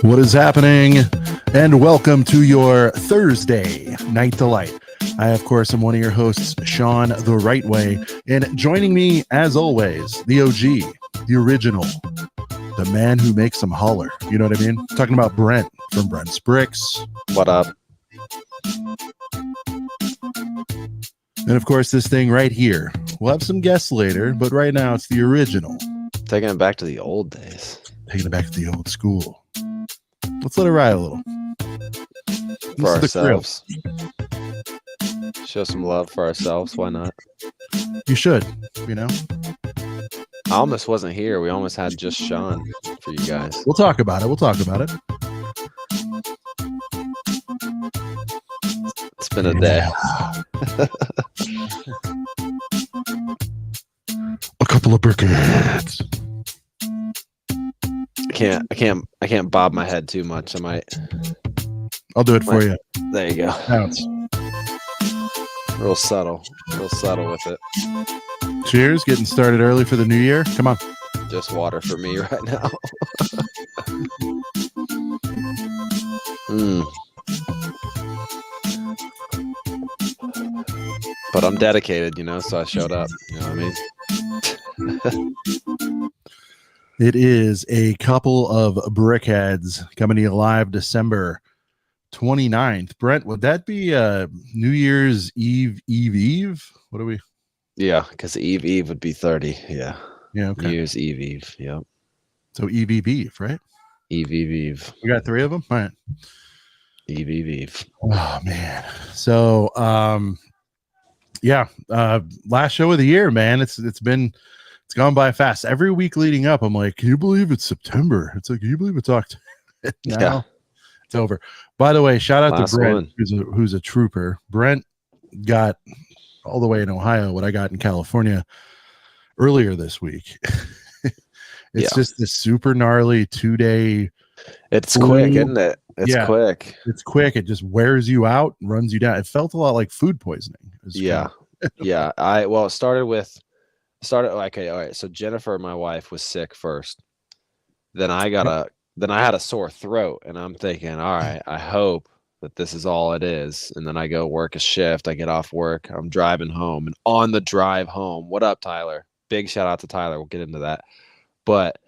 What is happening? And welcome to your Thursday Night Delight. I, of course, am one of your hosts, Sean the Right Way. And joining me, as always, the OG, the original, the man who makes them holler. You know what I mean? Talking about Brent from Brent's Bricks. What up? And, of course, this thing right here. We'll have some guests later, but right now it's the original. Taking it back to the old days. Taking it back to the old school. Let's let it ride a little. For ourselves. Show some love for ourselves. Why not? You should, you know. I almost wasn't here. We almost had just Sean for you guys. We'll talk about it. We'll talk about it. It's been a day. A couple of brickheads. I can't bob my head too much. I might. I'll do it for you. There you go. Bounce. Real subtle with it. Cheers. Getting started early for the new year. Come on. Just water for me right now. But I'm dedicated, so I showed up. You know what I mean? It is a couple of brickheads coming to you live December 29th. Brent, would that be New Year's Eve? What are we? Yeah, because Eve would be 30. Yeah. Yeah, okay. New Year's Eve. Yep. So Eve, right? Eve. We got three of them? All right. Eve. Oh, man. So, last show of the year, man. It's gone by fast. Every week leading up, I'm like, can you believe it's September? It's like, can you believe it's October? Now Yeah. It's over. By the way, shout out Last to Brent, one. who's a trooper. Brent got all the way in Ohio what I got in California earlier this week. It's just this super gnarly 2-day. It's quick, isn't it? It's quick. It's quick. It just wears you out, runs you down. It felt a lot like food poisoning. Yeah. Yeah. It started okay, all right. So Jennifer, my wife, was sick first. Then I had a sore throat, and I'm thinking, all right, I hope that this is all it is. And then I go work a shift. I get off work. I'm driving home, and on the drive home, what up, Tyler? Big shout out to Tyler. We'll get into that. But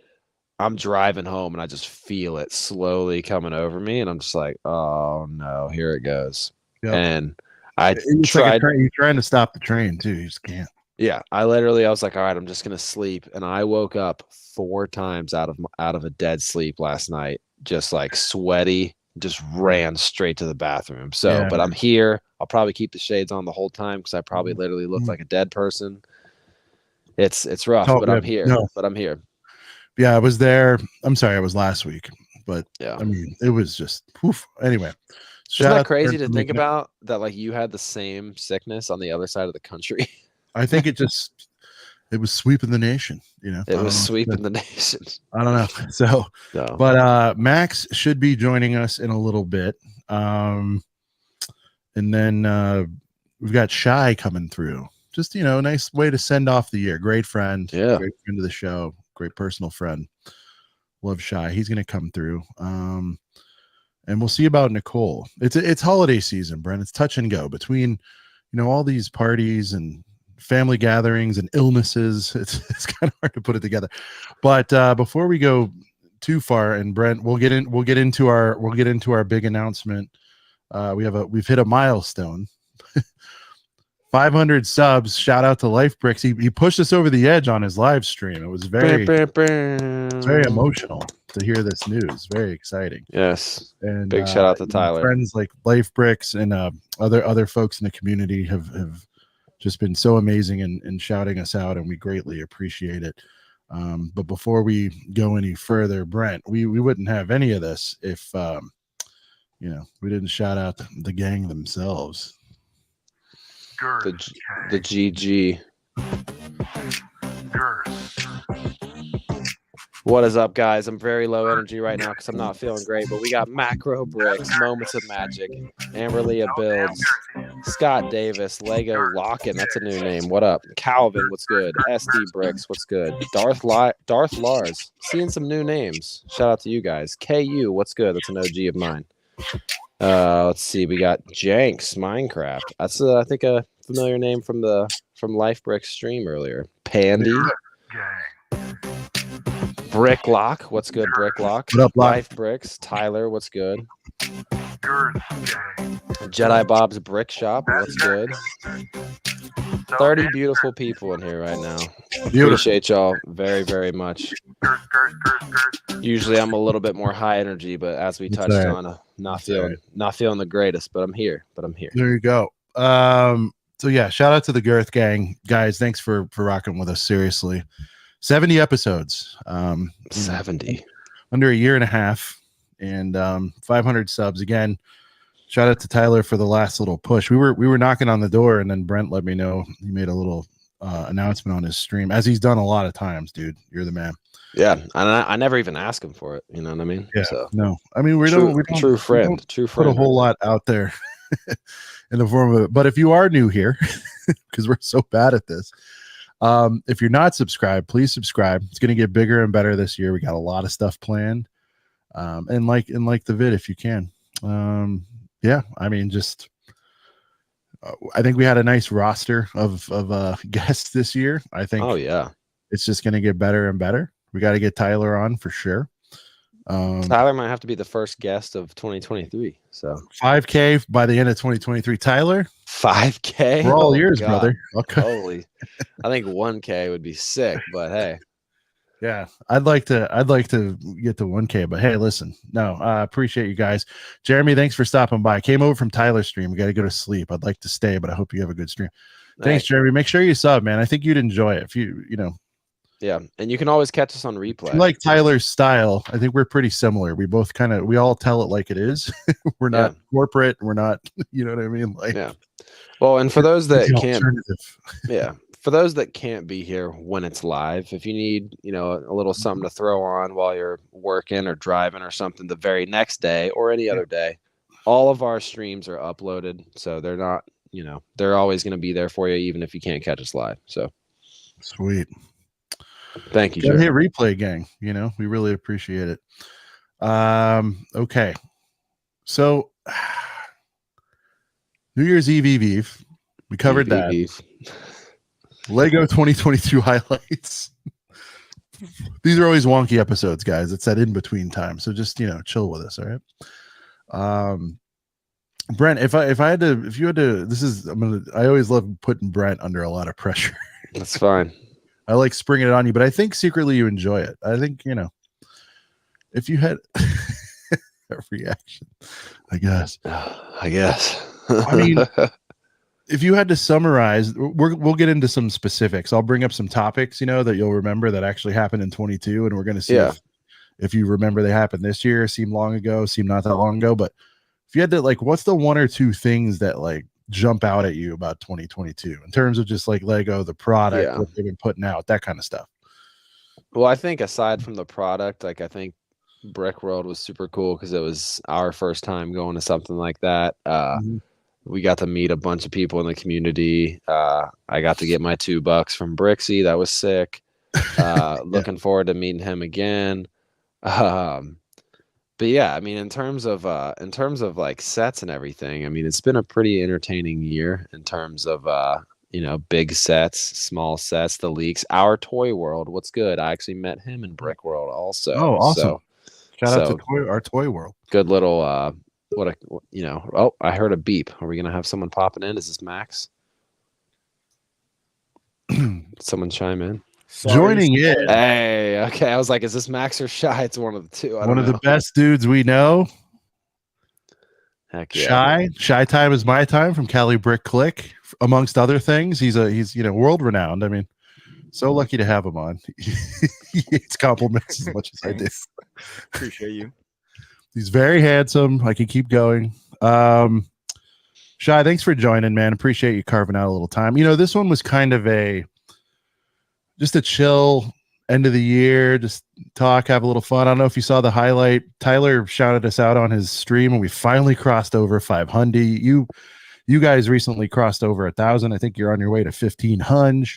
I'm driving home, and I just feel it slowly coming over me, and I'm just like, oh no, here it goes. Yep. And it's tried. Like you're trying to stop the train too. You just can't. Yeah, I was like, all right, I'm just gonna sleep, and I woke up 4 times out of a dead sleep last night, just like sweaty, just ran straight to the bathroom. So, yeah. But I'm here. I'll probably keep the shades on the whole time because I probably literally look like a dead person. It's rough, but I'm here. No. But I'm here. Yeah, I was there. I'm sorry, I was last week, but yeah, I mean, it was just poof. Anyway, isn't that crazy to think about that? Like you had the same sickness on the other side of the country. I think it was sweeping the nation. It was sweeping the nation. I don't know. So, no. But Max should be joining us in a little bit, and then we've got Shy coming through. Just nice way to send off the year. Great friend. Yeah. Great friend of the show. Great personal friend. Love Shy. He's going to come through. And we'll see about Nicole. It's holiday season, Brent. It's touch and go between, all these parties and family gatherings and illnesses. It's kind of hard to put it together. But before we go too far, and Brent, we'll get into our big announcement. We've hit a milestone. 500 subs. Shout out to Life Bricks. He pushed us over the edge on his live stream. It was very emotional to hear this news. Very exciting. Yes. And big shout out to Tyler. Friends like Life Bricks and other folks in the community have just been so amazing and shouting us out, and we greatly appreciate it. But before we go any further, Brent, we wouldn't have any of this if we didn't shout out the gang themselves. The GG. What is up, guys? I'm very low energy right now because I'm not feeling great, but we got Macro Bricks, Moments of Magic, Amberlia Builds, Scott Davis, Lego Lockin, that's a new name. What up? Calvin, what's good? SD Bricks, what's good? Darth Lars, seeing some new names. Shout out to you guys. KU, what's good? That's an OG of mine. Let's see. We got Janks Minecraft. That's I think a familiar name from Life Bricks stream earlier. Pandy. Bricklock, what's good? Bricklock. What up, Lock? Life Bricks. Tyler, what's good? Jedi Bob's Brick Shop, what's good? 30 beautiful people in here right now. Appreciate y'all very, very much. Usually I'm a little bit more high energy, but as we touched on, not feeling the greatest, but I'm here. There you go. So yeah, shout out to the Girth Gang, guys. Thanks for rocking with us. Seriously, 70 episodes. 70 under a year and a half, and 500 subs again. Shout out to Tyler for the last little push. We were knocking on the door, and then Brent let me know he made a little announcement on his stream, as he's done a lot of times. Dude, you're the man. Yeah, and I never even ask him for it. You know what I mean? Yeah. So, no, I mean we true don't put a whole lot out there in the form of it. But if you are new here, because we're so bad at this, if you're not subscribed, please subscribe. It's going to get bigger and better this year. We got a lot of stuff planned, and like the vid if you can. Yeah, I mean, just I think we had a nice roster of guests this year. I think. Oh yeah, it's just going to get better and better. We got to get Tyler on for sure. Tyler might have to be the first guest of 2023. So 5K by the end of 2023. Tyler, 5K. We're all ears, brother. Okay. Holy, I think 1K would be sick, but hey. Yeah, I'd like to get to 1K, but hey, listen, no, I appreciate you guys. Jeremy, thanks for stopping by. Came over from Tyler's stream. We got to go to sleep. I'd like to stay, but I hope you have a good stream. Thanks, Jeremy. Make sure you sub, man. I think you'd enjoy it if you know. Yeah, and you can always catch us on replay. If you like Tyler's style, I think we're pretty similar. We both we all tell it like it is. We're not corporate. We're not, you know what I mean? Like, yeah. Well, and for those that can't, yeah. For those that can't be here when it's live, if you need, a little something to throw on while you're working or driving or something the very next day or any other day, all of our streams are uploaded. So they're not, they're always going to be there for you, even if you can't catch us live. So sweet. Thank you, Hit replay gang. We really appreciate it. Okay. So New Year's Eve. We covered that. Lego 2022 highlights. These are always wonky episodes, guys. It's that in between time, so just chill with us, all right? Brent, if you had to, I always love putting Brent under a lot of pressure. That's fine. I like springing it on you, but I think secretly you enjoy it. I think if you had a reaction, I guess. I mean. If you had to summarize, we'll get into some specifics. I'll bring up some topics, that you'll remember that actually happened in 22, and we're going to see if you remember they happened this year, seem long ago, seem not that long ago. But if you had to, what's the one or two things that jump out at you about 2022 in terms of just Lego, the product, what they've been putting out, that kind of stuff? Well, I think aside from the product, I think Brick World was super cool because it was our first time going to something like that. We got to meet a bunch of people in the community. I got to get my $2 from Brixie. That was sick. Looking forward to meeting him again. But yeah, I mean, in terms of sets and everything, I mean, it's been a pretty entertaining year in terms of big sets, small sets, the leaks. Our Toy World, what's good? I actually met him in Brick World also. Oh, awesome! Shout out to our Toy World. Good little. Oh, I heard a beep. Are we gonna have someone popping in? Is this Max? Someone chime in. Joining in. Hey, okay. I was like, is this Max or Shy? It's one of the two. One of the best dudes we know. Heck yeah. Shy time is my time from Cali Brick Click, amongst other things. He's world renowned. I mean, so lucky to have him on. He hates compliments as much as I do. Appreciate you. He's very handsome. I can keep going. Shy, thanks for joining, man. Appreciate you carving out a little time. This one was kind of just a chill end of the year, just talk, have a little fun. I don't know if you saw the highlight. Tyler shouted us out on his stream, and we finally crossed over 500. You You guys recently crossed over 1,000. I think you're on your way to 1,500.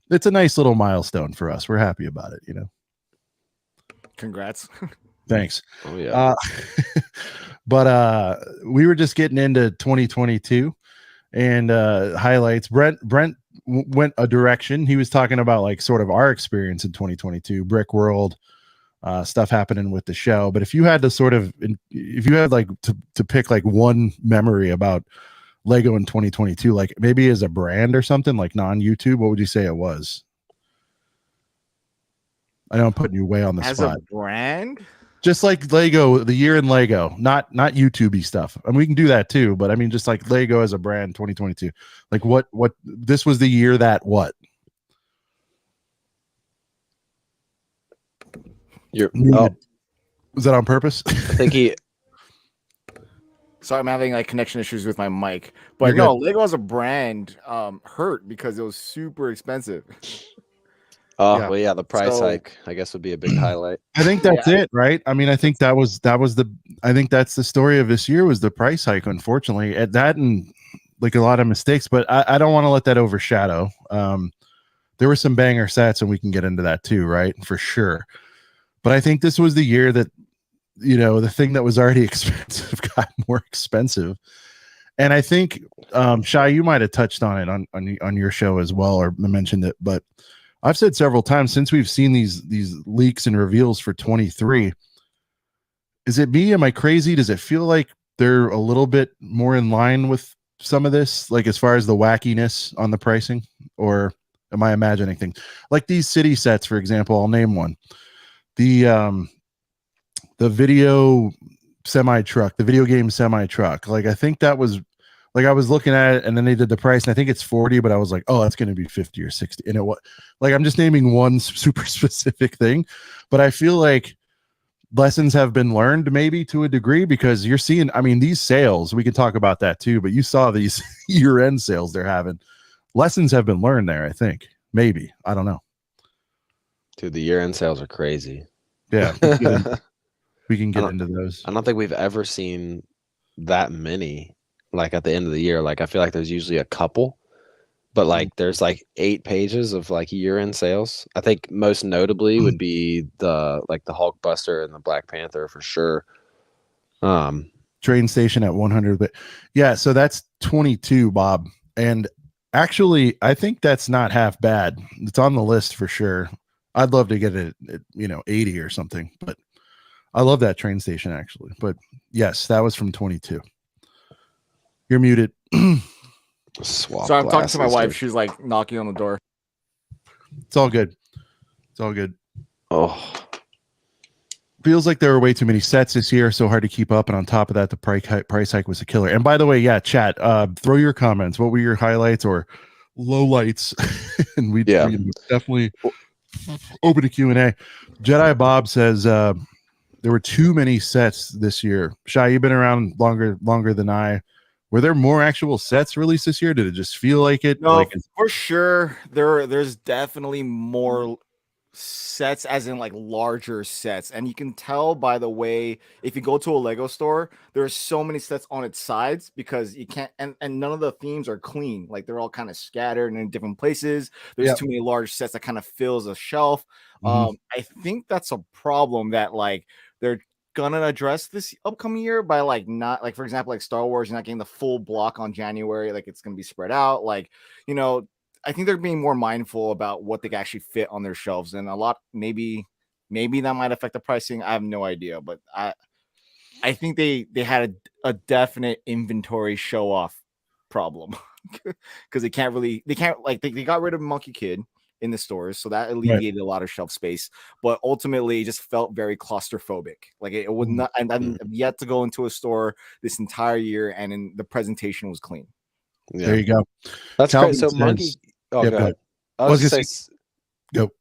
It's a nice little milestone for us. We're happy about it, you know. Congrats. Thanks. Oh yeah. But we were just getting into 2022 and highlights. Brent went a direction. He was talking about like sort of our experience in 2022, Brick World, stuff happening with the show. But if you had to sort of, if you had like to pick like one memory about Lego in 2022, like maybe as a brand or something, like non-YouTube, what would you say it was? I know I'm putting you way on the As spot. a brand, Just like Lego, the year in Lego, not YouTube-y stuff. I mean, we can do that too, but I mean, just like Lego as a brand, 2022. Like what this was the year that what? Was that on purpose? I think he. Sorry, I'm having like connection issues with my mic. But You're no, good. Lego as a brand hurt because it was super expensive. Oh Yeah. well, yeah, the price So- hike I guess would be a big highlight. I think that's it, right? I mean, I think that was I think that's the story of this year was the price hike, unfortunately. At that and like a lot of mistakes, but I don't want to let that overshadow. There were some banger sets, and we can get into that too, right? For sure. But I think this was the year that, you know, the thing that was already expensive got more expensive. And I think Shai, you might have touched on it on your show as well, or mentioned it, but I've said several times since we've seen these leaks and reveals for 23. Is it me? Am I crazy? Does it feel like they're a little bit more in line with some of this, like as far as the wackiness on the pricing, or am I imagining things like these city sets, for example? I'll name one. The video semi truck, the video game semi truck. Like I think that was. Like I was looking at it and then they did the price and I think it's 40, but I was like, oh, that's going to be 50 or 60. And it was like, I'm just naming one super specific thing, but I feel like lessons have been learned maybe to a degree because you're seeing, I mean, these sales, we can talk about that too, but you saw these year-end sales they're having. Lessons have been learned there, I think. Maybe. I don't know. Dude, the year-end sales are crazy. Yeah. We can get into those. I don't think we've ever seen that many. Like at the end of the year, like I feel like there's usually a couple, but like there's like 8 pages of like year-end sales. I think most notably would be the Hulkbuster and the Black Panther for sure. Train station at 100, but yeah, so that's 22, Bob. And actually, I think that's not half bad. It's on the list for sure. I'd love to get it at 80 or something, but I love that train station actually. But yes, that was from 22. You're muted. Swap So I'm talking to my glasses, wife. dude. She's like knocking on the door. It's all good. It's all good. Oh, Feels like there were way too many sets this year, so hard to keep up. And on top of that, the price hike was a killer. And by the way, yeah, chat, throw your comments. What were your highlights or lowlights? And we definitely open to Q&A. Jedi Bob says there were too many sets this year. Shai, you've been around longer than I. Were there more actual sets released this year? Did it just feel like it? No, like for sure. There's definitely more sets, as in like larger sets, and you can tell by the way if you go to a Lego store, there are so many sets on its sides because you can't, and none of the themes are clean. Like they're all kind of scattered in different places. There's too many large sets that kind of fills a shelf. I think that's a problem that like they're gonna address this upcoming year by like not like, for example, like Star Wars, you're not getting the full block on January, like it's gonna be spread out. Like, I think they're being more mindful about what they can actually fit on their shelves, and a lot maybe that might affect the pricing. I have no idea, but I think they had a definite inventory show off problem because they can't like they got rid of Monkey Kid in the stores, so that alleviated a lot of shelf space, but ultimately it just felt very claustrophobic. Like it would not, and I'm yet to go into a store this entire year and the presentation was clean. yeah. There you go. That's Calvin great. So says- Monkey, go ahead. I was gonna say, go.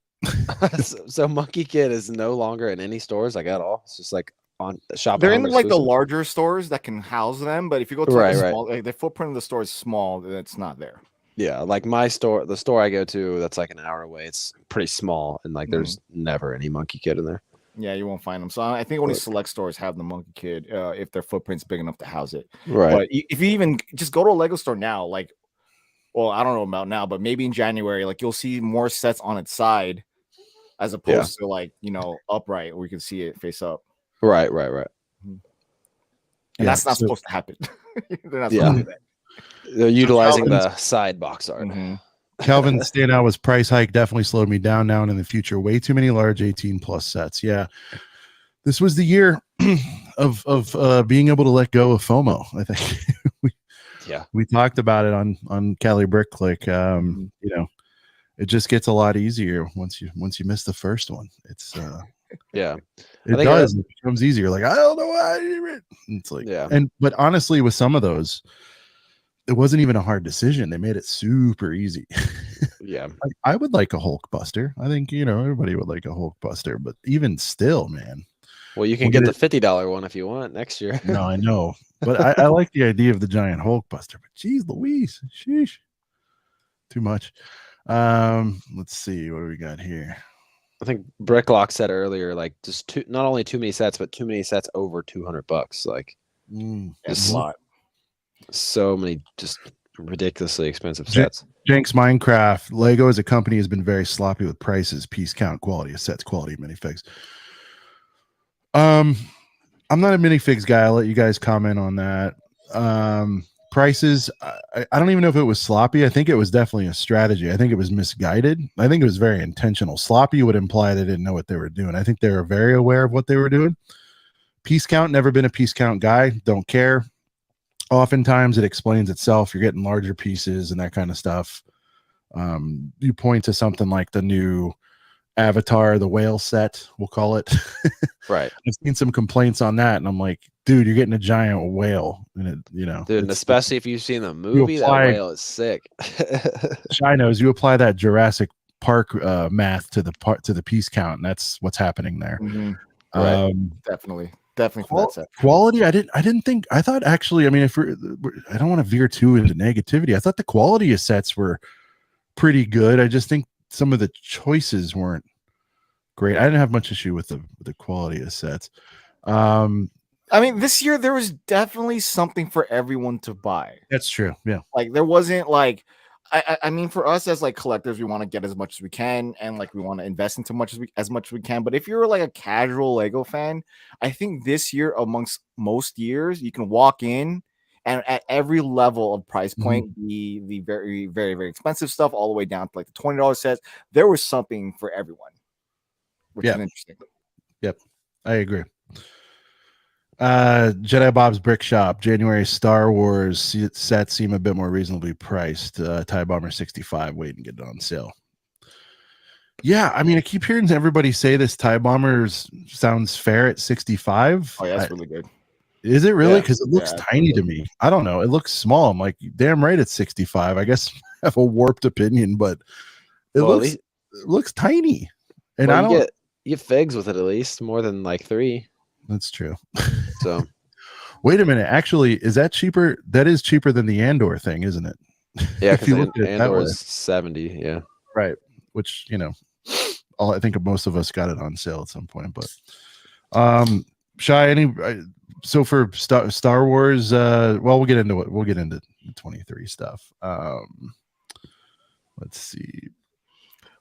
so Monkey Kid is no longer in any stores like at all. It's just like on shop. They're at in home like the exclusive? larger stores that can house them, but if you go to like, small, like the footprint of the store is small, then it's not there. Yeah, like my store, the store I go to, that's like an hour away. It's pretty small, and like there's never any Monkey Kid in there. Yeah, you won't find them. So I think only select stores have the Monkey Kid if their footprint's big enough to house it. Right. But if you even just go to a Lego store now, like, well, I don't know about now, but maybe in January, like you'll see more sets on its side as opposed to like, you know, upright where you can see it face up. Right. And that's not supposed to happen. They're not supposed to do that. They're utilizing the side box art. Calvin's standout was price hike definitely slowed me down now and in the future. Way too many large 18 plus sets. Yeah. This was the year of being able to let go of FOMO. I think we talked about it on Cali Brick Click. You know, it just gets a lot easier once you miss the first one. It's it does. It becomes easier. Like, I don't know why. It's like, but honestly, with some of those, it wasn't even a hard decision. They made it super easy. Like, I would like a Hulk Buster. I think, you know, everybody would like a Hulk Buster, but even still, man. Well, you can get the $50 one if you want next year. No, I know. But I like the idea of the giant Hulk Buster. But geez Louise, sheesh. Too much. Let's see. What do we got here? I think Bricklock said earlier, like, just not only too many sets, but too many sets over $200. Like, that's a lot. So many just ridiculously expensive sets. Jenks Minecraft, Lego as a company has been very sloppy with prices, piece count, quality of sets, quality of minifigs. I'm not a minifigs guy. I'll let you guys comment on that. Prices, I don't even know if it was sloppy. I think it was definitely a strategy. I think it was misguided. I think it was very intentional. Sloppy would imply they didn't know what they were doing. I think they were very aware of what they were doing. Piece count, never been a piece count guy. Don't care. Oftentimes it explains itself. You're getting larger pieces and that kind of stuff. You point to something like the new Avatar, the whale set, we'll call it. Right. I've seen some complaints on that, and I'm like, dude, you're getting a giant whale, and it, you know, dude, and especially if you've seen the movie, that whale is sick. Shy knows you apply that Jurassic Park math to the piece count, and that's what's happening there. Right. Definitely for that set. Quality, I thought actually, I mean, I don't want to veer too into negativity. I thought the quality of sets were pretty good. I just think some of the choices weren't great. I didn't have much issue with the quality of sets. I mean, this year there was definitely something for everyone to buy. That's true. Yeah. Like there wasn't like, I mean, for us as like collectors, we want to get as much as we can, and like we want to invest into as much as we can. But if you're like a casual Lego fan, I think this year, amongst most years, you can walk in and at every level of price point, the very, very, very expensive stuff, all the way down to like the $20 sets, there was something for everyone, which is interesting. Yep, I agree. Jedi Bob's Brick Shop, January Star Wars sets seem a bit more reasonably priced. TIE Bomber 65, wait and get it on sale. Yeah, I mean, I keep hearing everybody say this TIE Bombers sounds fair at 65. Oh, yeah, that's really good. Is it really? Because it looks tiny to me. I don't know. It looks small. I'm like, damn right, it's 65. I guess I have a warped opinion, but it looks tiny. And I don't you get figs with it at least more than like 3. That's true. So wait a minute. Actually, is that cheaper? That is cheaper than the Andor thing, isn't it? Yeah, because Andor is 70. Yeah. Right. Which, you know, I think most of us got it on sale at some point. But Shy, so for Star Wars, well, we'll get into it. We'll get into 23 stuff. Let's see.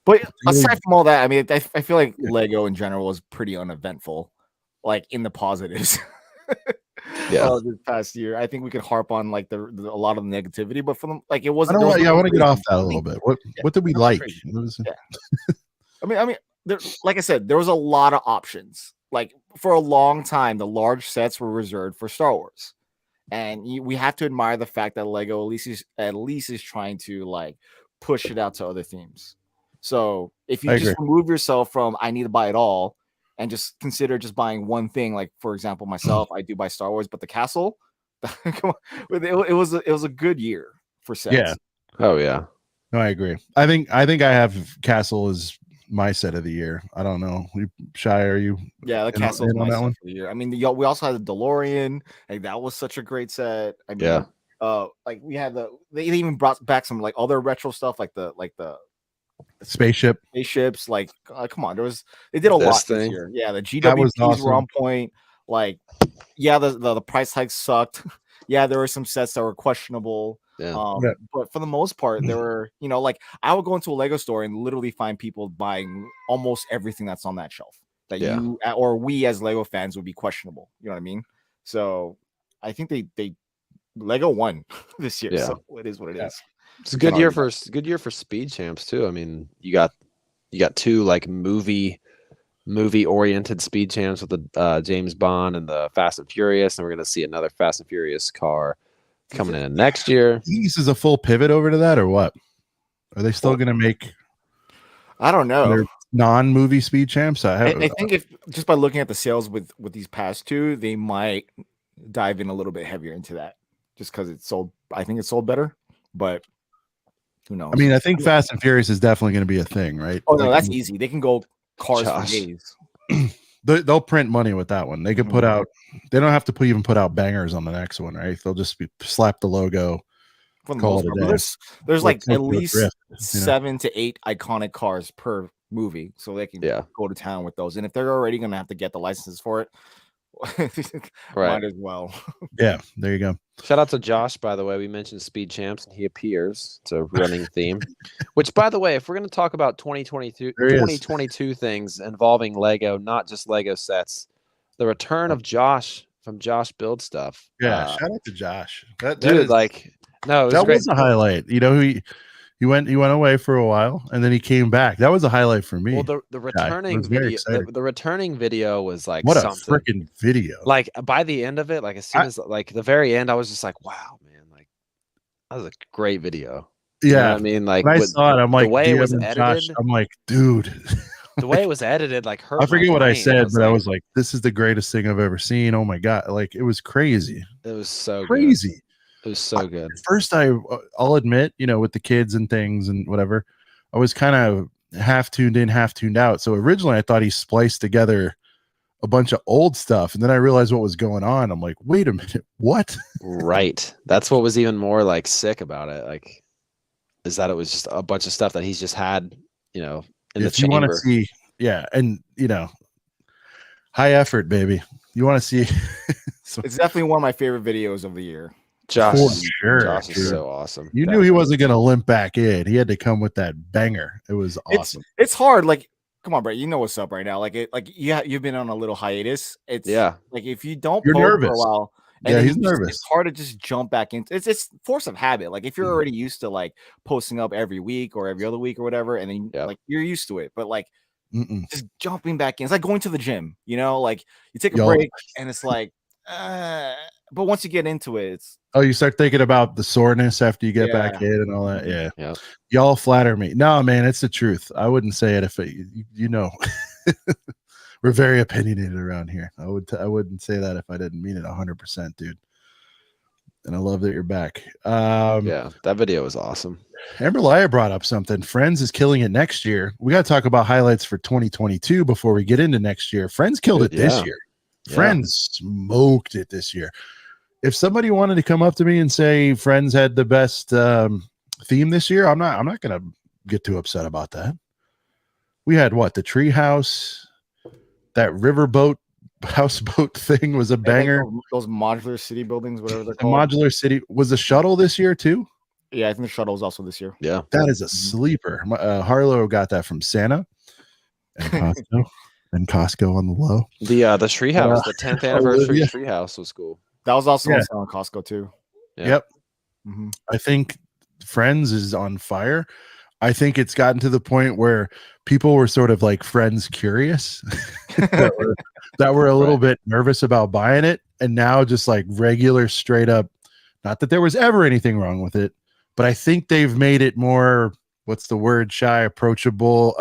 But aside from all that, I mean, I feel like Lego in general is pretty uneventful, like in the positives. This past year, I think we could harp on like a lot of the negativity, but from like it wasn't. I want to get off that a little bit. What did we like? I mean, there, like I said, there was a lot of options. Like for a long time, the large sets were reserved for Star Wars, and we have to admire the fact that Lego at least is trying to like push it out to other themes. So if you just remove yourself from I need to buy it all and just consider just buying one thing, like for example, myself, I do buy Star Wars, but the castle, come on, it was a good year for sets. Yeah. Oh yeah. No, I agree. I think I have Castle as my set of the year. I don't know. Shy, are you? Yeah, the Castle is my set of the year. I mean, we also had the DeLorean. Like that was such a great set. I mean, like we had they even brought back some like other retro stuff, like the spaceships. Like, come on, they did a This lot this thing? year. Yeah, the That was GWPs were awesome. on point. Like, yeah, the price hike sucked. Yeah, there were some sets that were questionable. Yeah. But for the most part, there were, like I would go into a Lego store and literally find people buying almost everything that's on that shelf that Yeah. you or we as Lego fans would be questionable. You know what I mean? So I think they Lego won this year. Yeah. So it is what it is. It's a good year for Speed Champs too. I mean, you got two like movie oriented Speed Champs with the James Bond and the Fast and Furious, and we're gonna see another Fast and Furious car coming in next year. This is a full pivot over to that, or what? Are they still gonna make? I don't know. Non-movie Speed Champs. I think if just by looking at the sales with these past two, they might dive in a little bit heavier into that, just because it's sold. I think it's sold better, but who knows? I mean, I think Fast and Furious is definitely going to be a thing, right? Oh no, that's easy. They can go cars for days. They'll print money with that one. They could put out. They don't have to even put out bangers on the next one, right? They'll just slap the logo. For the most part, there's like at least 7 to 8 iconic cars per movie, so they can go to town with those. And if they're already going to have to get the licenses for it, might as well. Yeah, there you go. Shout out to Josh, by the way. We mentioned Speed Champs, and he appears. It's a running theme. Which, by the way, if we're going to talk about 2022 things involving Lego, not just Lego sets, the return of Josh from Josh Build Stuff. Yeah, shout out to Josh. That was a highlight. You know, he went away for a while, and then he came back. That was a highlight for me. Well, the returning video, the returning video was like what something. A freaking video! Like by the end of it, like as soon as like the very end, I was just like, wow, man, like that was a great video. Yeah, you know what I mean, like when I saw it, I'm like, the way it was edited. Josh, I'm like, dude. The way it was edited, like hurt. I forget what I said, but I was like, this is the greatest thing I've ever seen. Oh my god, like it was crazy. It was so crazy. Good. It was so good. First, I'll admit, with the kids and things and whatever, I was kind of half tuned in, half tuned out. So originally, I thought he spliced together a bunch of old stuff, and then I realized what was going on. I'm like, wait a minute, what? Right. That's what was even more like sick about it. Like, is that it was just a bunch of stuff that he's just had, in the chamber. If you want to see, and high effort, baby. You want to see? It's definitely one of my favorite videos of the year. Josh is so awesome. You knew he wasn't going to limp back in. He had to come with that banger. It was awesome. It's hard. Like, come on, bro. You know what's up right now. Like, you've been on a little hiatus. It's like if you don't, you're nervous for a while. And he's nervous. It's hard to just jump back into. It's force of habit. Like if you're already used to like posting up every week or every other week or whatever, and then like you're used to it. But like just jumping back in, it's like going to the gym. Like you take a break and it's like. But once you get into it, it's you start thinking about the soreness after you get back in and all that. Yeah. Y'all flatter me. No, man, it's the truth. I wouldn't say it if we're very opinionated around here. I wouldn't say that if I didn't mean it 100%, dude. And I love that you're back. That video was awesome. Amber Laya brought up something. Friends is killing it next year. We got to talk about highlights for 2022 before we get into next year. Friends killed it this year. Friends smoked it this year. If somebody wanted to come up to me and say Friends had the best theme this year, I'm not gonna get too upset about that. We had the tree house, that riverboat houseboat thing was a banger. Those modular city buildings, whatever they're called. Modular city was the shuttle this year too. Yeah, I think the shuttle was also this year. Yeah, that is a sleeper. Harlow got that from Santa and Costco. And Costco on the low. The treehouse, the 10th anniversary treehouse was cool. That was also on Costco too. Yep. I think Friends is on fire. I think it's gotten to the point where people were sort of like Friends curious that were a little bit nervous about buying it, and now just like regular straight up. Not that there was ever anything wrong with it, but I think they've made it more. What's the word? Shy, approachable.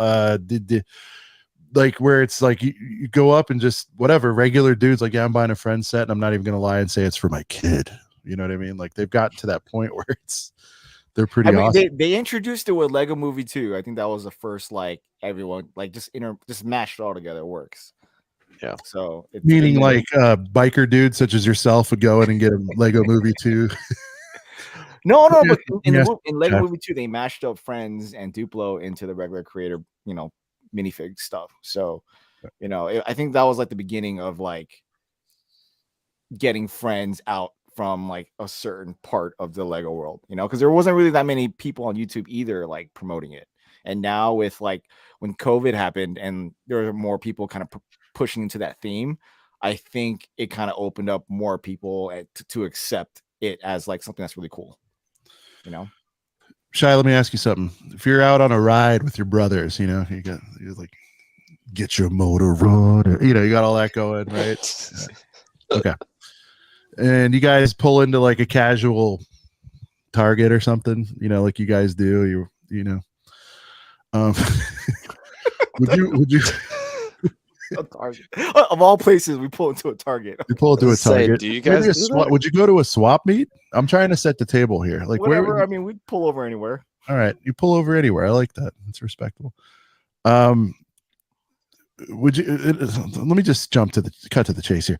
Like where it's like you go up and just whatever regular dudes like I'm buying a Friends set and I'm not even gonna lie and say it's for my kid. You know what I mean? Like they've gotten to that point where they're pretty awesome. They introduced it with Lego Movie 2. I think that was the first like everyone like just mashed it all together. It works. Yeah. So meaning like biker dudes such as yourself would go in and get a Lego Movie 2. No, but Yes, in Lego Jeff. Movie 2, they mashed up Friends and Duplo into the regular creator, minifig stuff. So, I think that was like the beginning of like getting Friends out from like a certain part of the Lego world, because there wasn't really that many people on YouTube either, like promoting it. And now with like when COVID happened and there were more people kind of pushing into that theme, I think it kind of opened up more people to accept it as like something that's really cool. Shy, let me ask you something. If you're out on a ride with your brothers, you're like, get your motor running, you got all that going, right? Okay. And you guys pull into like a casual Target or something, like you guys do, would you a Target. Of all places, we pull into a Target. You pull into a Target. Do you guys do that? Would you go to a swap meet? I'm trying to set the table here. Like whatever. where? I mean, we'd pull over anywhere. All right, you pull over anywhere. I like that. It's respectable. Would you? Let me just cut to the chase here.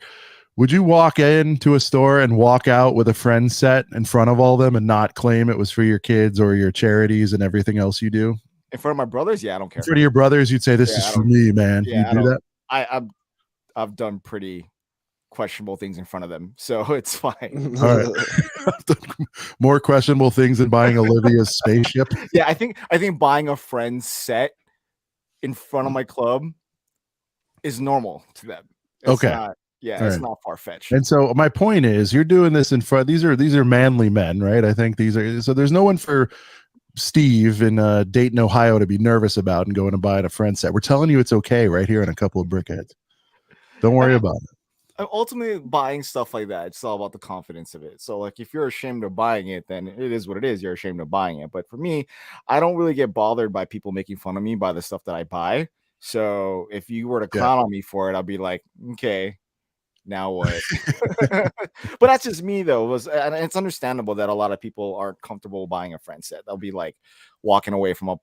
Would you walk into a store and walk out with a friend set in front of all of them and not claim it was for your kids or your charities and everything else you do? In front of my brothers? Yeah, I don't care. In front of your brothers, you'd say, "This is for me, man." Yeah, you do that? I've done pretty questionable things in front of them, so it's fine. All right. More questionable things than buying Olivia's spaceship. Yeah, I think buying a friend's set in front of my club is normal to them. It's not, it's not far-fetched. And so my point is, you're doing this in front. These are manly men, right? I think these are. So there's no one for Steve in Dayton, Ohio, to be nervous about and going and buying a friend set. We're telling you it's okay right here in a couple of brickheads. Don't worry about it. Ultimately, buying stuff like that, it's all about the confidence of it. So, like, if you're ashamed of buying it, then it is what it is. You're ashamed of buying it. But for me, I don't really get bothered by people making fun of me by the stuff that I buy. So if you were to clown on me for it, I'll be like, okay, now what? But that's just me, though. And it's understandable that a lot of people aren't comfortable buying a friend set. They'll be like walking away from a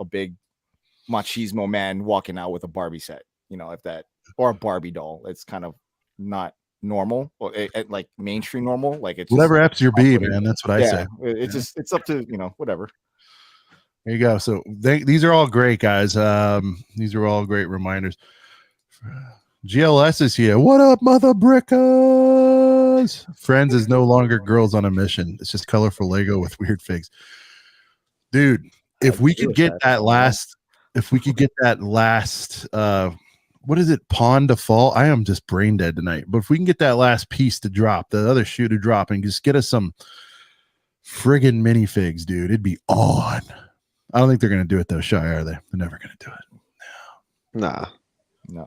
big machismo man walking out with a Barbie set, or a Barbie doll. It's kind of not normal, or like mainstream normal. Like it's whatever F's your B, man. That's what I say. It's up to whatever. There you go. So these are all great, guys. These are all great reminders. GLS is here. What up, mother brickers? Friends is no longer girls on a mission. It's just colorful Lego with weird figs. Dude, if we could get that last, what is it? Pawn to fall. I am just brain dead tonight. But if we can get that last piece to drop, the other shoe to drop, and just get us some friggin' minifigs, dude, it'd be on. I don't think they're gonna do it though, Shy, are they? They're never gonna do it. No. Yeah.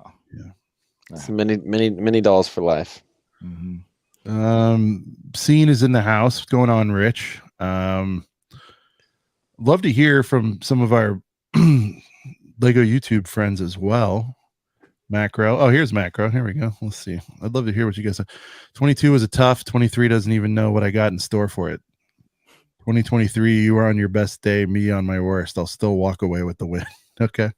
It's mini dolls for life. Mm-hmm. Scene is in the house. What's going on, Rich? Love to hear from some of our Lego YouTube friends as well. Macro. Oh, here's Macro. Here we go. Let's see. I'd love to hear what you guys say. 22 was a tough. 23 doesn't even know what I got in store for it. 2023, you were on your best day, me on my worst. I'll still walk away with the win. Okay.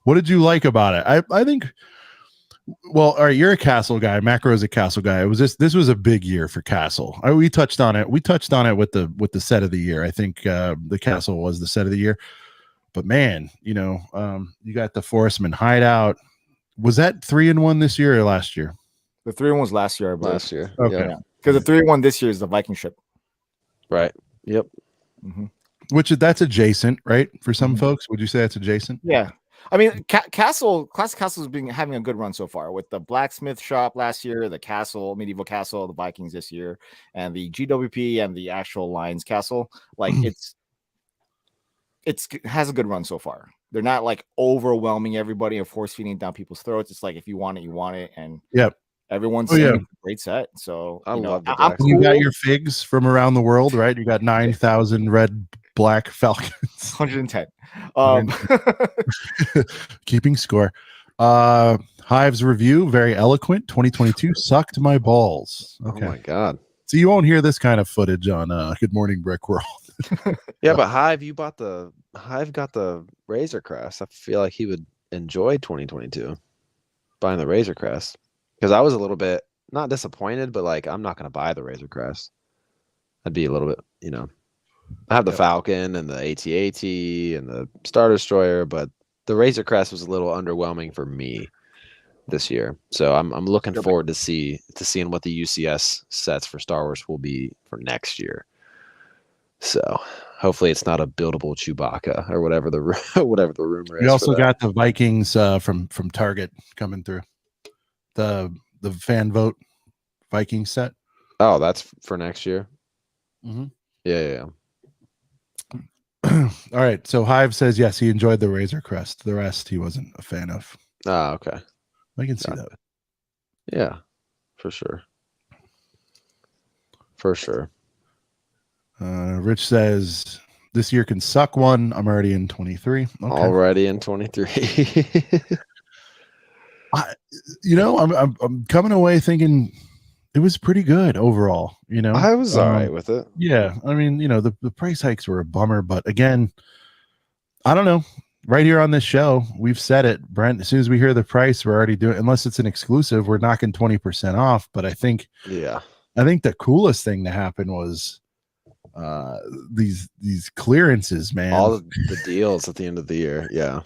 What did you like about it? I think, well, all right, you're a Castle guy. Macro is a Castle guy. This was a big year for Castle. We touched on it. We touched on it with the set of the year. I think the Castle was the set of the year. But man, you got the Forestman Hideout. Was that 3-in-1 this year or last year? The 3-in-1 was last year, I believe. Last year. Okay. Because the 3-in-1 this year is the Viking ship. Right. Yep. Mm-hmm. Which that's adjacent, right? For some folks, would you say that's adjacent? Yeah. I mean, Classic Castle has been having a good run so far with the blacksmith shop last year, the castle, medieval castle, the Vikings this year, and the GWP and the actual Lions castle. Like it has a good run so far. They're not like overwhelming everybody and force feeding down people's throats. It's like if you want it, you want it, and everyone's saying it's a great set. So I love the cool. You got your figs from around the world, right? You got 9,000 red black falcons. 110. Keeping score. Hive's review, very eloquent. 2022 sucked my balls. Okay. Oh my god. So you won't hear this kind of footage on Good Morning Brick World. Yeah, but Hive got the Razor Crest. I feel like he would enjoy 2022 buying the Razor Crest, because I was a little bit not disappointed, but like I'm not going to buy the Razor Crest. I'd be a little bit, I have the Falcon and the AT-AT and the Star Destroyer, but the Razor Crest was a little underwhelming for me this year. So I'm looking forward to seeing what the UCS sets for Star Wars will be for next year. So hopefully it's not a buildable Chewbacca or whatever the rumor is. We also got the Vikings from Target coming through. The fan vote Viking set. Oh, that's for next year. Mm-hmm. Yeah. All right. So Hive says yes, he enjoyed the Razor Crest. The rest he wasn't a fan of. Oh, okay. I can see that. Yeah, for sure. For sure. Rich says this year can suck one. I'm already in 23. Okay. Already in 23. I'm coming away thinking it was pretty good overall. I was all right with it. Yeah, I mean, the price hikes were a bummer, but again, I don't know. Right here on this show, we've said it, Brent. As soon as we hear the price, we're already doing. Unless it's an exclusive, we're knocking 20% off. But I think the coolest thing to happen was these clearances, man. All the deals at the end of the year. Yeah.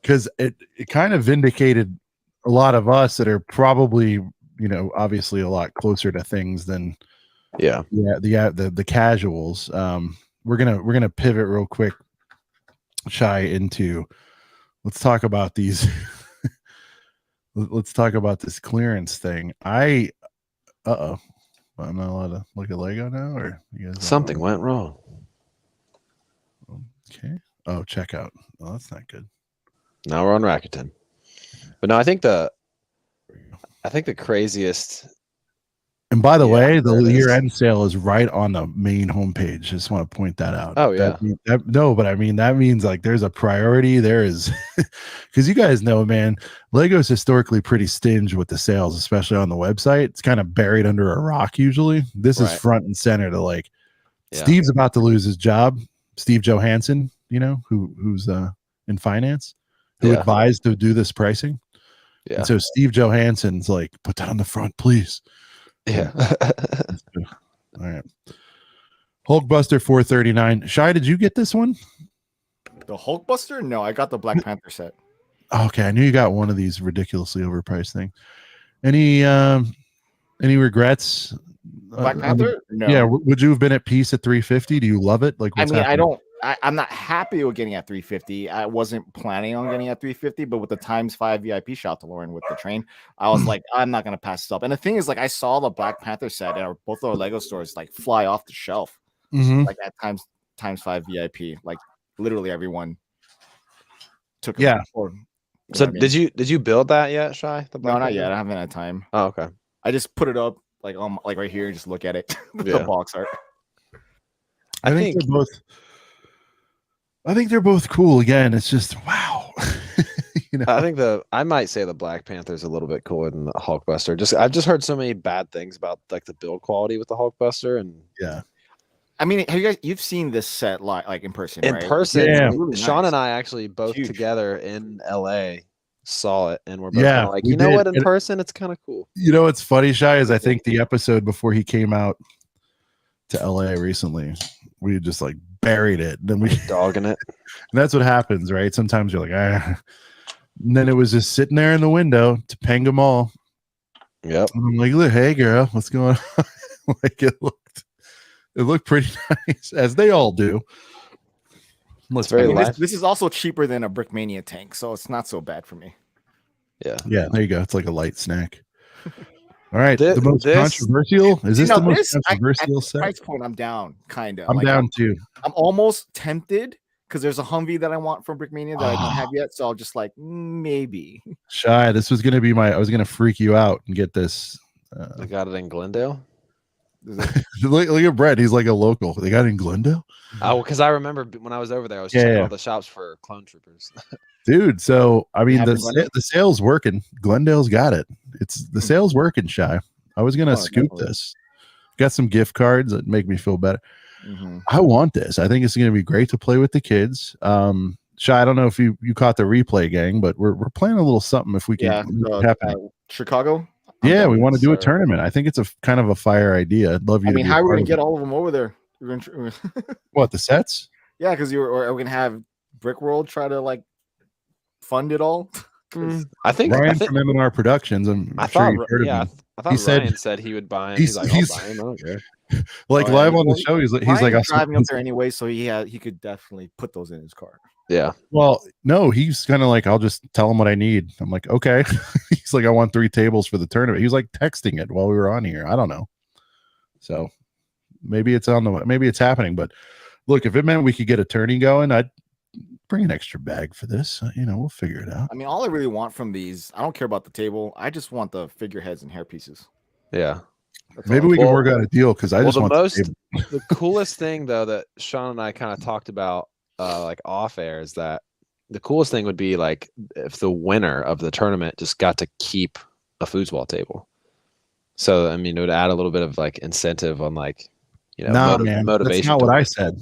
Because it kind of vindicated a lot of us that are probably obviously a lot closer to things than the casuals. We're gonna pivot real quick, Shy, into let's talk about these. Let's talk about this clearance thing. I'm not allowed to look at Lego now, or you guys something went wrong. Okay. Oh, checkout. Oh, that's not good. Now we're on Rakuten. But no, I think the craziest. And by the way, the year-end sale is right on the main homepage. Just want to point that out. Oh yeah. But I mean that means like there's a priority. There is, because you guys know, man, Lego's historically pretty stingy with the sales, especially on the website. It's kind of buried under a rock usually. This is front and center to like. Steve's about to lose his job. Steve Johansson, who's in finance, who advised to do this pricing. Yeah. And so Steve Johansson's like, put that on the front, please. Yeah. All right. Hulkbuster 439. Shy, did you get this one? The Hulkbuster? No, I got the Black Panther set. Okay, I knew you got one of these ridiculously overpriced things. Any regrets? Black Panther? No. Yeah, would you have been at peace at 350? Do you love it? Like, I'm not happy with getting at 350. I wasn't planning on getting at 350, but with the ×5 VIP shot to Lauren with the train, I was like, I'm not gonna pass this up. And the thing is, like, I saw the Black Panther set at both our Lego stores like fly off the shelf, like at ×5 VIP. Like literally everyone took it. So did you build that yet, Shy? No, not yet. I haven't had time. Oh, okay. I just put it up like right here and just look at it. The box art. I think they're both cool. Again, it's just wow. I might say the Black Panther is a little bit cooler than the Hulkbuster. I've just heard so many bad things about like the build quality with the Hulkbuster, and I mean, you've seen this set like in person? In right? person, really Sean nice. and I actually both together in LA saw it, and we're both like, we know did. what, in person it's kind of cool. What's funny, Shy, is I think the episode before he came out to LA recently, we just like buried it. Then we dogging it. And that's what happens, right? Sometimes you're like, And then it was just sitting there in the window, Topanga Mall. Yep. And I'm like, look, hey girl, what's going on? Like it looked pretty nice, as they all do. This is also cheaper than a Brickmania tank, so it's not so bad for me. Yeah, there you go. It's like a light snack. All right, the most controversial is this the most controversial set? Price point, I'm down, kind of. I'm down too. I'm almost tempted because there's a Humvee that I want from Brickmania that I don't have yet, so I'll just like maybe. Shy, this was gonna be I was gonna freak you out and get this. I got it in Glendale. Look at Brett. He's like a local. They got it in Glendale. Oh, because I remember when I was over there, I was checking all the shops for clone troopers. Dude, so I mean the sale's working. Glendale's got it. It's the sale's working, Shy. I was gonna scoop this. Got some gift cards that make me feel better. I want this. I think it's gonna be great to play with the kids. Shy, I don't know if you caught the replay, gang, but we're playing a little something if we can. Chicago. Yeah, we down, want to do a sir. tournament. I think it's a kind of a fire idea. I'd love you I to mean, be how a are we part gonna of get it. all of them over there? What, the sets? Yeah, because are we gonna have Brick World try to like fund it all? 'Cause- I think Ryan from M&R Productions, I'm I sure thought you've heard of yeah, him. I thought He said Ryan said he would buy him. he's- He's like, he's- I'll buy him. I don't care. like Oh, yeah, live on the well, show, he's like, Ryan's driving up there anyway, so he could definitely put those in his car. Yeah. well, no, he's kind of like, I'll just tell him what I need. I'm like, okay. He's like, I want 3 tables for the tournament. He was like texting it while we were on here. I don't know. So maybe it's happening. But look, if it meant we could get a tourney going, I'd bring an extra bag for this. We'll figure it out. I mean, all I really want from these, I don't care about the table. I just want the figureheads and hair pieces. Yeah. That's Maybe all. we can work out a deal because I just want the coolest thing though that Sean and I kind of talked about like off air is that the coolest thing would be like if the winner of the tournament just got to keep a foosball table. So I mean, it would add a little bit of like incentive on like man, motivation. that's not what I said.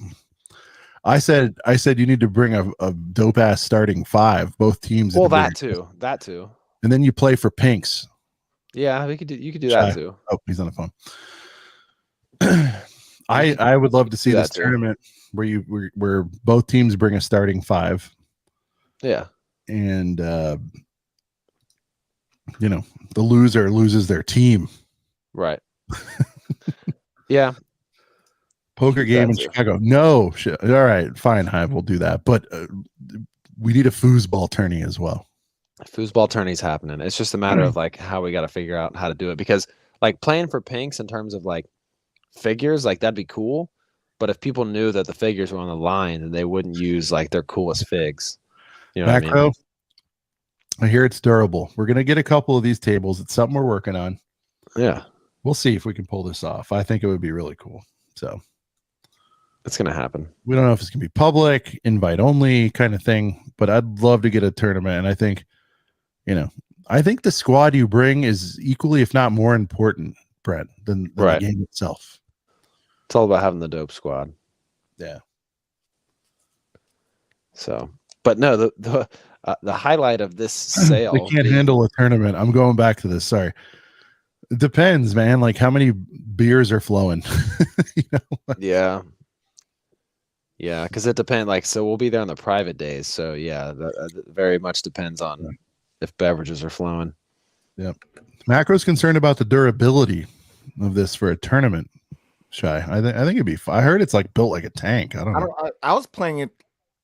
I said you need to bring a dope ass starting 5, both teams. Well, that too, and then you play for pinks. Yeah, you could do that too. Oh, he's on the phone. I would love to see this tournament where both teams bring a starting 5. Yeah. And the loser loses their team. Right. Yeah. Poker game in Chicago. No. All right, fine, Hive, we'll do that. But we need a foosball tourney as well. Foosball tourney's happening. It's just a matter of like how we got to figure out how to do it, because like playing for pinks in terms of like figures, like that'd be cool. But if people knew that the figures were on the line, then they wouldn't use like their coolest figs. You know what I mean? I hear it's durable. We're gonna get a couple of these tables. It's something we're working on. Yeah. We'll see if we can pull this off. I think it would be really cool. So it's gonna happen. We don't know if it's gonna be public, invite only kind of thing, but I'd love to get a tournament. And I think, I think the squad you bring is equally, if not more important, Brent, than the game itself. It's all about having the dope squad. Yeah. So, but no, the highlight of this sale. They can't handle a tournament. I'm going back to this. Sorry. It depends, man. Like how many beers are flowing. Yeah. Yeah, because it depends. Like, so we'll be there on the private days. So yeah, that very much depends on if beverages are flowing. Yep. Macro's concerned about the durability of this for a tournament. Shy, I think it'd be. I heard it's like built like a tank. I don't know. I was playing it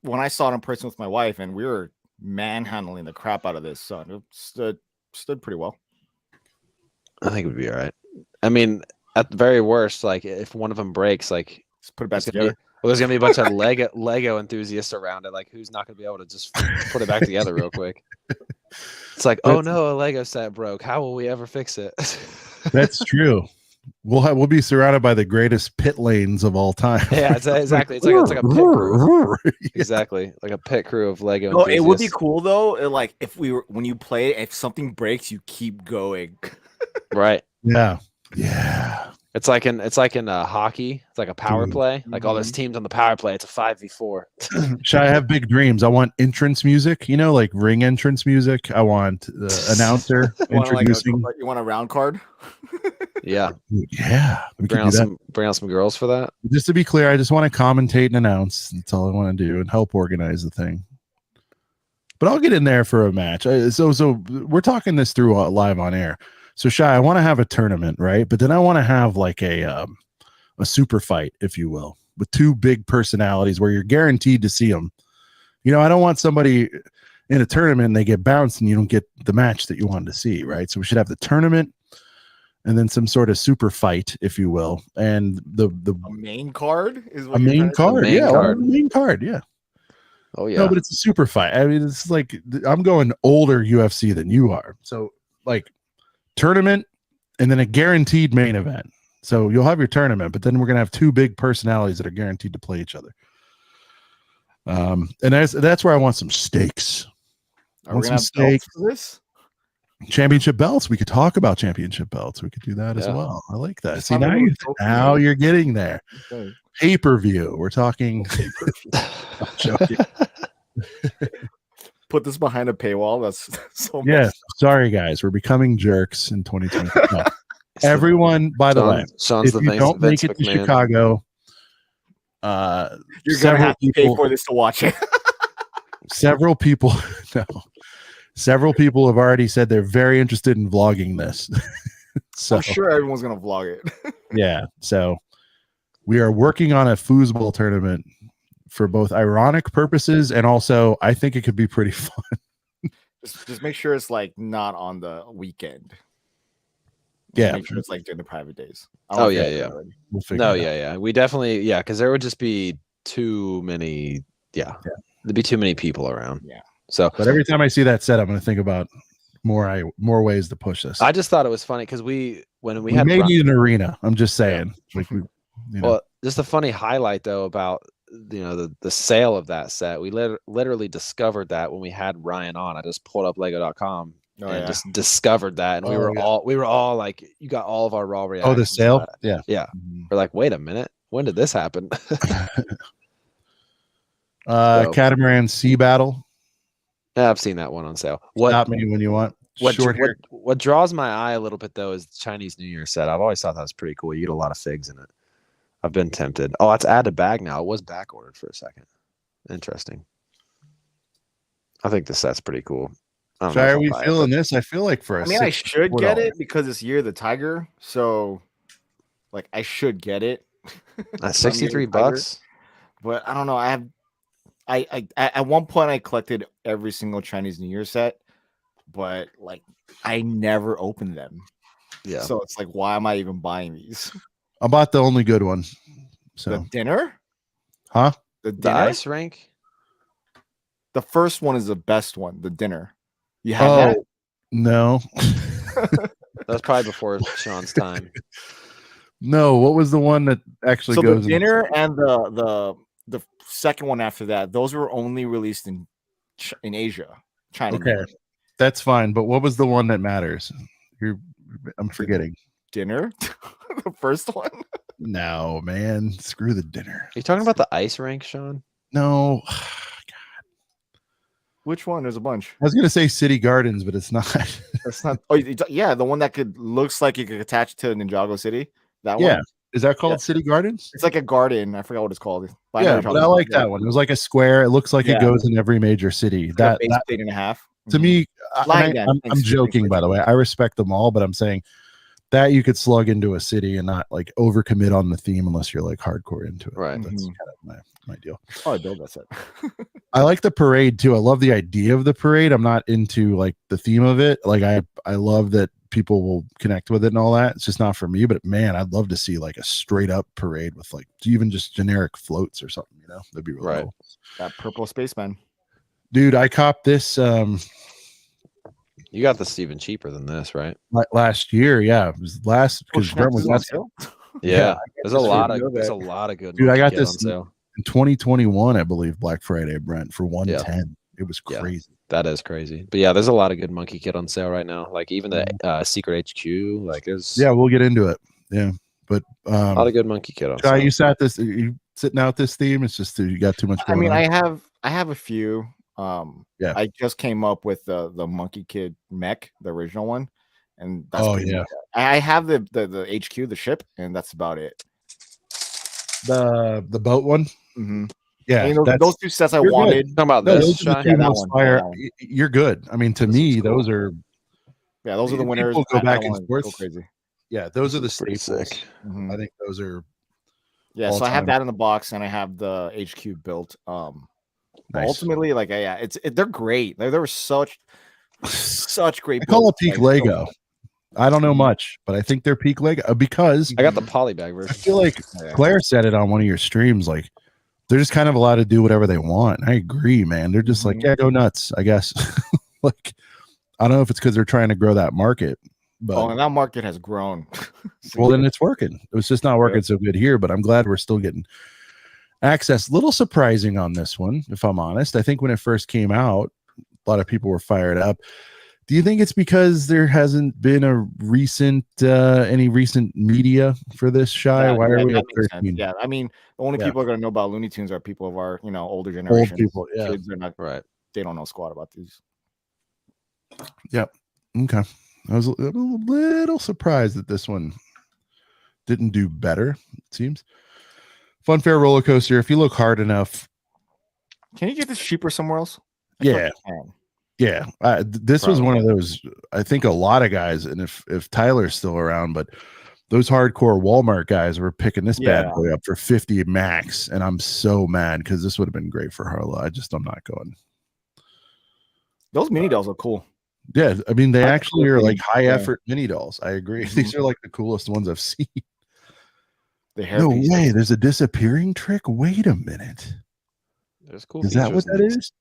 when I saw it in person with my wife, and we were manhandling the crap out of this. So it stood pretty well. I think it would be all right. I mean, at the very worst, like if one of them breaks, like just put it back together. There's gonna be a bunch of Lego enthusiasts around it. Like, who's not gonna be able to just put it back together real quick? It's like, oh no, a Lego set broke. How will we ever fix it? That's true. We'll be surrounded by the greatest pit lanes of all time. Yeah, exactly. It's like a pit crew. Exactly, like a pit crew of Lego. No, it would be cool though. Like when you play, if something breaks, you keep going. Right. Yeah. Yeah. It's like in hockey. It's like a power play. Like all those teams on the power play. It's a 5v4. Should I have big dreams? I want entrance music. Like ring entrance music. I want announcer introducing. You want a round card? Yeah. Yeah. Bring out some girls for that. Just to be clear, I just want to commentate and announce. That's all I want to do, and help organize the thing. But I'll get in there for a match. So we're talking this through live on air. So Shy, I want to have a tournament, right? But then I want to have like a super fight, if you will, with 2 big personalities where you're guaranteed to see them. I don't want somebody in a tournament and they get bounced and you don't get the match that you wanted to see, right? So we should have the tournament and then some sort of super fight, if you will, and the main card is what a main card, main card, yeah. Oh yeah. No, but it's a super fight. I mean, it's like I'm going older UFC than you are, so like. Tournament and then a guaranteed main event. So you'll have your tournament, but then we're gonna have 2 big personalities that are guaranteed to play each other. And that's where I want some stakes. I want some stakes for this championship belts. We could talk about championship belts. We could do that as well. I like that. See, now you're getting there. Okay. Pay-per-view. We're talking. I'm joking. put this behind a paywall. That's so Yeah, messed sorry guys, we're becoming jerks in 2020. No. Everyone, by the way, Sean's if the you don't make Vince it to McMahon. Chicago, You're gonna have to pay for this to watch it. several people have already said they're very interested in vlogging this. So I'm sure everyone's gonna vlog it. yeah, so we are working on a foosball tournament for both ironic purposes and also I think it could be pretty fun. Just make sure it's like not on the weekend. Yeah, make sure it's like during the private days. Oh yeah. We'll figure it out. Yeah. We definitely because there would just be too many. Yeah, there'd be too many people around. Yeah. So, But every time I see that set, I'm going to think about more ways to push this. I just thought it was funny because we may need an arena. I'm just saying. Like Well, just a funny highlight though about the sale of that set. We literally discovered that when we had Ryan on. I just pulled up Lego.com and just discovered that, and we were all like, you got all of our raw reactions. Oh, the sale? Yeah. Mm-hmm. We're like, wait a minute, when did this happen? Catamaran Sea Battle. Yeah, I've seen that one on sale. Stop me when you want. What draws my eye a little bit though is the Chinese New Year set. I've always thought that was pretty cool. You get a lot of figs in it. I've been tempted. Oh, it's add to bag now. It was back ordered for a second. Interesting. I think the set's pretty cool. Shy, are we feeling this? I feel like for I should get it because it's Year of the Tiger. So, like, I should get it. That's $63. But I don't know. I at one point I collected every single Chinese New Year set, but like I never opened them. Yeah. So it's like, why am I even buying these? I bought the only good one. So the dinner? Huh? The ice rink? The first one is the best one, the dinner. You had that? No. That's probably before Sean's time. No, what was the one that actually goes the dinner and the second one after that, those were only released in Asia, China. Okay. That's fine, but what was the one that matters? I'm forgetting. Dinner? The first one? No, man. Screw the dinner. Are you talking about the ice rink, Sean? No. Which one? There's a bunch. I was gonna say City Gardens, but it's not. That's not. Oh, yeah, the one that looks like you could attach to Ninjago City. That one. Yeah, is that called City Gardens? It's like a garden. I forgot what it's called. But I like that one. It was like a square. It looks like it goes in every major city. That 8.5. To me, I'm joking. By the way, I respect them all, but I'm saying that you could slug into a city and not like overcommit on the theme unless you're like hardcore into it. Right. That's kind of my deal. Oh, I build that set. I like the parade too. I love the idea of the parade. I'm not into like the theme of it. Like I love that people will connect with it and all that. It's just not for me, but man, I'd love to see like a straight up parade with like even just generic floats or something, that'd be really cool. That purple spaceman. Dude, I copped this you got this even cheaper than this, right? Last year. Yeah, it was because Brent was last. Yeah, there's a lot of good. Dude, I got this in 2021, I believe, Black Friday, Brent, for 110. It was crazy. That is crazy. But yeah, there's a lot of good monkey kit on sale right now. Like even the Secret HQ, like there's we'll get into it. Yeah, but a lot of good monkey kit on sale. You sitting out this theme? It's just you got too much going on. I have a few. I just came up with the Monkey Kid mech, the original one, and that's I have the HQ, the ship, and that's about it. The boat one. Mm-hmm. Yeah, those two sets I wanted. Talking about this, you're good. I mean, to me, those are those are the winners. Go back and forth. Go crazy. Yeah, those are the staples. Mm-hmm. I think those are. Yeah, so I have that in the box, and I have the HQ built. Nice. Ultimately, like they're great. They were such great. I call it peak Lego. I don't know much, but I think they're peak Lego because I got the polybag version. I feel like Claire said it on one of your streams. Like they're just kind of allowed to do whatever they want. I agree, man. They're just like, go nuts, I guess. Like I don't know if it's because they're trying to grow that market. But and that market has grown. Well, then it's working. It was just not working so good here, but I'm glad we're still getting access. Little surprising on this one, if I'm honest. I think when it first came out, a lot of people were fired up. Do you think it's because there hasn't been a recent any recent media for this, Shy? Why are we at 13? Yeah, I mean, the only people are going to know about Looney Tunes are people of our older generation. Old people, kids are not right. they don't know squat about these. Yep. Okay. I was a little surprised that this one didn't do better. It seems Fun Fair roller coaster. If you look hard enough, can you get this cheaper somewhere else? Yeah. Yeah. This was one of those, I think a lot of guys, and if Tyler's still around, but those hardcore Walmart guys were picking this bad boy up for 50 max. And I'm so mad because this would have been great for Harlow. I'm not going. Those mini dolls are cool. Yeah. I mean, they actually are like high effort mini dolls. I agree. These are like the coolest ones I've seen. No way. There's a disappearing trick. Wait a minute. There's cool. Is that what that is?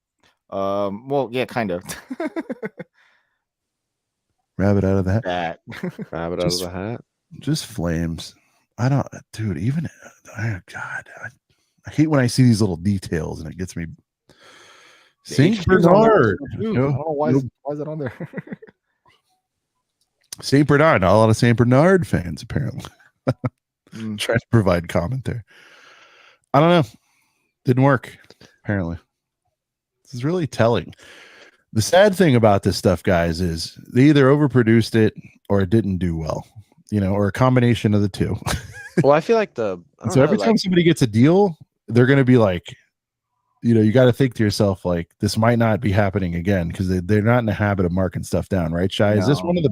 Well, yeah, kind of. Rabbit out of the hat. Rabbit out of the hat. Just flames. I don't, dude. Even God, I hate when I see these little details, and it gets me. Saint Bernard. I don't know why is it on there. Saint Bernard. Not a lot of Saint Bernard fans apparently. Trying to provide commentary. I don't know. Didn't work. Apparently, this is really telling. The sad thing about this stuff, guys, is they either overproduced it or it didn't do well, or a combination of the two. Well, I feel like every time somebody gets a deal, they're going to be like, you got to think to yourself, like, this might not be happening again because they're not in the habit of marking stuff down, right, Shy? No. Is this one of the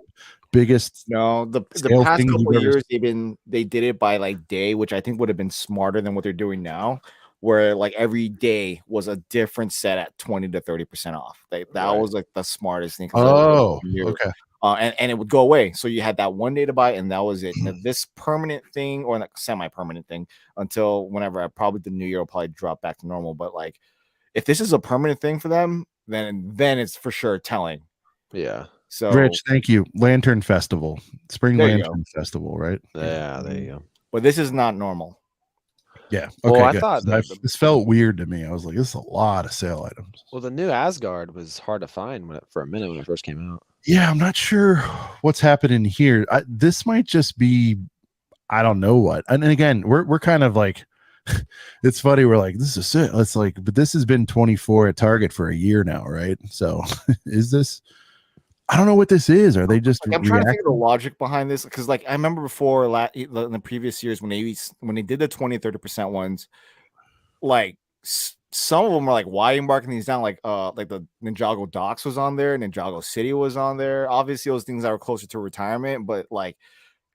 biggest? No, the past couple of years they did it by like day, which I think would have been smarter than what they're doing now. Where like every day was a different set at 20 to 30% off. That was like the smartest thing. Oh, okay. And it would go away. So you had that one day to buy, and that was it. Now, this permanent thing or like semi-permanent thing until whenever probably the new year will probably drop back to normal. But like, if this is a permanent thing for them, then it's for sure telling. Yeah. So Rich, thank you. Lantern Festival, Spring Lantern Festival, right? Yeah, there you go. But this is not normal. Yeah. Okay. Well, I thought this felt weird to me. I was like, this is a lot of sale items. Well, the new Asgard was hard to find for a minute when it first came out. Yeah, I'm not sure what's happening here. This might just be, I don't know what. And again, we're kind of like, it's funny. We're like, this is it. It's like, but this has been 24 at Target for a year now, right? So is this? I don't know what this is. Are they just? I'm trying to think of the logic behind this because, like, I remember before in the previous years when they did the 20-30% ones, like some of them were like, "Why are you marking these down?" Like the Ninjago Docks was on there, Ninjago City was on there. Obviously, those things that were closer to retirement, but like,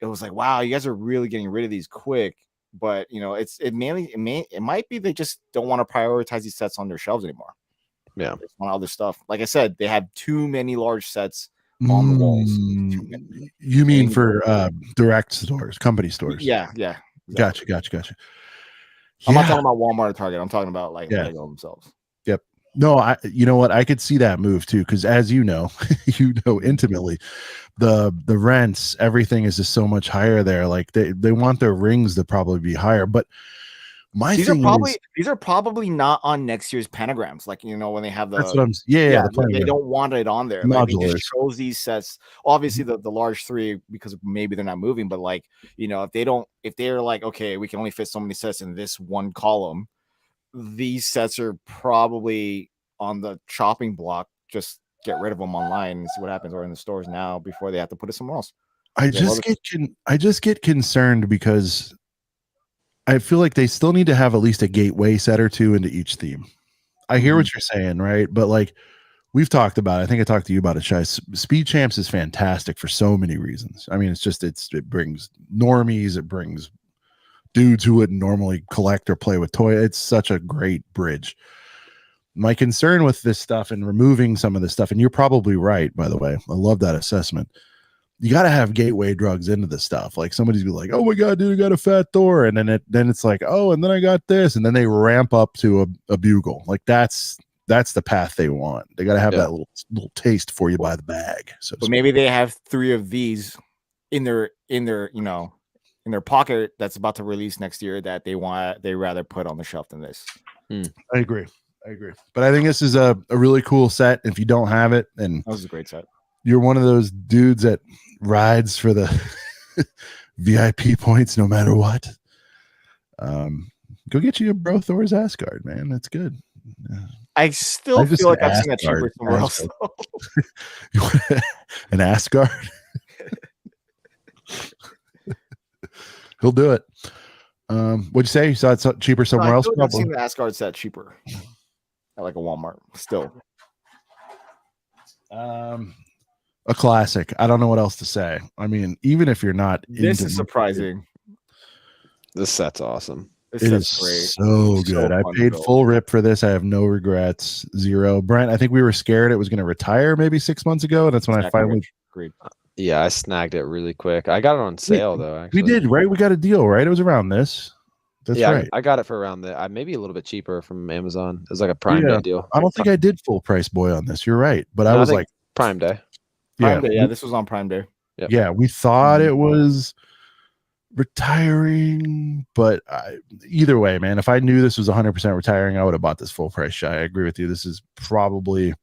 it was like, wow, you guys are really getting rid of these quick. But it might be they just don't want to prioritize these sets on their shelves anymore. Yeah, on other stuff. Like I said, they have too many large sets on the walls. You mean for direct stores, company stores? Yeah. Exactly. Gotcha. I'm not talking about Walmart or Target. I'm talking about like Lego themselves. Yep. No, you know what? I could see that move too, because as you know intimately, the rents, everything is just so much higher there. Like they want their rings to probably be higher, but these are probably not on next year's pentagrams. Like when they have the they don't want it on there. Like, they just chose these sets. Obviously, the large three because maybe they're not moving, but like if they're like, okay, we can only fit so many sets in this one column, these sets are probably on the chopping block. Just get rid of them online and see what happens, or in the stores now before they have to put it somewhere else. I just get concerned because I feel like they still need to have at least a gateway set or two into each theme. I hear what you're saying, right? But like we've talked about, I think I talked to you about it, Shai. Speed Champs is fantastic for so many reasons. I mean, it brings normies, it brings dudes who wouldn't normally collect or play with toys. It's such a great bridge. My concern with this stuff and removing some of this stuff, and you're probably right, by the way. I love that assessment. You got to have gateway drugs into this stuff. Like somebody's be like, "Oh my god, dude, I got a fat Thor," and then it's like, "Oh, and then I got this," and then they ramp up to a bugle. Like that's the path they want. They got to have that little taste for you by the bag. So, but maybe they have 3 of these in their pocket that's about to release next year that they rather put on the shelf than this. I agree. But I think this is a really cool set. If you don't have it, and that was a great set. You're one of those dudes that rides for the VIP points no matter what. Go get you a Bro Thor's Asgard, man. That's good. I still just feel like said I've seen that Asgard. cheaper somewhere else. Asgard. An Asgard. He'll do it. What'd you say? You saw it cheaper somewhere else? I feel like I've seen the Asgard set cheaper at like a Walmart. Still, a classic. I don't know what else to say. I mean, even if you're not, this is surprising. This set's awesome. This it is set's great. so good. I fun paid build. full rip for this. I have no regrets. Zero. Brent, I think we were scared it was going to retire maybe 6 months ago, and that's when I finally agreed. Yeah, I snagged it really quick. I got it on sale though. Actually, we did, right? We got a deal, right? It was around this. That's yeah, right. I got it for around maybe a little bit cheaper from Amazon. It was like a Prime Day deal. I don't think I did full price boy on this. You're right, but No, I was think like Prime Day. Prime Day, yeah, this was on Prime Day. Yep. Yeah, we thought it was retiring, but either way, man, if I knew this was 100% retiring, I would have bought this full price. Shy, I agree with you. This is probably.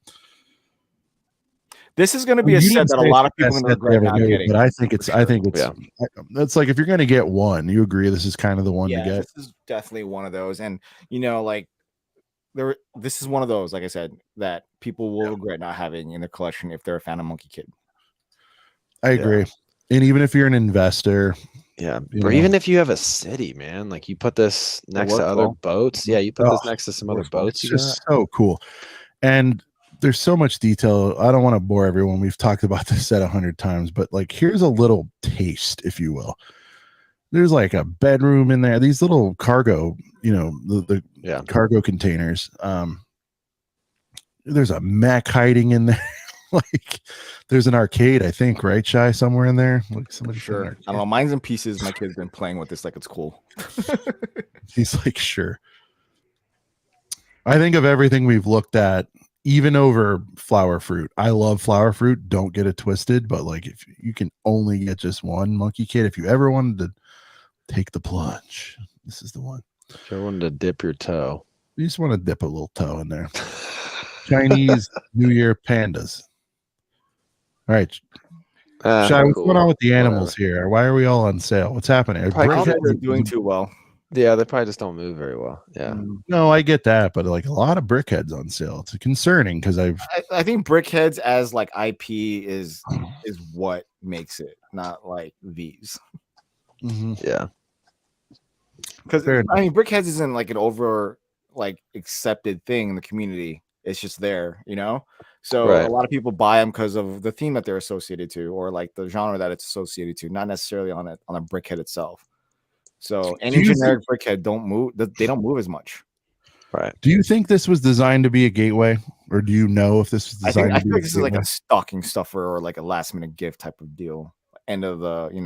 This is going to be a set that a lot of people are going to regret not getting. But I think it's it's like if you're going to get one, you agree this is kind of the one to get. This is definitely one of those, and like this is one of those, like I said, that people will regret not having in their collection if they're a fan of Monkey Kid. I agree, and even if you're an investor, or even if you have a city, man, like you put this next to other boats. Yeah, you put this next to some other boats. It's just so cool, and there's so much detail. I don't want to bore everyone. We've talked about this set 100 times, but like here's a little taste, if you will. There's like a bedroom in there. These little cargo, the cargo containers. There's a mech hiding in there. Like there's an arcade, I think, right, Shy, somewhere in there. Like somebody sure. I don't know. Mine's in pieces. My kid's been playing with this like it's cool. He's like, sure. I think of everything we've looked at, even over flower fruit. I love flower fruit. Don't get it twisted, but like if you can only get just one Monkey Kid, if you ever wanted to take the plunge, this is the one. If you wanted to dip your toe, you just want to dip a little toe in there. Chinese New Year pandas. All right. Shy, what's going on with the animals here? Why are we all on sale? What's happening? They're doing too well. Yeah, they probably just don't move very well. Yeah. No, I get that, but like a lot of brickheads on sale. It's concerning because I think brickheads as like IP is what makes it, not like these. Yeah. Because I mean, brickheads isn't like an over like accepted thing in the community. It's just there, So a lot of people buy them because of the theme that they're associated to, or like the genre that it's associated to, not necessarily on a brickhead itself. So any generic brickhead don't move. They don't move as much. Right. Do you think this was designed to be a gateway, or do you know if this was designed? I feel like this is like a stocking stuffer or like a last minute gift type of deal. End of the, you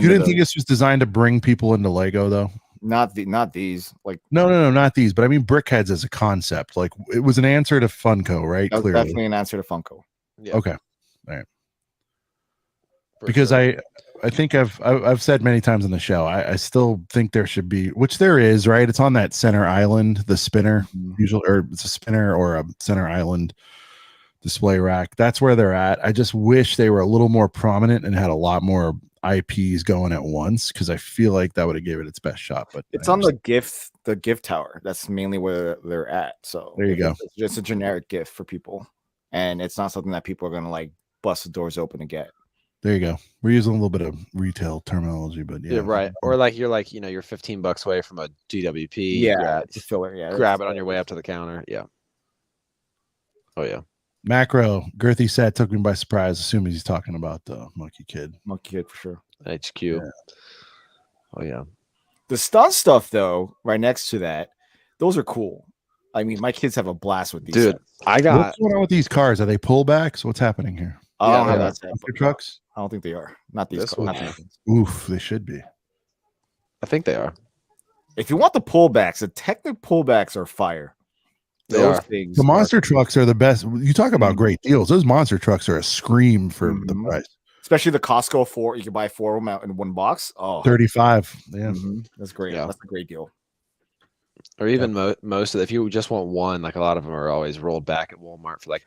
didn't think this was designed to bring people into Lego though? Not these. Like no, not these. But I mean, brickheads as a concept, like it was an answer to Funko, right? Clearly, definitely an answer to Funko. Yeah. Okay. All right. Because I think I've said many times on the show, I still think there should be, which there is, right? It's on that center island, the spinner, usually, or it's a spinner or a center island display rack. That's where they're at. I just wish they were a little more prominent and had a lot more IPs going at once, because I feel like that would have given it its best shot. But it's on the gift tower. That's mainly where they're at. So there you go. It's just a generic gift for people, and it's not something that people are gonna like bust the doors open to get. There you go. We're using a little bit of retail terminology, but yeah, right. Or like you're $15 away from a GWP. Yeah, it's a filler. Yeah, grab it on your way up to the counter. Yeah. Oh yeah. Macro girthy set took me by surprise, assuming he's talking about the Monkey Kid. Monkey Kid for sure. HQ. Yeah. Oh yeah. The stunt stuff though, right next to that, those are cool. I mean, my kids have a blast with these. Dude, sets. What's going on with these cars? Are they pullbacks? What's happening here? Monster trucks? I don't think they are. Not these. Oof, they should be. I think they are. If you want the pullbacks, the technical pullbacks are fire. Those things. The monster trucks are the best. You talk about great deals. Those monster trucks are a scream for the price. Especially the Costco 4. You can buy 4 of them out in one box. Oh, 35. Yeah, that's great. Yeah. That's a great deal. Or even most of if you just want one, like a lot of them are always rolled back at Walmart for like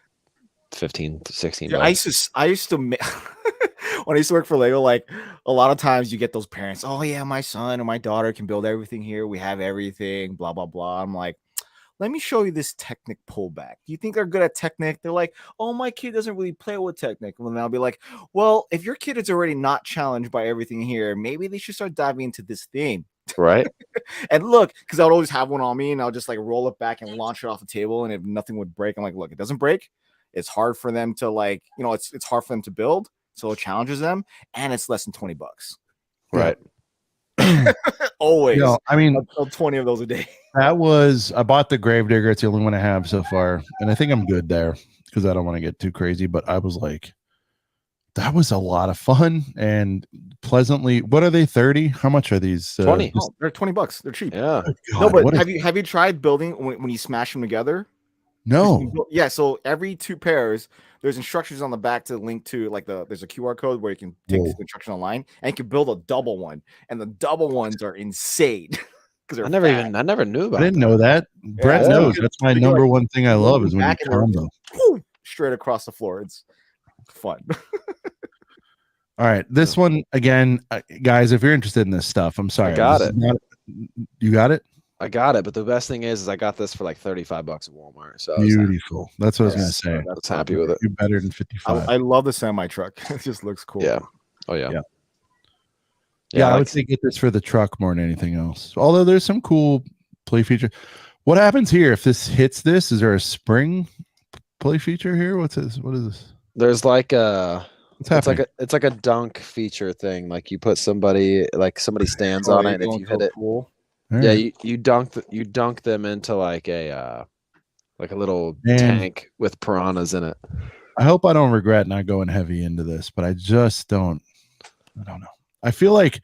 15 to 16 bucks. I used to when I used to work for Lego, like a lot of times you get those parents, oh yeah, my son or my daughter can build everything here. We have everything, blah, blah, blah. I'm like, let me show you this Technic pullback. Do you think they're good at Technic? They're like, oh, my kid doesn't really play with Technic. Well, then I'll be like, well, if your kid is already not challenged by everything here, maybe they should start diving into this theme. Right. And look, because I would always have one on me and I'll just like roll it back and launch it off the table. And if nothing would break, I'm like, look, it doesn't break. It's hard for them to like, it's hard for them to build. So it challenges them and it's less than $20. Right. Always. I mean, I'll sell 20 of those a day. I bought the Gravedigger. It's the only one I have so far. And I think I'm good there because I don't want to get too crazy. But I was like, that was a lot of fun and pleasantly. What are they? 30? How much are these? 20. They're $20. They're cheap. Yeah. God, no, but have you tried building when you smash them together? No. Yeah. So every 2 pairs, there's instructions on the back to link to like there's a QR code where you can take the instruction online and you can build a double one. And the double ones are insane. I never knew about. I didn't know that. Brett knows. That's my number one thing I love is when you combo straight across the floor. It's fun. All right, this one again, guys. If you're interested in this stuff, I'm sorry. I got it. You got it. I got it, but the best thing is I got this for like $35 at Walmart. So beautiful. That's what I was gonna say. That's happy with it. You're better than 55. I love the semi truck. It just looks cool. Yeah. Oh yeah. Yeah, I would say get this for the truck more than anything else. Although there's some cool play feature. What happens here if this hits this? Is there a spring play feature here? What's this? What is this? There's like it's like a dunk feature thing. Like you put somebody stands on it, and if you hit it, yeah, you dunk them into like a little tank with piranhas in it. I hope I don't regret not going heavy into this, but I just don't. I don't know. I feel like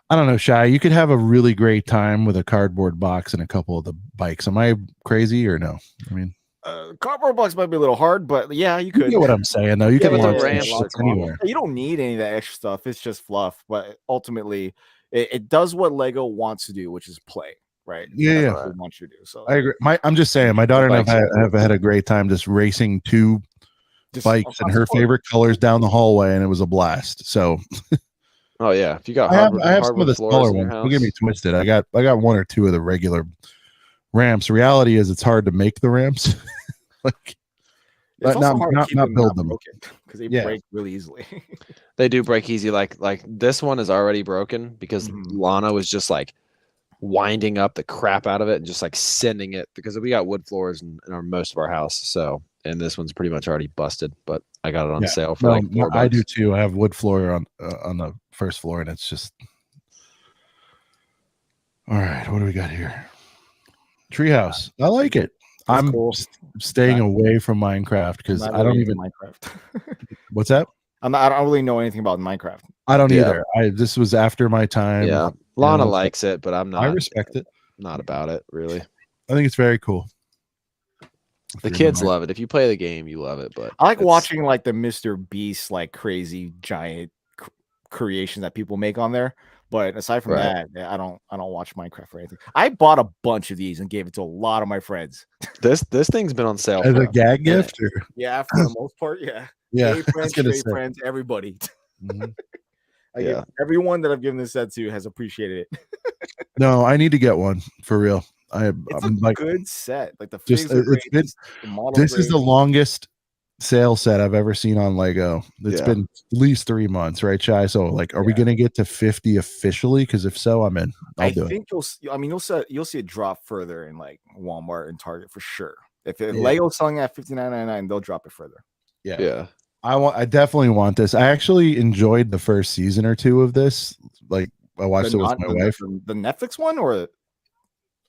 I don't know, Shy. You could have a really great time with a cardboard box and a couple of the bikes. Am I crazy or no? I mean. Cardboard box might be a little hard, but yeah, you could. You get what I'm saying, though. You can launch anywhere. You don't need any of that extra stuff. It's just fluff. But ultimately, it does what Lego wants to do, which is play, right? Yeah, what it wants you to do. So I agree. I'm just saying, my daughter and I have had a great time just racing 2 bikes and her favorite colors down the hallway, and it was a blast. So. Oh yeah, if you got I have some of the smaller ones. Don't get me twisted. I got 1 or 2 of the regular ramps. Reality is, it's hard to make the ramps. Like, but not build them because they break really easily. They do break easy. Like this one is already broken because Lana was just like winding up the crap out of it and just like sending it because we got wood floors in most of our house. So and this one's pretty much already busted, but I got it on sale for like $4. I do too. I have wood floor on the first floor, and it's just all right. What do we got here? Treehouse. I like it. I'm staying away from Minecraft because I don't even Minecraft. What's that? I don't really know anything about Minecraft. I don't either. This was after my time. Yeah, Lana likes it, but I'm not. I respect it. Not about it, really. I think it's very cool. The kids love it. If you play the game, you love it. But I like watching like the Mr. Beast, like crazy giant creations that people make on there. But aside from that, I don't watch Minecraft or anything. I bought a bunch of these and gave it to a lot of my friends. This thing's been on sale as a gag gift, or? Yeah, for the most part, yeah. Yeah, friends, everybody. Mm-hmm. Everyone that I've given this set to has appreciated it. No, I need to get one for real. It's a like, good set. Like the just this is the longest sale set I've ever seen on Lego. It's been at least 3 months, right, Shy? So like, are we gonna get to 50 officially? Because if so, I'm in. I think you'll see it drop further in like Walmart and Target for sure. If Lego's selling at $59.99, they'll drop it further. Yeah. I definitely want this. I actually enjoyed the first season or 2 of this. Like I watched it with my wife. The Netflix one, or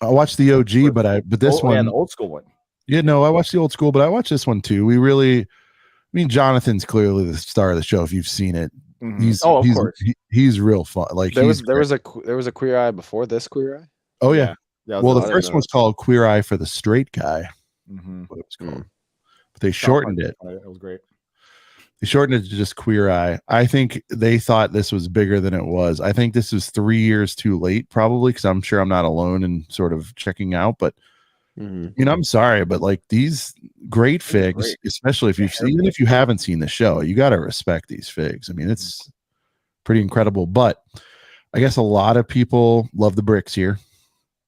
I watched the OG, but this one, the old school one. Yeah, no, I watched the old school, but I watched this one too. Jonathan's clearly the star of the show. If you've seen it, mm-hmm. He's real fun. Like there was a Queer Eye before this Queer Eye. Oh yeah. Well, the first one's called Queer Eye for the Straight Guy. Mm-hmm. What it was called, but they shortened it. It was great. They shortened it to just Queer Eye. I think they thought this was bigger than it was. I think this is 3 years too late, probably, because I'm sure I'm not alone in sort of checking out. But I'm sorry, but like these great figs, especially if even if you haven't seen the show, you got to respect these figs. I mean, it's pretty incredible. But I guess a lot of people love the bricks here.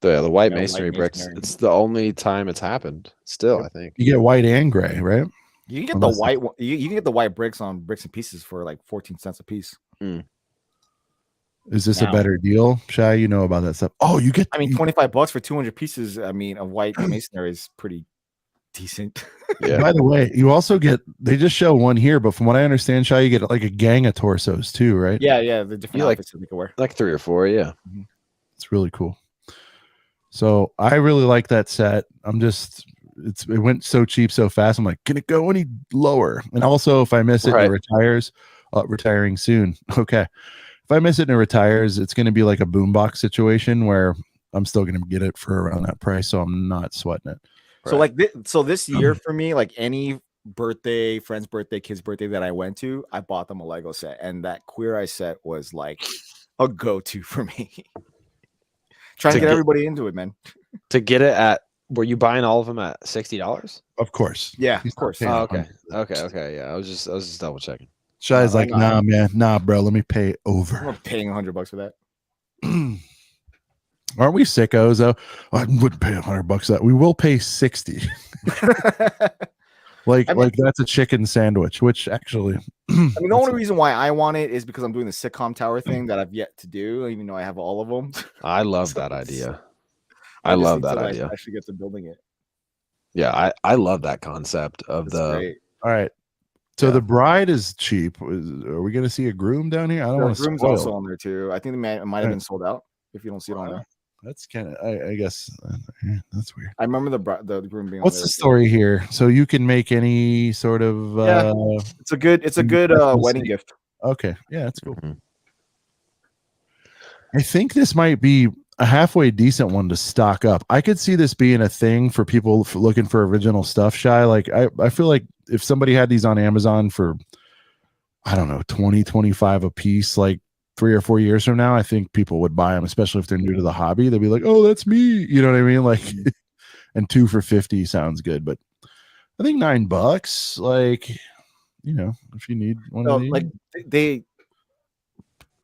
The white Yeah, white masonry bricks. masonry. It's the only time it's happened. Still, I think. You get white and gray, right? You can get Unless- the white one. You can get the white bricks on Bricks and Pieces for like 14 cents a piece. Is this Now. a better deal, Shy? You know about that stuff. Oh, you get. I mean, $25 for 200 pieces. I mean, of white masonry is pretty decent. Yeah. By the way, you also get. They just show one here, but from what I understand, Shy, you get like a gang of torsos too, right? Yeah, the different You like- outfits that they can wear. Like 3 or 4, yeah. It's really cool. So I really like that set. It went so cheap so fast. I'm like, can it go any lower? And also, if I miss it, and it retires. Retiring soon. Okay. If I miss it and it retires, it's going to be like a boombox situation where I'm still going to get it for around that price. So I'm not sweating it. So like this year for me, like any birthday, friend's birthday, kid's birthday that I went to, I bought them a Lego set, and that Queer Eye set was like a go-to for me. Trying to get everybody into it, man. To get it at, were you buying all of them at $60? Of course. Yeah, He's of course. not Oh, paying okay. Yeah, I was just double checking. Shy's No, like, I'm not. nah, man, nah, bro. Let me pay over. I'm not paying $100 for that. Aren't we sickos though? I wouldn't pay $100 for that. We will pay 60. Like that's a chicken sandwich, which actually I mean, the only reason why I want it is because I'm doing the sitcom tower thing that I've yet to do, even though I have all of them. I love that idea. I love that idea. I actually get to building it. Yeah, I love that concept of It's the. great. all right. So Yeah. the bride is cheap. Are we gonna see a groom down here? I don't The want to room's spoil. also on there too. I think it might have been sold out if you don't see it on there. That's kind of I guess that's weird. I remember the room being. What's on the there. story here? So you can make any sort of Yeah. It's a good wedding gift. okay, yeah, that's cool. Mhm. I think this might be a halfway decent one to stock up. I could see this being a thing for people looking for original stuff. Shy, like I feel like if somebody had these on Amazon for, I don't know, 20, 25 a piece, like 3 or 4 years from now, I think people would buy them, especially if they're new to the hobby. They'd be like, oh, that's me. You know what I mean? Like, and 2 for 50 sounds good, but I think $9, like, you know, if you need one of these. Like they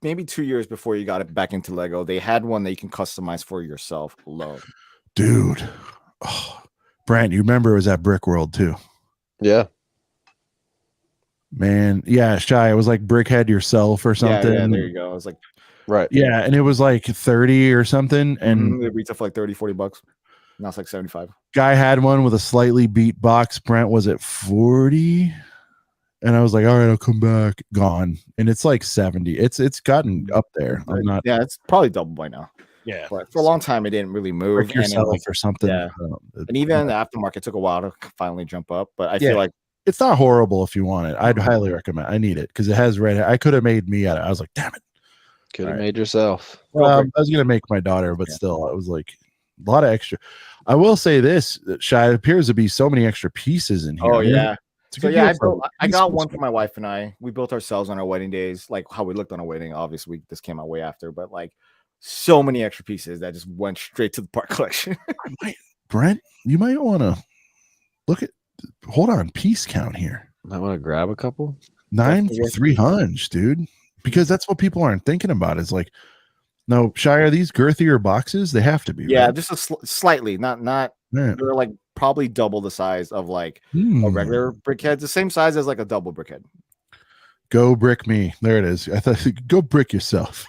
maybe 2 years before you got it back into Lego, they had one that you can customize for yourself alone. Dude. Oh, Brant, you remember it was at Brick World too. Yeah. Man, yeah, Shy. It was like Brickhead yourself or something. Yeah, there you go. I was like, Right. Yeah, and it was like 30 or something. And it retail for like $30-$40. Now it's like 75. guy had one with a slightly beat box. Brent was at 40. And I was like, all right, I'll come back. Gone. And it's like 70. It's gotten up there. I'm not. Yeah, it's probably double by now. Yeah. But for a long time, it didn't really move. Brick And, yourself like, or something. yeah. And even the aftermarket took a while to finally jump up. But I Yeah. feel like It's not horrible if you want it. I'd highly recommend. I need it because it has red hair. I could have made me at it. I was like, damn it. Could have All right. made yourself. I was gonna make my daughter, but still, it was like a lot of extra. I will say this: Shy, it appears to be so many extra pieces in here. oh yeah. It's a So good yeah, deal for I got pieces. one for my wife and I. We built ourselves on our wedding days, like how we looked on our wedding. Obviously, this came out way after, but like so many extra pieces that just went straight to the part collection. Brent, you might want to look at. Hold on, piece count here. Might want to grab a couple. 9 Definitely for worth it. 300, dude. Because that's what people aren't thinking about. Is like, no, Shy, are these girthier boxes? They have to be. Yeah, right? just a slightly, not. Yeah. They're like probably double the size of like a Hmm. regular brickhead. The same size as like a double brickhead. Go brick me. There it is. I thought go brick yourself.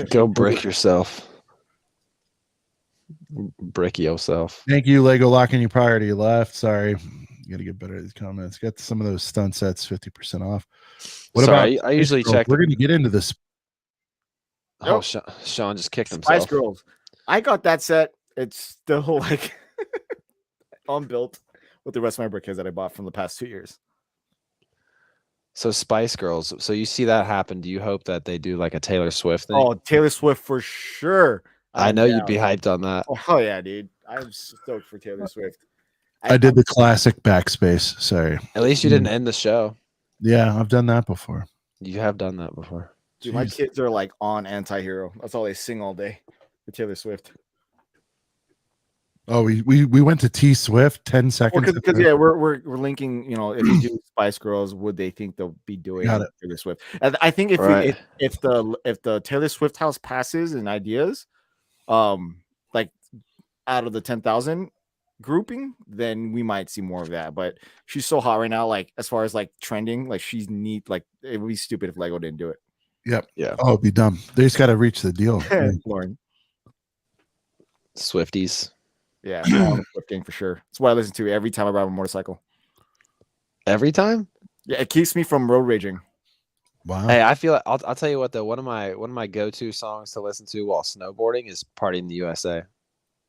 Go brick yourself. Brick yourself. Thank you, Lego locking you prior to your left. Sorry. You got to get better at these comments. Got some of those stunt sets 50% off. What Sorry, about I usually Spice Girls? check. We're going to get into this. Oh, Nope. Sean just kicked Spice himself. Girls. I got that set. It's still like unbuilt with the rest of my brickheads that I bought from the past 2 years. So Spice Girls. So you see that happen. Do you hope that they do like a Taylor Swift thing? Oh, Taylor Swift for sure. I I'm know you'd down. be hyped on that. Oh yeah, dude. I'm stoked for Taylor Swift. I did the classic backspace. Sorry. At least you didn't end the show. Yeah, I've done that before. You have done that before. Dude, my Jeez. kids are like on anti-hero. That's all they sing all day for Taylor Swift. Oh, we went to T Swift 10 seconds. Because yeah, we're linking. You know, if you do Spice Girls, would they think they'll be doing Got it. Taylor Swift? And I think if Right. if the Taylor Swift house passes and ideas, like out of the 10,000 grouping, then we might see more of that. But she's so hot right now, like as far as like trending, like she's neat. Like it would be stupid if Lego didn't do it. Yep. Yeah. Oh, it'd be dumb. They just got to reach the deal. Lauren. Swifties. Yeah, I'm on the Swift gang for sure. That's what I listen to every time I ride a motorcycle. Every time? Yeah, it keeps me from road raging. Wow. Hey, I feel like I'll tell you what though. One of my go-to songs to listen to while snowboarding is "Party in the USA."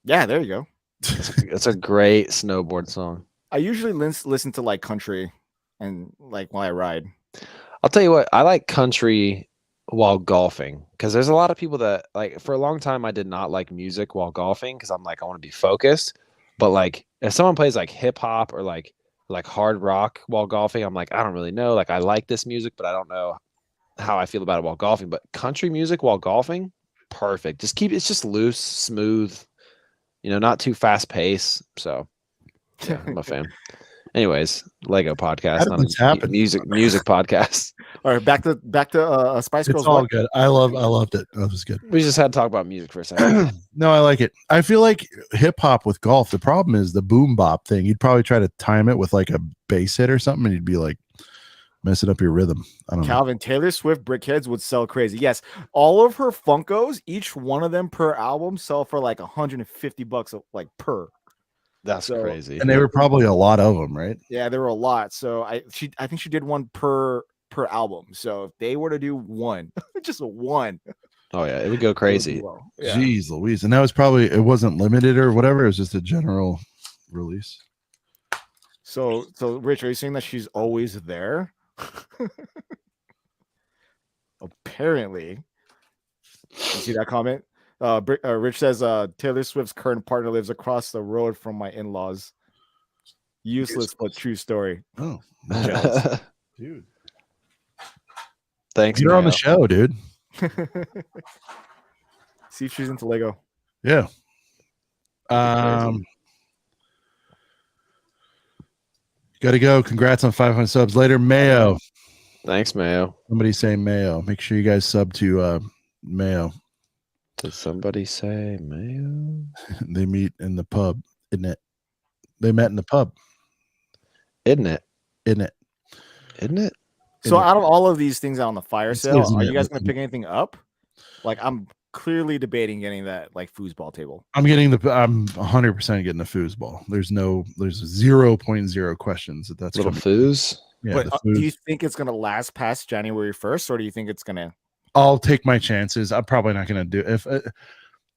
Yeah, there you go. It's a great snowboard song. I usually listen to like country and like while I ride. I'll tell you what, I like country while golfing because there's a lot of people that like for a long time I did not like music while golfing because I'm like I want to be focused. But like if someone plays like hip hop or like hard rock while golfing, I'm like I don't really know. Like I like this music, but I don't know how I feel about it while golfing. But country music while golfing, perfect. It's just loose, smooth, not too fast paced. So yeah, I'm a fan. Anyways, Lego podcast, How not did this a happen? music podcast. All right, back to Spice Girls. It's all good. I loved it. That was good. We just had to talk about music for a second. No, I like it. I feel like hip hop with golf. The problem is the boom bop thing. You'd probably try to time it with like a bass hit or something, and you'd be like messing up your rhythm. I don't know. Calvin, Taylor Swift brickheads would sell crazy. Yes, all of her Funkos, each one of them per album, sell for like $150 like per. That's crazy. And they were probably a lot of them, right? Yeah, there were a lot. So I think she did one per album. So if they were to do one, just one, Oh yeah, it would go crazy. well. Yeah. Jeez Louise. And that was probably, it wasn't limited or whatever. It was just a general release. So Rich, are you saying that she's always there? Apparently. You see that comment? Rich says Taylor Swift's current partner lives across the road from my in-laws. Useless but true story. Oh, dude. Thanks. You're on the Mayo. show, dude. See if she's into Lego. Yeah. Crazy. Gotta go. Congrats on 500 subs. Later, Mayo. Thanks, Mayo. Somebody say Mayo. Make sure you guys sub to Mayo. Did somebody say Mayo? They meet in the pub, isn't it? They met in the pub, Isn't it? isn't it? Isn't it? So out of all of these things out on the fire sale, isn't are it? you guys going to pick anything up? Like I'm clearly debating getting that like foosball table. I'm 100% getting the foosball. There's 0.0 questions that's Little coming. foos. Yeah, But the do you foos. think it's going to last past January 1st, or do you think it's going to? I'll take my chances. I'm probably not gonna do if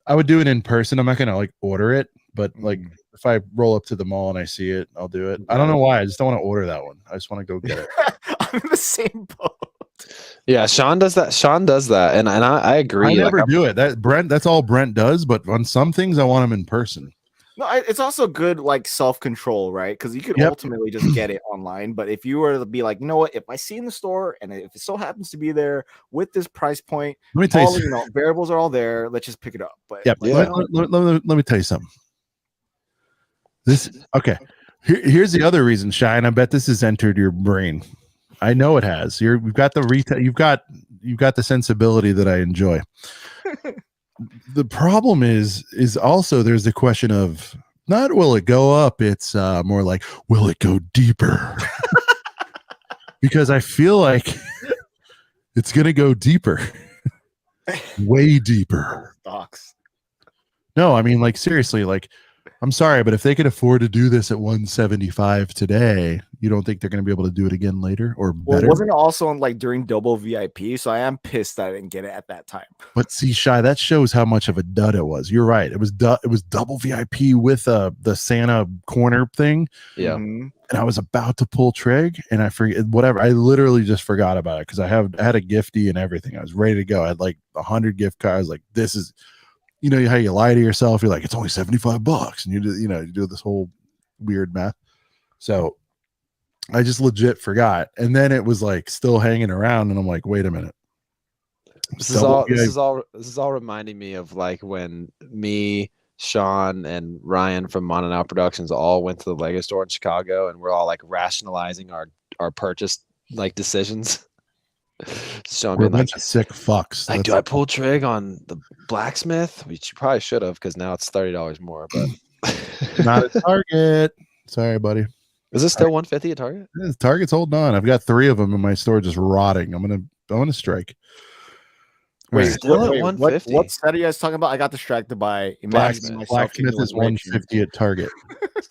I would do it in person. I'm not gonna like order it, but like if I roll up to the mall and I see it, I'll do it. I don't know why. I just don't want to order that one. I just want to go get it. I'm in the same boat. Yeah, Sean does that, and I agree. I never Like, do it. That's all Brent does. But on some things, I want them in person. No, it's also good like self-control, right? Because you could Yep. ultimately just get it online. But if you were to be like, you know what, if I see in the store and if it so happens to be there with this price point, Let me tell all you. variables are all there. Let's just pick it up. But Yep. like, Yeah. Let me tell you something. Okay. Here's the other reason, Shy, and I bet this has entered your brain. I know it has. We've got the retail. You've got the sensibility that I enjoy. The problem is also there's the question of not will it go up, it's more like will it go deeper? Because I feel like it's gonna go deeper, way deeper. stocks. No, I mean like seriously, like I'm sorry, but if they could afford to do this at 175 today, you don't think they're going to be able to do it again later or Well, better? wasn't it also on like during double VIP? So I am pissed that I didn't get it at that time. But see, Shy, that shows how much of a dud it was. You're right. It was double VIP with the Santa corner thing, yeah. Mhm. and I was about to pull trig, and I forget whatever. I literally just forgot about it because I had a gifty and everything. I was ready to go. I had like 100 gift cards. Like this is, you know how you lie to yourself. You're like it's only $75, and you do this whole weird math. So I just legit forgot, and then it was like still hanging around, and I'm like, wait a minute. This is all reminding me of like when me, Sean, and Ryan from Mon and Out Productions all went to the Lego store in Chicago, and we're all like rationalizing our purchase like decisions. Sean We're a being like, bunch of sick fucks. like, do I pull trig on the blacksmith? Which you probably should have, because now it's $30 more. But not at Target. Sorry, buddy. Is it still 150 at Target? Target's holding on. I've got 3 of them in my store just rotting. I'm gonna strike. Wait, Right. Still at wait, 150. what set are you guys talking about? I got distracted by imagining myself Blacksmith taking is a switch 150 at Target.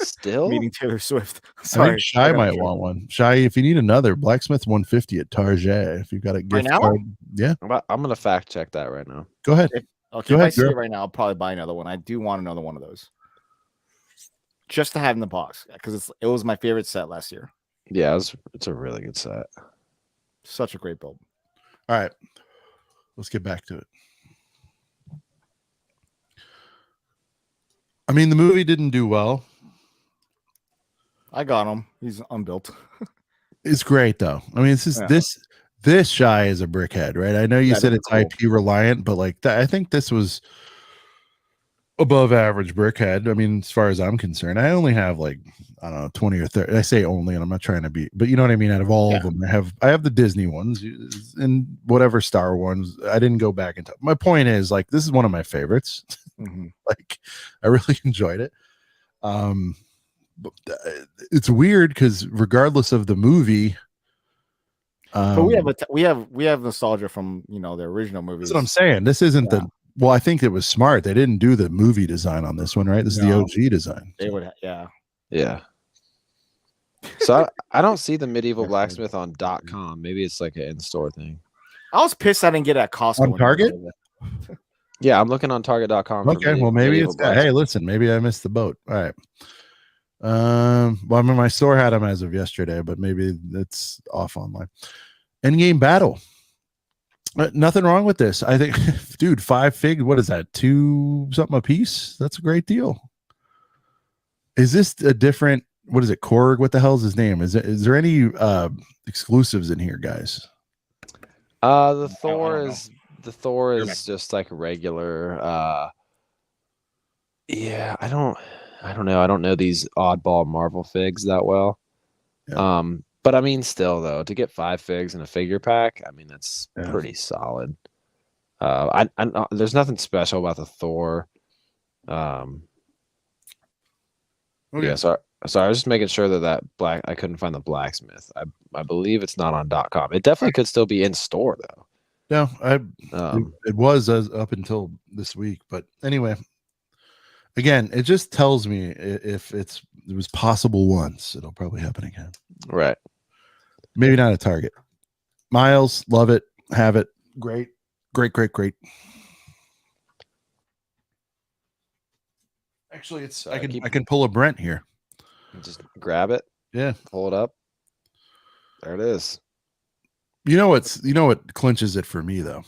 Still? meeting Taylor Swift. I Sorry, think Shy might want one. Shy, if you need another, Blacksmith 150 at Target. If you've got a gift now? card, yeah, I'm gonna fact check that right now. go ahead. Okay, Go if I ahead, see girl. it right now, I'll probably buy another one. I do want another one of those, just to have in the box, because it was my favorite set last year. Yeah, it's a really good set. Such a great build. All right, let's get back to it. I mean, the movie didn't do well. I got him. He's unbuilt. It's great though. I mean, this Shy is a brickhead, right? I know you Yeah, said that's it's cool. IP reliant, but like I think this was above average brickhead. I mean, as far as I'm concerned, I only have like, I don't know, 20 or 30. I say only, and I'm not trying to be, but you know what I mean. Out of all of them, I have the Disney ones and whatever Star ones. I didn't go back into. My point is, like, this is one of my favorites. Like, I really enjoyed it. But it's weird because regardless of the movie, But we have nostalgia from the original movies. that's what I'm saying. This isn't the. Well, I think it was smart. They didn't do the movie design on this one, right? This is the OG design. They would, Yeah. So I don't see the medieval blacksmith on .com. Maybe it's like an in-store thing. I was pissed I didn't get it at Costco. On Target? Yeah, I'm looking on Target.com. for Okay, well maybe medieval it's blacksmith. hey, listen, maybe I missed the boat. All right. Well, I mean, my store had them as of yesterday, but maybe it's off online. Endgame battle. Nothing wrong with this. I think, dude, 5 fig. What is that? 2 something a piece? That's a great deal. Is this a different? What is it? Korg? What the hell is his name? Is there any exclusives in here, guys? The Thor is just like a regular. Yeah, I don't know. I don't know these oddball Marvel figs that well. Yeah. But I mean, still though, to get 5 figs in a figure pack, I mean that's pretty solid. There's nothing special about the Thor. Okay. Yeah, sorry, I was just making sure that I couldn't find the blacksmith. I believe it's not on .com. It definitely could still be in store though. Yeah, it was up until this week, but anyway, again, it just tells me if it was possible once, it'll probably happen again. Right. Maybe not a Target. Miles, love it, have it, great. Actually, it's Sorry, I can pull a Brent here. Just grab it. Yeah, Pull it up. There it is. you know what clinches it for me though?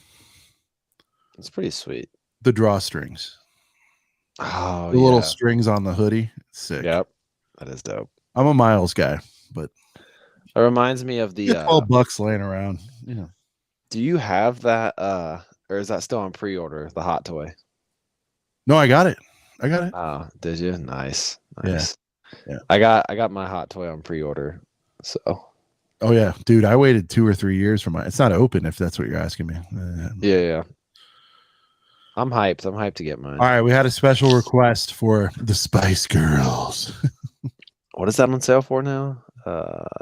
It's pretty sweet. The drawstrings, Oh, the little strings on the hoodie, sick. Yep, that is dope. I'm a Miles guy, but It reminds me of the $12 laying around. Yeah. Do you have that or is that still on pre-order, the hot toy? No, I got it. Oh, did you? Nice. Yeah. I got my hot toy on pre-order. So Oh yeah, dude, I waited 2 or 3 years for mine. It's not open if that's what you're asking me. yeah. I'm hyped. I'm hyped to get mine. All right, we had a special request for the Spice Girls. What is that on sale for now?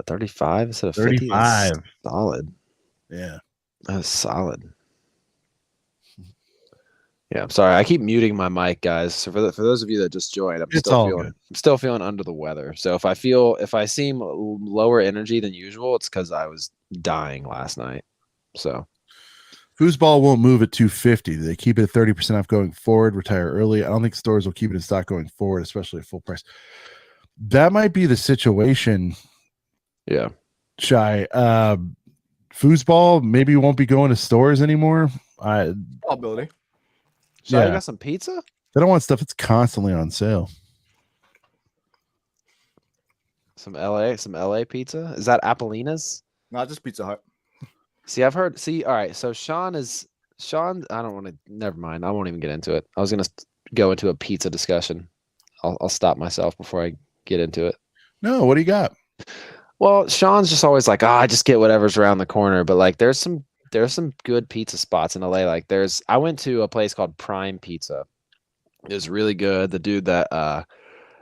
35 instead of 50. 35. That's solid. Yeah. That's solid. Yeah, I'm sorry. I keep muting my mic, guys. So for those of you that just joined, I'm still feeling under the weather. So if I seem lower energy than usual, it's because I was dying last night. So Foosball won't move at 250. They keep it at 30% off going forward, retire early. I don't think stores will keep it in stock going forward, especially at full price. That might be the situation. Yeah. Shy. Foosball maybe won't be going to stores anymore. Possibility. So I got some pizza? They don't want stuff that's constantly on sale. Some LA pizza? Is that Apollina's? Not just Pizza Hut. See, I've heard. See, all right. So Sean. I don't want to. Never mind. I won't even get into it. I was gonna go into a pizza discussion. I'll stop myself before I get into it. No, what do you got? Well, Sean's just always like, I just get whatever's around the corner. But like, there's some there's some good pizza spots in LA. Like I went to a place called Prime Pizza. It was really good. The dude that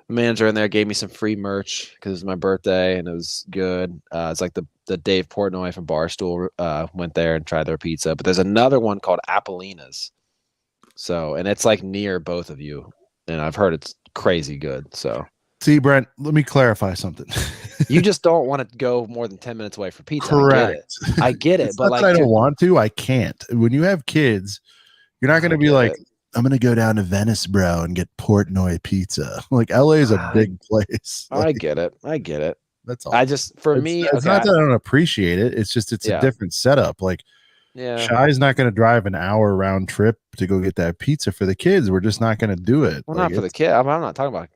manager in there gave me some free merch because it was my birthday and it was good. It's like the Dave Portnoy from Barstool went there and tried their pizza. But there's another one called Apollina's. So, and it's like near both of you. And I've heard it's crazy good. So, see, Brent, let me clarify something. you just don't want to go more than 10 minutes away for pizza. Correct. I get it. But not like, that I don't want to, I can't. When you have kids, you're not going to be like, I'm going to go down to Venice, bro, and get Portnoy pizza. Like LA is a big place. Like, I get it. That's all. It's not that I don't appreciate it. It's just, it's a different setup. Like, Shy's not going to drive an hour round trip to go get that pizza for the kids. We're just not going to do it. Well, not for the kid. I'm not talking about.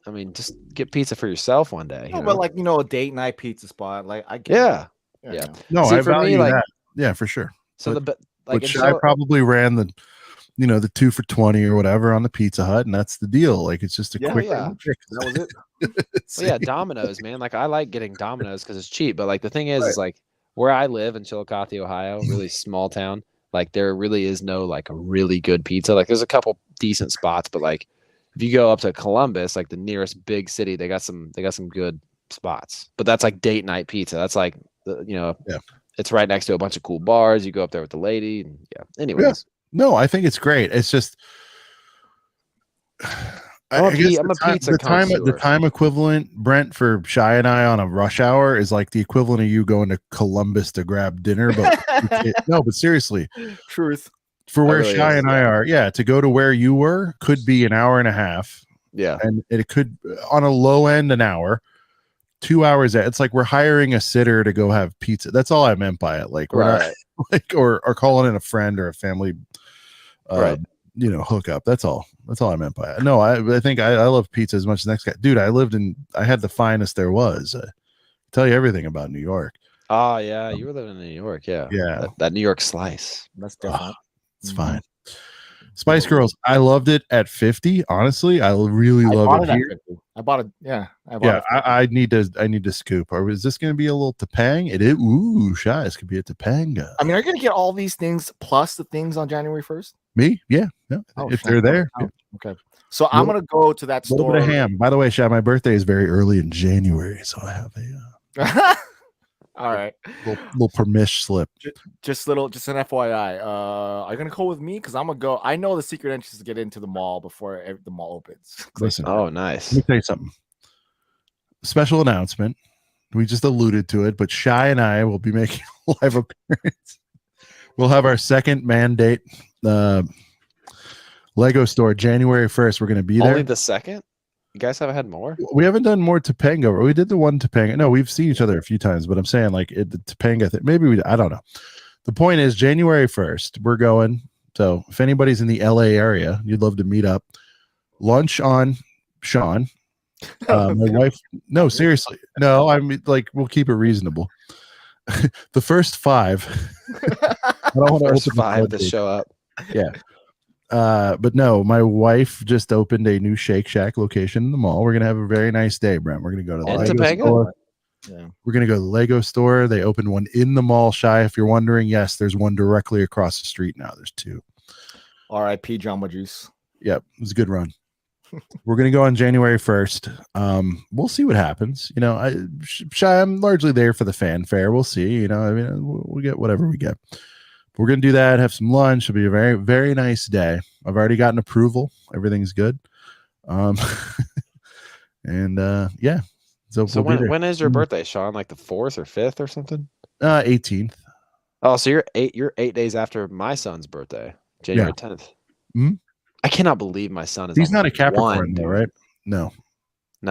I mean, just get pizza for yourself one day. No, but like a date night pizza spot. Like I get yeah. No, I value that. Yeah, for sure. So but Shy probably ran the 2 for $20 or whatever on the Pizza Hut, and that's the deal. Like it's just a quick. That was it. Well, Domino's, man. Like I like getting Domino's because it's cheap. But like the thing is like where I live in Chillicothe, Ohio, really small town. Like there really is no like a really good pizza. Like there's a couple decent spots, but like if you go up to Columbus, like the nearest big city, they got some good spots. But that's like date night pizza. That's like it's right next to a bunch of cool bars. You go up there with the lady. And anyways. Yeah. No, I think it's great. It's just I'm a pizza connoisseur. The time equivalent, Brent, for Shy and I on a rush hour is like the equivalent of you going to Columbus to grab dinner. But no, but seriously, truth. For where really Shy and I are, to go to where you were could be an hour and a half. Yeah, and it could on a low end an hour. 2 hours. It's like we're hiring a sitter to go have pizza. That's all I meant by it. Like we're not like or calling in a friend or a family. Hookup. That's all I meant by it. No, I think I love pizza as much as the next guy. Dude, I had the finest there was. Tell you everything about New York. Oh yeah, you were living in New York. Yeah. That New York slice. That's different. It's fine. Spice Girls, I loved it at 50. Honestly, I really love it here. I bought it. Yeah. I need to scoop. Or is this going to be a little Topang? It is. Ooh, Shy. This could be a Topanga. I mean, are you going to get all these things plus the things on January 1st? Me? Yeah. No. If they're there. Oh, okay. So I'm going to go to that store. A little bit of ham. By the way, Shy, my birthday is very early in January, so I have a. All right, little permission slip. Just an FYI. Are you gonna go with me? Because I'm gonna go. I know the secret entrance to get into the mall before the mall opens. Listen. Oh, nice. Let me tell you something. Special announcement. We just alluded to it, but Shy and I will be making a live appearance. We'll have our second mandate Lego store January 1st. We're gonna be there. Only the second? You guys haven't had more? We haven't done more Topanga. We did the one Topanga. No, we've seen each other a few times, but I'm saying like the Topanga thing. Maybe I don't know. The point is January 1st, we're going. So if anybody's in the LA area, you'd love to meet up. Lunch on Sean. My wife. No, seriously. No, I mean like we'll keep it reasonable. The first 5. I don't want to open 5 to show up. Yeah. But no, my wife just opened a new Shake Shack location in the mall. We're gonna have a very nice day, Brent. We're gonna go to the Lego store. Yeah. We're gonna go to the Lego store. They opened one in the mall, Shy. If you're wondering, yes, there's one directly across the street now. There's 2. R.I.P. Jamba Juice. Yep, it was a good run. We're gonna go on January 1st. We'll see what happens. Shy, I'm largely there for the fanfare. We'll see. I mean, we'll get whatever we get. We're going to do that, have some lunch. It'll be a very, very nice day. I've already gotten approval. Everything's good. So we'll when is your birthday, Sean? Like the 4th or 5th or something? 18th. Oh, so you're 8 days after my son's birthday, January 10th. Mm-hmm. I cannot believe my son is. He's not a Capricorn, though, right? No,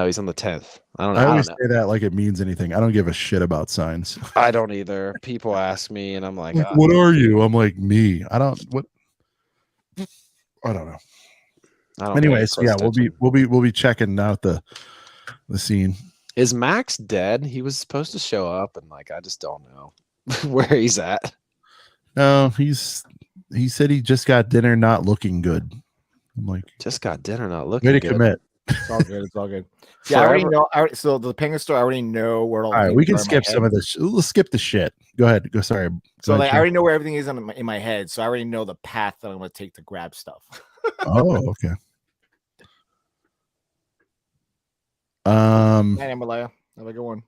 he's on the 10th. I don't know. I always say that like it means anything. I don't give a shit about signs. I don't either. People ask me, and I'm like, "What are you?" I'm like, "Me." I don't know. Anyways, we'll be checking out the scene. Is Max dead? He was supposed to show up, and like I just don't know where he's at. No, he said he just got dinner, not looking good. I'm like, just got dinner, not looking way to good. commit. It's all good. It's all good. Yeah, I already know. So the penguin store, I already know where all. All right, we can skip some of this. Let's skip the shit. Go ahead. Go. Sorry. So like, I already know where everything is in my head. So I already know the path that I'm going to take to grab stuff. Oh, okay. Hey, Malaya, have a good one.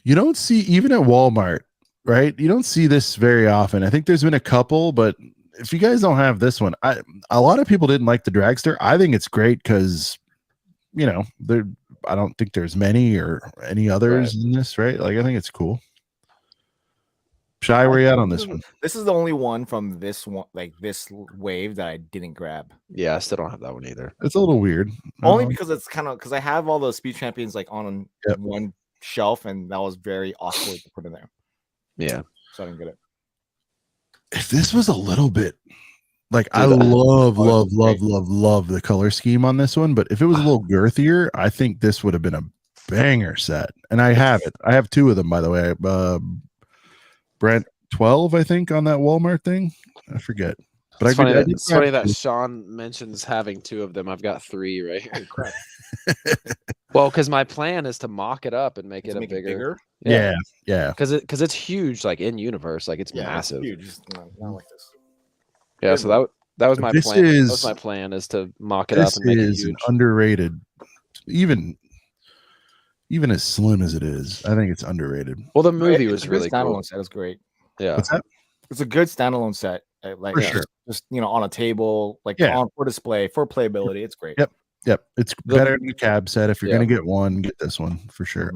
You don't see, even at Walmart, right? You don't see this very often. I think there's been a couple, but if you guys don't have this one, a lot of people didn't like the dragster. I think it's great because, you know, I don't think there's many or any others in this, right? Like, I think it's cool. Shy, where you at on this one? This is the only one from this one, like this wave, that I didn't grab. Yeah, I still don't have that one either. It's a little weird. Only because it's kind of, because I have all those speed champions like on one shelf, and that was very awkward to put in there. Yeah. So I didn't get it. If this was a little bit like, I love the color scheme on this one, but if it was a little girthier, I think this would have been a banger set. And I have it. I have two of them, by the way. Brent 12, I think, on that Walmart thing. I forget. But it's funny that Sean mentions having two of them. I've got three right here. Well, because my plan is to mock it up and make it bigger. Yeah. Because it's huge, like in universe, like it's massive. It's huge. It's not like this. Yeah, so that was my plan. That was my plan, is to mock it up and make it huge. Underrated, even as slim as it is. I think it's underrated. Well, the movie was really cool. Standalone set is great. Yeah, what's that? It's a good standalone set. Like, for sure. Just on a table, like on for display, for playability. It's great. Yep. It's better than the cab set. If you're gonna get one, get this one for sure.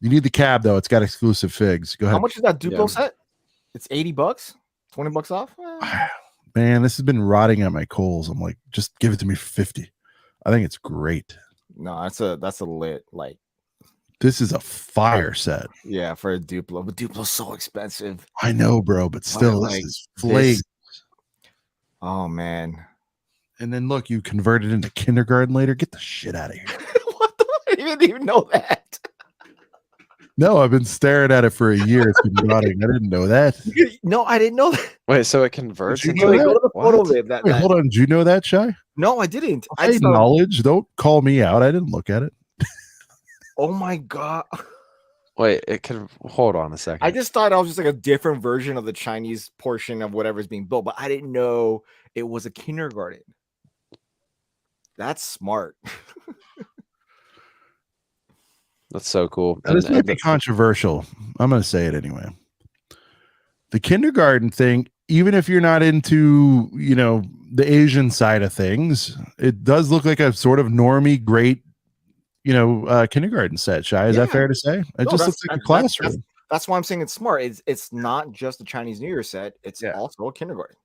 You need the cab though. It's got exclusive figs. Go ahead. How much is that Duplo set? It's $80, $20 off. Man, this has been rotting at my coals. I'm like, just give it to me for 50. I think it's great. No, that's a lit, like, this is a fire set. Yeah, for a Duplo, but Duplo's so expensive. I know, bro, but still, this is flake. Oh man. And then look, you converted into kindergarten later. Get the shit out of here. What the? I didn't even know that. No, I've been staring at it for a year. It's been rotting. I didn't know that. No, I didn't know that. Wait, so it converts? Go to the photo of it. Wait, hold on. Did you know that, Shy? No, I didn't. I had knowledge. Don't call me out. I didn't look at it. Oh my god. Wait, it can hold on a second. I just thought I was just like a different version of the Chinese portion of whatever's being built, but I didn't know it was a kindergarten. That's smart. That's so cool. And this might be controversial. I'm going to say it anyway. The kindergarten thing, even if you're not into, the Asian side of things, it does look like a sort of normie, great, kindergarten set. Shy, is that fair to say? It just looks like a classroom. That's why I'm saying it's smart. It's not just a Chinese New Year set. It's also a kindergarten.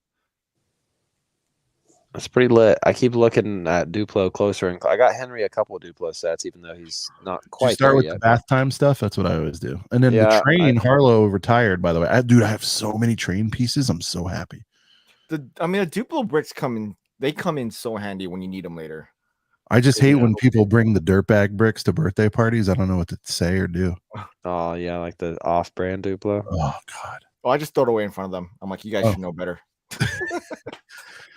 That's pretty lit. I keep looking at Duplo closer, and I got Henry a couple of Duplo sets, even though he's not quite. You start with the bath time stuff. That's what I always do. And then the train, Harlow retired, by the way. Dude, I have so many train pieces. I'm so happy. The Duplo bricks they come in so handy when you need them later. I just hate when people bring the dirtbag bricks to birthday parties. I don't know what to say or do. Oh yeah, like the off-brand Duplo. Oh god. Well, I just throw it away in front of them. I'm like, you guys should know better.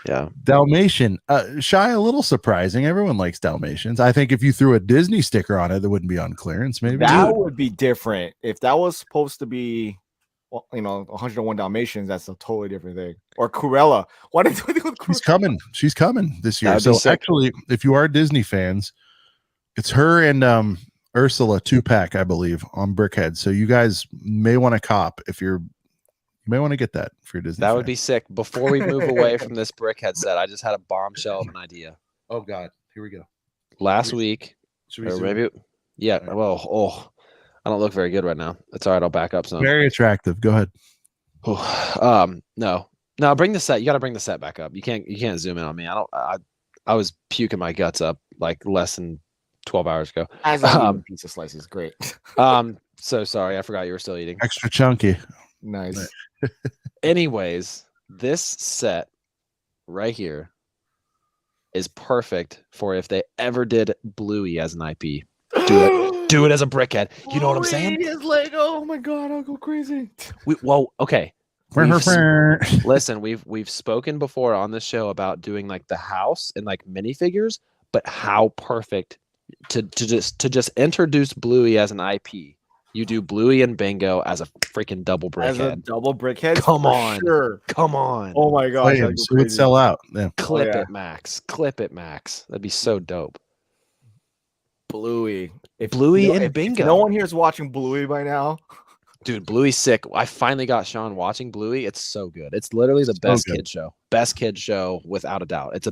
Yeah. Dalmatian. Shy, a little surprising. Everyone likes Dalmatians. I think if you threw a Disney sticker on it, that wouldn't be on clearance. Maybe that would be different. If that was supposed to be, 101 Dalmatians, that's a totally different thing. Or Cruella. Why did we do with Cruella? She's coming this year. So actually, if you are Disney fans, it's her and Ursula 2-pack, I believe, on Brickhead. So you guys may want to cop if you're. You may want to get that for your Disney. That would be sick. Before we move away from this Brickhead set, I just had a bombshell of an idea. Oh God, here we go. Last week, or maybe, well, I don't look very good right now. It's all right. I'll back up some. Very attractive. Go ahead. No, bring the set. You got to bring the set back up. You can't zoom in on me. I was puking my guts up like less than 12 hours ago. As I'm pizza slices, great. So sorry, I forgot you were still eating. Extra chunky. Nice. Anyways, this set right here is perfect for if they ever did Bluey as an IP. Do it as a brickhead. You know what I'm saying? Lego. Oh my god, I'll go crazy. Okay. Listen, we've spoken before on this show about doing like the house and like minifigures, but how perfect to just introduce Bluey as an IP. You do Bluey and Bingo as a freaking double As a brickhead. double brickhead. Come for on. Sure. Come on. Oh my gosh. that'd Flames. go It would crazy. sell out. Yeah. Clip yeah. it, Max. Clip it, Max. That'd be so dope. Bluey. Bluey and if Bingo. no one here is watching Bluey by now. Dude, Bluey's sick. I finally got Sean watching Bluey. It's so good. It's literally the best kid show. Best kid show without a doubt.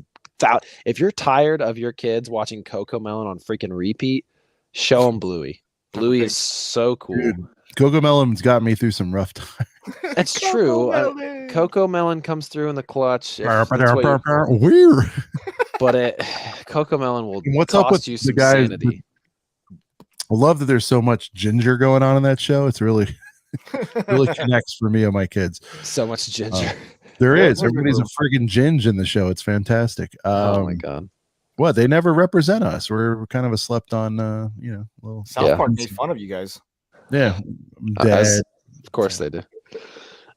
If you're tired of your kids watching Coco Melon on freaking repeat, show them Bluey. Bluey is so cool. Dude, Coco Melon's got me through some rough times. It's true. Coco Melon comes through in the clutch. Weird. But Coco Melon will What's cost up with you the some guys? sanity. I love that there's so much ginger going on in that show. It's really connects for me and my kids. So much ginger. There is. Everybody's a friggin' ginge in the show. It's fantastic. Oh my god. What? They never represent us. We're kind of a slept on, little South Park made fun of you guys. Yeah. Of course they do.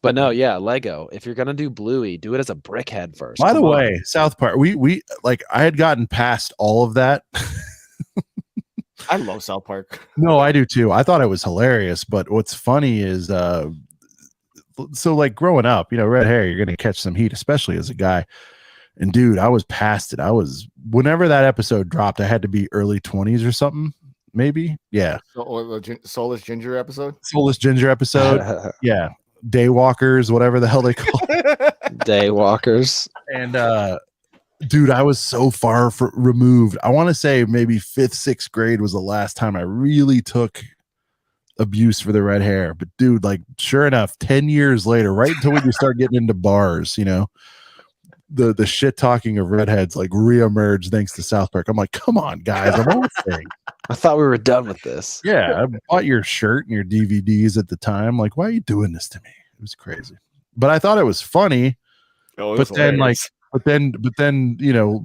But no, yeah, Lego. If you're gonna do Bluey, do it as a brickhead first. By the way, South Park, we like I had gotten past all of that. I love South Park. No, I do too. I thought it was hilarious. But what's funny is so like growing up, red hair, you're gonna catch some heat, especially as a guy. And dude, I was past it. Whenever that episode dropped, I had to be early 20s or something. Maybe. Yeah. Soulless Ginger episode. Soulless Ginger episode. Yeah. Daywalkers, whatever the hell they call it. Daywalkers. And dude, I was so far removed. I want to say maybe 5th, 6th grade was the last time I really took abuse for the red hair. But dude, like sure enough, 10 years later, right until we start getting into bars, the shit talking of redheads like reemerged thanks to South Park. I'm like, come on, guys, I'm all saying. I thought we were done with this. Yeah, I bought your shirt and your DVDs at the time. Like, why are you doing this to me? It was crazy, but I thought it was funny. But then,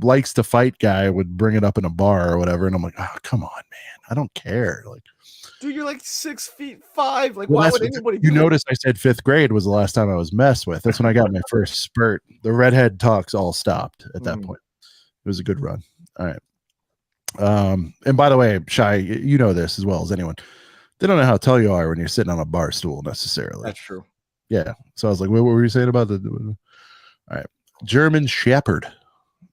likes to fight guy would bring it up in a bar or whatever, and I'm like, oh, come on, man, I don't care. Like, dude, you're like 6'5". Like, why would anybody? You notice I said 5th grade was the last time I was messed with. That's when I got my first spurt. The redhead talks all stopped at that point. It was a good run. All right. And by the way, Shy, you know this as well as anyone. They don't know how tall you are when you're sitting on a bar stool necessarily. That's true. Yeah. So I was like, what were you saying about the? All right. German Shepherd.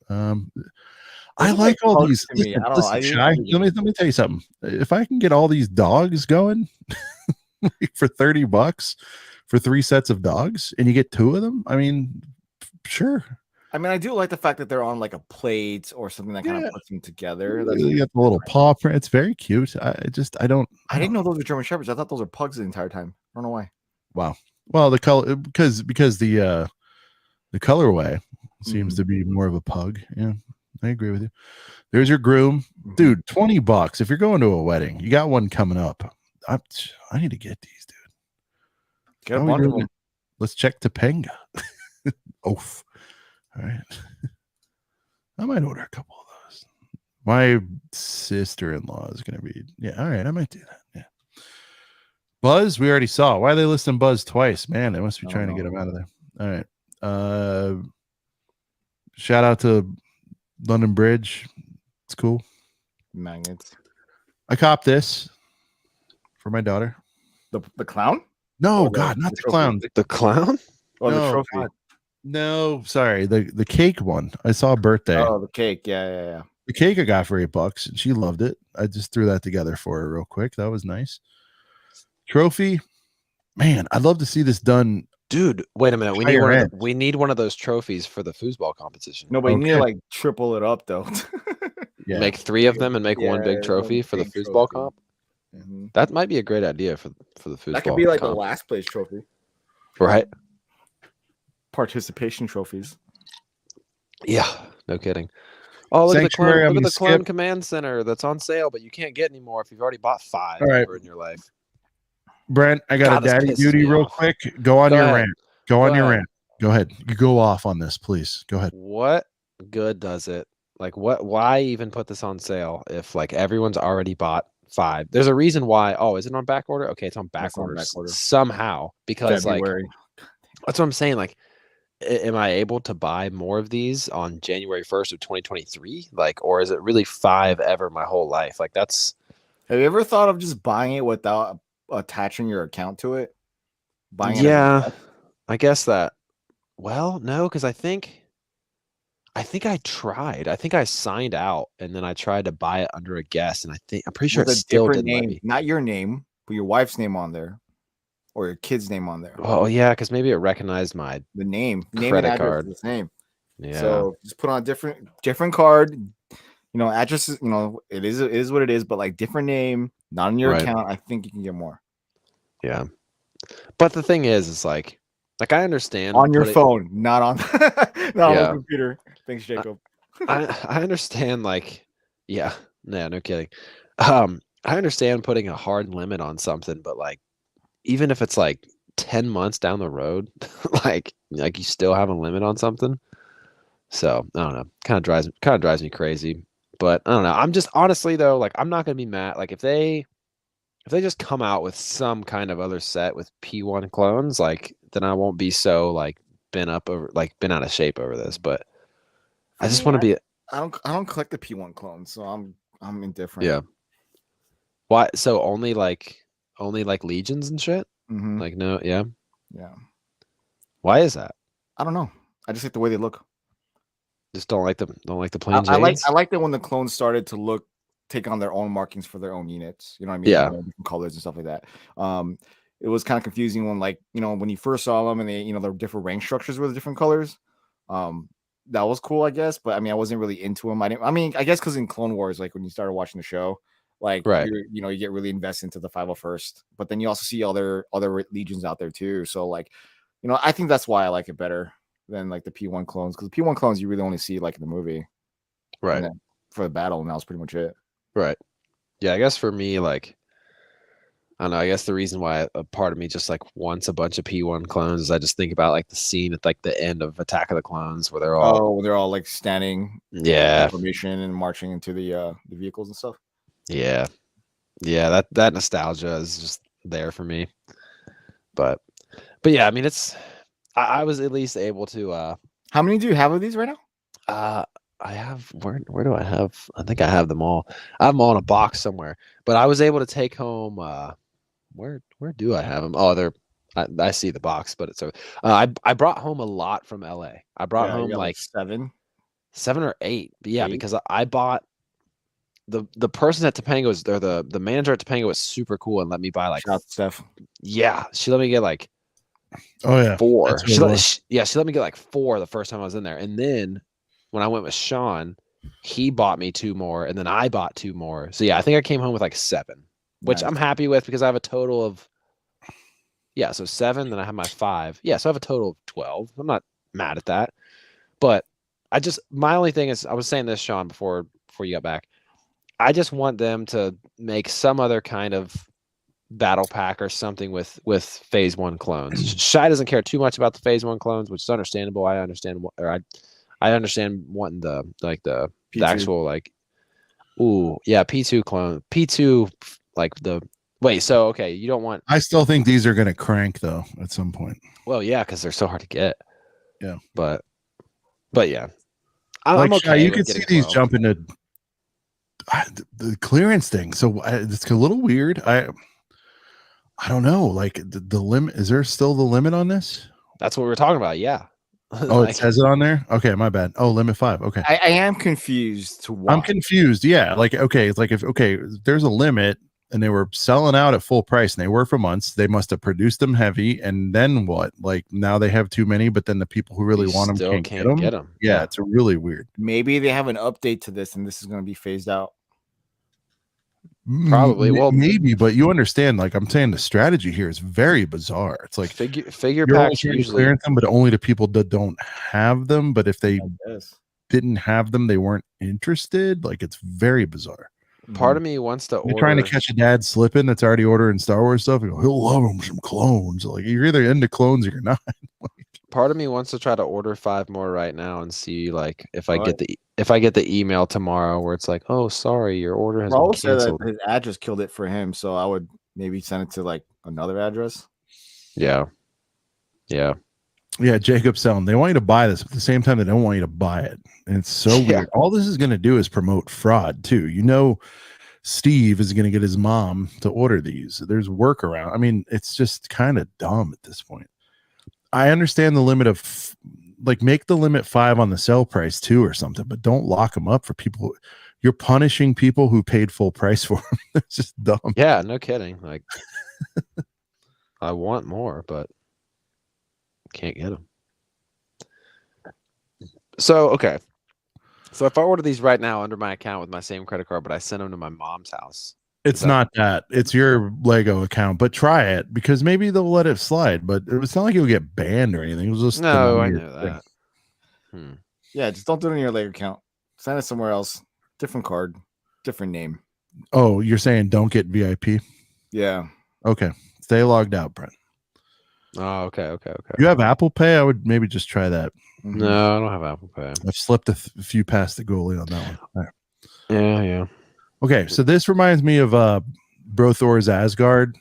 I like all these. Listen, Shy, let me tell you something. If I can get all these dogs going for $30 for 3 sets of dogs, and you get 2 of them, I mean, sure. I mean, I do like the fact that they're on like a plate or something that kind of puts them together. You got the little paw print. It's very cute. I didn't know those were German Shepherds. I thought those were pugs the entire time. I don't know why. Wow. Well, the color because the colorway seems to be more of a pug. Yeah, I agree with you. There's your groom, dude. $20 if you're going to a wedding. You got one coming up. I need to get these, dude. Get a bunch of them. Let's check Topanga. Oof. All right. I might order a couple of those. My sister-in-law is going to be, all right, I might do that. Yeah. Buzz, we already saw. Why are they listing Buzz twice? Man, they must be trying to get him out of there. All right. Shout out to London Bridge. It's cool. Magnets. I copped this for my daughter. The clown? No, God, not the clown. The clown? Oh, no, the trophy. God. No, sorry, the cake one. I saw a birthday. Oh, the cake. Yeah. The cake I got for $8, and she loved it. I just threw that together for her real quick. That was nice. Trophy, man, I'd love to see this done. Dude, wait a minute. We need one of those trophies for the foosball competition. No, but you need to like triple it up though. Yeah. Make 3 of them and make one big trophy for the foosball comp. Mm-hmm. That might be a great idea for the foosball. That could be like the last place trophy, right? Participation trophies. Yeah, no kidding. Oh, look at the Clone Command Center that's on sale, but you can't get anymore if you've already bought 5 ever in your life. Brent, I got a daddy duty real quick. Go on your rant. Go ahead. You go off on this, please. Go ahead. What good does it? Like, why even put this on sale if like everyone's already bought 5? There's a reason why. Oh, is it on back order? Okay, it's on back order somehow because February. Like that's what I'm saying. Like, am I able to buy more of these on January 1st of 2023? Like, or is it really 5 ever my whole life? Like that's Have you ever thought of just buying it without attaching your account to it? Buying it as a yeah, set? I guess that. Well, no, because I think I tried. I think I signed out and then I tried to buy it under a guest, and I'm pretty sure With it a still different didn't let name, me. not your name, but your wife's name on there or your kid's name on there. Oh yeah, because maybe it recognized my The name and credit address is card. the same. Yeah. So just put on a different card. Addresses. It is what it is, but like different name, not on your Right. account. I think you can get more Yeah. But the thing is like I understand on your phone, not on not on Yeah. the computer. Thanks, Jacob. I understand yeah, no kidding. I understand putting a hard limit on something, but like even if it's like 10 months down the road, like you still have a limit on something. So I don't know. Kind of drives me crazy. But I don't know. I'm just honestly though, like I'm not gonna be mad. Like if they just come out with some kind of other set with P1 clones, like then I won't be so like bent out of shape over this. But I just want to be I don't collect the P1 clones, so I'm indifferent. yeah. Why? So only like legions and shit. Mhm. Like no, yeah. Yeah. Why is that? I don't know. I just like the way they look. Just don't like the plain I Janes. like that when the clones started to take on their own markings for their own units. You know what I mean? Yeah. Different colors and stuff like that. It was kind of confusing when when you first saw them and they their different rank structures with different colors. That was cool, I guess. But I mean, I wasn't really into them. I guess because in Clone Wars, like when you started watching the show, like Right. you get really invested into the 501st. But then you also see other legions out there too. So like, I think that's why I like it better than like the P1 clones, because the P1 clones you really only see like in the movie, Right. and then for the battle, and that was pretty much it. Right. Yeah, I guess for me, like, I don't know. I guess the reason why a part of me just like wants a bunch of P1 clones is I just think about like the scene at like the end of Attack of the Clones where they're all like standing, yeah, formation and marching into the vehicles and stuff. yeah, yeah. That nostalgia is just there for me. But yeah, I mean, I was at least able to. How many do you have of these right now? I have where do I have? I think I have them all. I have them all in a box somewhere. But I was able to take home. Where do I have them? Oh, I see the box, but it's I brought home a lot from LA. I brought home like 7 or 8. But yeah, 8? because I bought the person at Topanga was there. The manager at Topanga was super cool and let me buy like Steph. Yeah, she let me get like 4. She let me get like 4 the first time I was in there, and then when I went with Sean, he bought me 2 more, and then I bought 2 more. So yeah, I think I came home with like 7, which I'm happy with because I have a total of so 7. Then I have my 5. Yeah, so I have a total of 12. I'm not mad at that, but my only thing is I was saying this, Sean, before you got back. I just want them to make some other kind of battle pack or something with phase 1 clones. Shy doesn't care too much about the phase 1 clones, which is understandable. I understand I understand wanting the actual like P2 clone. P2 like the wait, so okay, you don't want I still think these are gonna crank though at some point. Well, yeah, because they're so hard to get. Yeah. But yeah. I'm okay. You could see these jump into the clearance thing. So it's a little weird. I don't know. Like the limit, is there still the limit on this? That's what we were talking about. Yeah. Oh, it says it on there. Okay, my bad. Oh, limit 5. Okay, I am confused to why. I'm confused. Yeah, like okay, it's like if there's a limit and they were selling out at full price and they were for months, they must have produced them heavy, and then what? Like now they have too many, but then the people who really want them can't get them. Yeah, it's really weird. Maybe they have an update to this, and this is going to be phased out. Probably. Well, maybe, but you understand. Like I'm saying, the strategy here is very bizarre. It's like figure packs usually clearance them, but only to people that don't have them. But if they didn't have them, they weren't interested. Like it's very bizarre. Part of me wants to order. You're trying to catch a dad slipping that's already ordering Star Wars stuff. You go, he'll love him some clones. Like you're either into clones or you're not. Part of me wants to try to order 5 more right now and see like if I get the email tomorrow where it's like, oh, sorry, your order has been canceled. His address killed it for him, so I would maybe send it to like another address. Yeah. Yeah, Jacob selling. They want you to buy this, but at the same time, they don't want you to buy it. And it's so weird. All this is going to do is promote fraud too. Steve is going to get his mom to order these. There's workaround. I mean, it's just kind of dumb at this point. I understand the limit of make the limit 5 on the sell price too or something, but don't lock them up for people. You're punishing people who paid full price for them. It's just dumb. Yeah, no kidding. Like, I want more, but can't get them. So, okay. So if I order these right now under my account with my same credit card, but I send them to my mom's house. It's not that. It's your Lego account, but try it because maybe they'll let it slide. But it's not like you'll get banned or anything. It was just no, I know that. Yeah, just don't do it in your Lego account. Send it somewhere else. Different card, different name. Oh, you're saying don't get VIP? Yeah. Okay. Stay logged out, Brent. Oh, okay. You have Apple Pay? I would maybe just try that. No, I don't have Apple Pay. I've slipped a few past the goalie on that one. All right. Yeah. Okay, so this reminds me of Brothor's Asgard.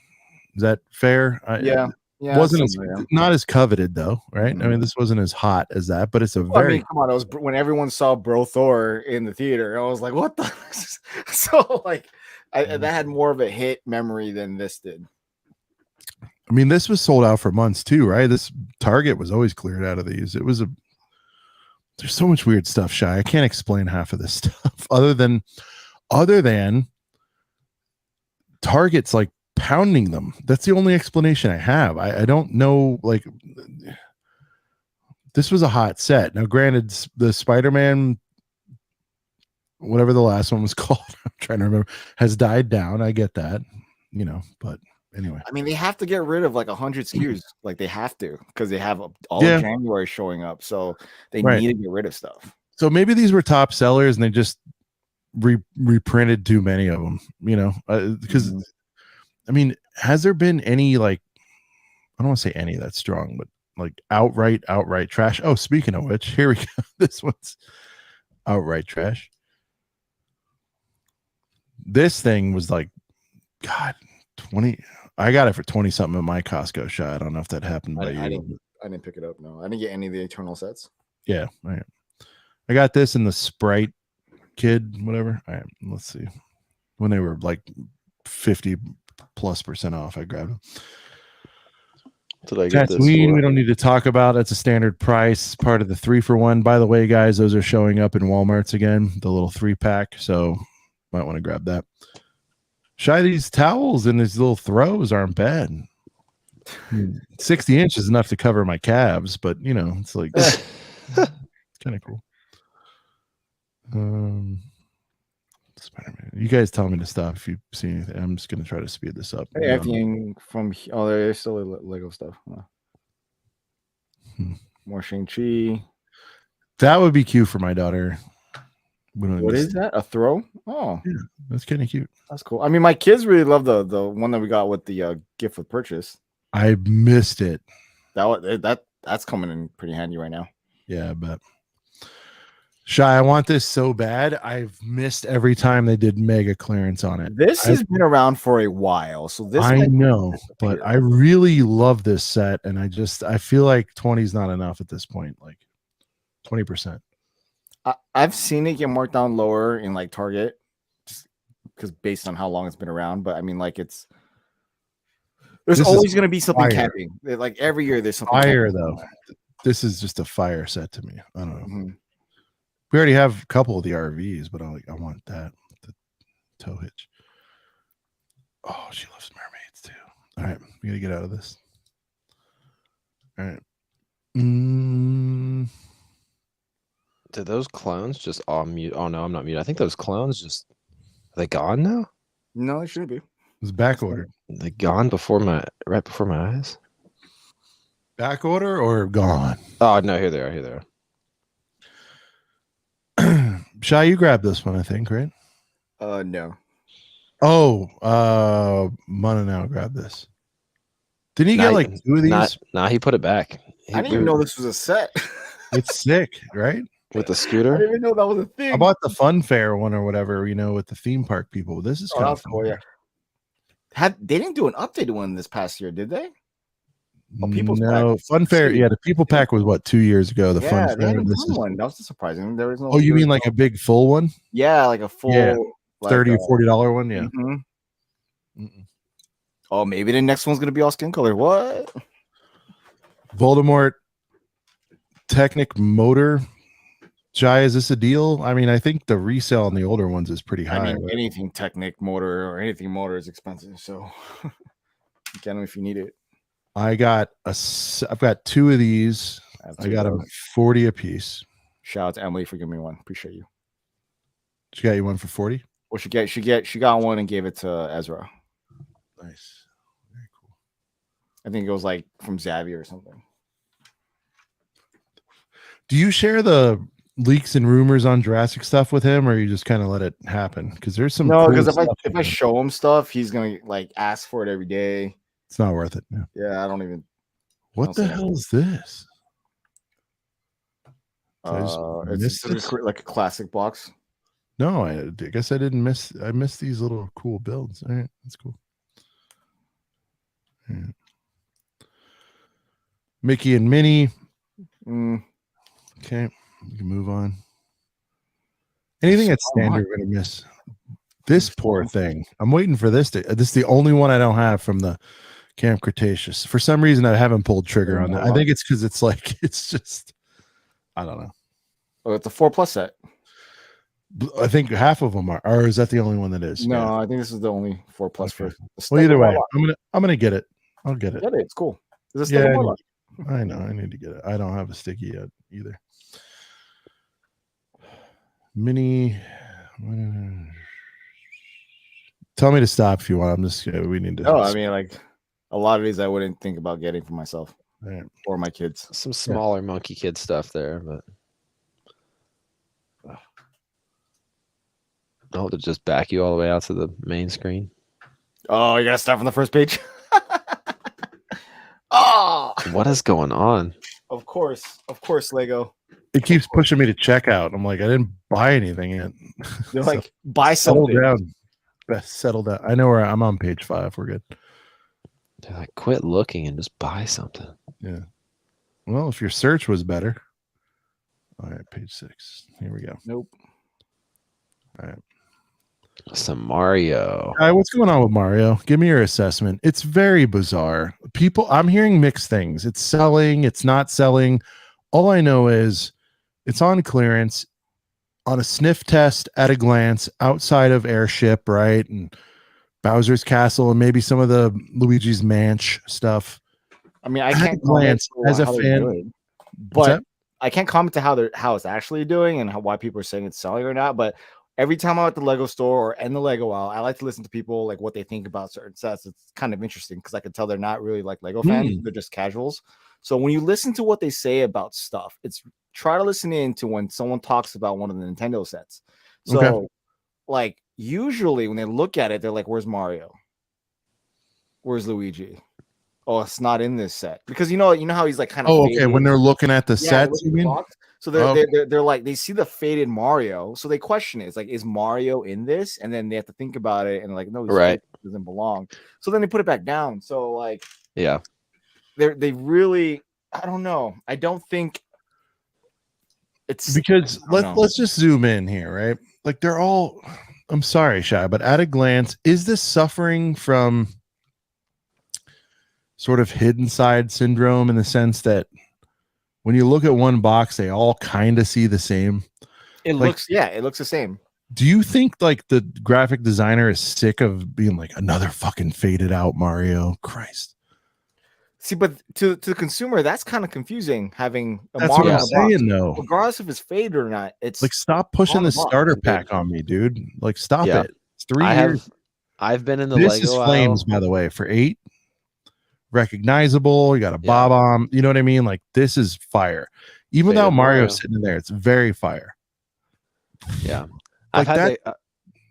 Is that fair? Yeah. Wasn't not as coveted though, right? I mean, this wasn't as hot as that, but it's a very. I mean, come on! It was when everyone saw Brothor in the theater. I was like, "What the?" So that had more of a hit memory than this did. I mean, this was sold out for months too, right? This Target was always cleared out of these. There's so much weird stuff, Shy. I can't explain half of this stuff other than Target's like pounding them. That's the only explanation I have. I don't know. Like, this was a hot set. Now, granted, the Spider-Man, whatever the last one was called, I'm trying to remember, has died down. I get that, but anyway. I mean, they have to get rid of 100 SKUs. Like, they have to because they have all of January showing up. So they need to get rid of stuff. So maybe these were top sellers and they just reprinted too many of them, because I mean, has there been any I don't want to say any, that's strong, but outright trash? Oh, speaking of which, here we go. This one's outright trash. This thing was God, 20. I got it for 20 something at my Costco shot. I don't know if that happened by you. I didn't pick it up. No, I didn't get any of the Eternal sets. Yeah, right. I got this in the Sprite Kid, whatever. All right, let's see. When they were 50+% off, I grabbed them. Did I get Tatooine, we don't need to talk about. It's a standard price, part of the 3-for-1. By the way, guys, those are showing up in Walmarts again, the little 3-pack. So might want to grab that. Shy, these towels and these little throws aren't bad. 60 inches is enough to cover my calves, but it's it's kind of cool. Spider-Man. You guys tell me to stop if you see anything. I'm just gonna try to speed this up. Hey, everything from there's still Lego stuff. More Shang-Chi. That would be cute for my daughter. What is that? A throw? Oh, yeah, that's kind of cute. That's cool. I mean, my kids really love the one that we got with the gift with purchase. I missed it. That's coming in pretty handy right now. Yeah, I bet. Shy, I want this so bad. I've missed every time they did mega clearance on it. This has been around for a while, so this I know, but I really love this set, and I feel like 20 is not enough at this point. 20%. I've seen it get marked down lower in Target, just because based on how long it's been around. But I mean, there's always going to be something capping. Every year, there's something fire though. This is just a fire set to me. I don't know. Mm-hmm. We already have a couple of the RVs, but I want that, the tow hitch. Oh, she loves mermaids too. All right, we gotta get out of this. All right. Did those clones just all mute? Oh no, I'm not mute. I think those clones are they gone now? No, they should be. It was back ordered. They gone right before my eyes. Back order or gone? Oh no, here they are. Shy, you grabbed this one, I think, right? No. Oh, Mana now grabbed this. Didn't he get 2 of these? Nah, he put it back. I didn't even know this was a set. It's sick, right? With the scooter? I didn't even know that was a thing. I bought the Fun Fair one or whatever, with the theme park people. This is kind of cool. Yeah. They didn't do an updated one this past year, did they? Oh, People's No, Pack. Fun Fair. Two. Yeah, the People Pack was what, 2 years ago. The Fun Yeah, they Fair. hadn't This done is. one. That was surprising. There was no. Oh, you there was mean like no- a big full one? Yeah, like a full, Yeah, like $30 or $40 one. Yeah. mhm. Mm-mm. Oh, maybe the next one's gonna be all skin color. What? Voldemort, Technic Motor. Jai, is this a deal? I mean, I think the resale on the older ones is pretty high. I mean, but anything Technic motor or anything motor is expensive, so get them if you need it. I've got 2 of these. I got them 40 a piece. Shout out to Emily for giving me one. Appreciate you. She got you one for 40. Well, she got one and gave it to Ezra. Nice, very cool. I think it was like from Xavier or something. Do you share the leaks and rumors on Jurassic stuff with him, or you just kind of let it happen? Because there's some No, cool because if stuff I show him stuff, he's gonna like ask for it every day. it's not worth it. Yeah. Yeah, I don't even. What I'll the say hell is this? Did I just miss It's this? like a classic box. No, I guess I didn't miss. I missed these little cool builds. All right, that's cool. Yeah. Mickey and Minnie. Mm, Okay, we can move on. Anything that's standard, we're gonna miss. This poor thing. I'm waiting for this. This is the only one I don't have from the Camp Cretaceous. For some reason, I haven't pulled trigger on that. I think it's because it's like it's just. I don't know. oh, it's a 4+ set. I think half of them are. Or is that the only one that is? No, Yeah. I think this is the only 4+ Okay. for. Well, either way, I'm gonna get it. I'll get it. Get it. It's cool. Is Yeah, Stego I know. I need to get it. I don't have a sticky yet either. Mini. Tell me to stop if you want. I'm just. We need to. No, I mean like a lot of these I wouldn't think about getting for myself All right. or my kids. Some smaller monkey kid stuff there, but oh, to just back you all the way out to the main screen. Oh, you gotta start from the first page. Oh, What is going on? of course, Lego. It keeps pushing me to check out. I'm like, I didn't buy anything yet. They're So, like, buy settle something. down. Best settle down. I know where I'm on page 5. We're good. They're like, quit looking and just buy something. Yeah. Well, if your search was better. All right, page 6. Here we go. Nope. All right. Some Mario. All right, what's going on with Mario? Give me your assessment. It's very bizarre. I'm hearing mixed things. It's selling, it's not selling. All I know is it's on clearance, on a sniff test at a glance, outside of Airship, right? And Bowser's Castle, and maybe some of the Luigi's Manch stuff. I mean, I At can't a glance, comment as a how they're fan, doing, What's but that? I can't comment to how it's actually doing and why people are saying it's selling or not. But every time I'm at the Lego store or in the Lego aisle, I like to listen to people like what they think about certain sets. It's kind of interesting because I can tell they're not really like Lego fans; they're just casuals. So when you listen to what they say about stuff, it's try to listen in to when someone talks about one of the Nintendo sets. So, Okay. like usually when they look at it, they're like, "Where's Mario? Where's Luigi? Oh, it's not in this set." Because you know how he's like kind of Oh, okay. When they're looking at the sets, you mean? So Okay. they're like they see the faded Mario, so they question it. It's like, is Mario in this? And then they have to think about it and like, no, he's Right. doesn't belong. So then they put it back down. So like, Yeah. they really, I don't know. I don't think it's Because I don't know. let's just zoom in here, right? Like they're all. I'm sorry, Shy, but at a glance, is this suffering from sort of hidden side syndrome in the sense that when you look at one box, they all kind of see the same? It like- looks the same. Do you think like the graphic designer is sick of being like another fucking faded out Mario? Christ. See, but to the consumer, that's kind of confusing having a That's Mario what in I'm a box. saying, though. Regardless if it's faded or not, it's Like, stop pushing on the the box, starter dude. pack on me, dude. Like, stop Yeah. it. It's 3 years. I've been in the This Lego is aisle. Flames, by the way, for 8. Recognizable. You got a Yeah. bob on. You know what I mean? Like, this is fire. Even Faded without Mario Mario. sitting in there, it's very fire. Yeah. Like I've had that.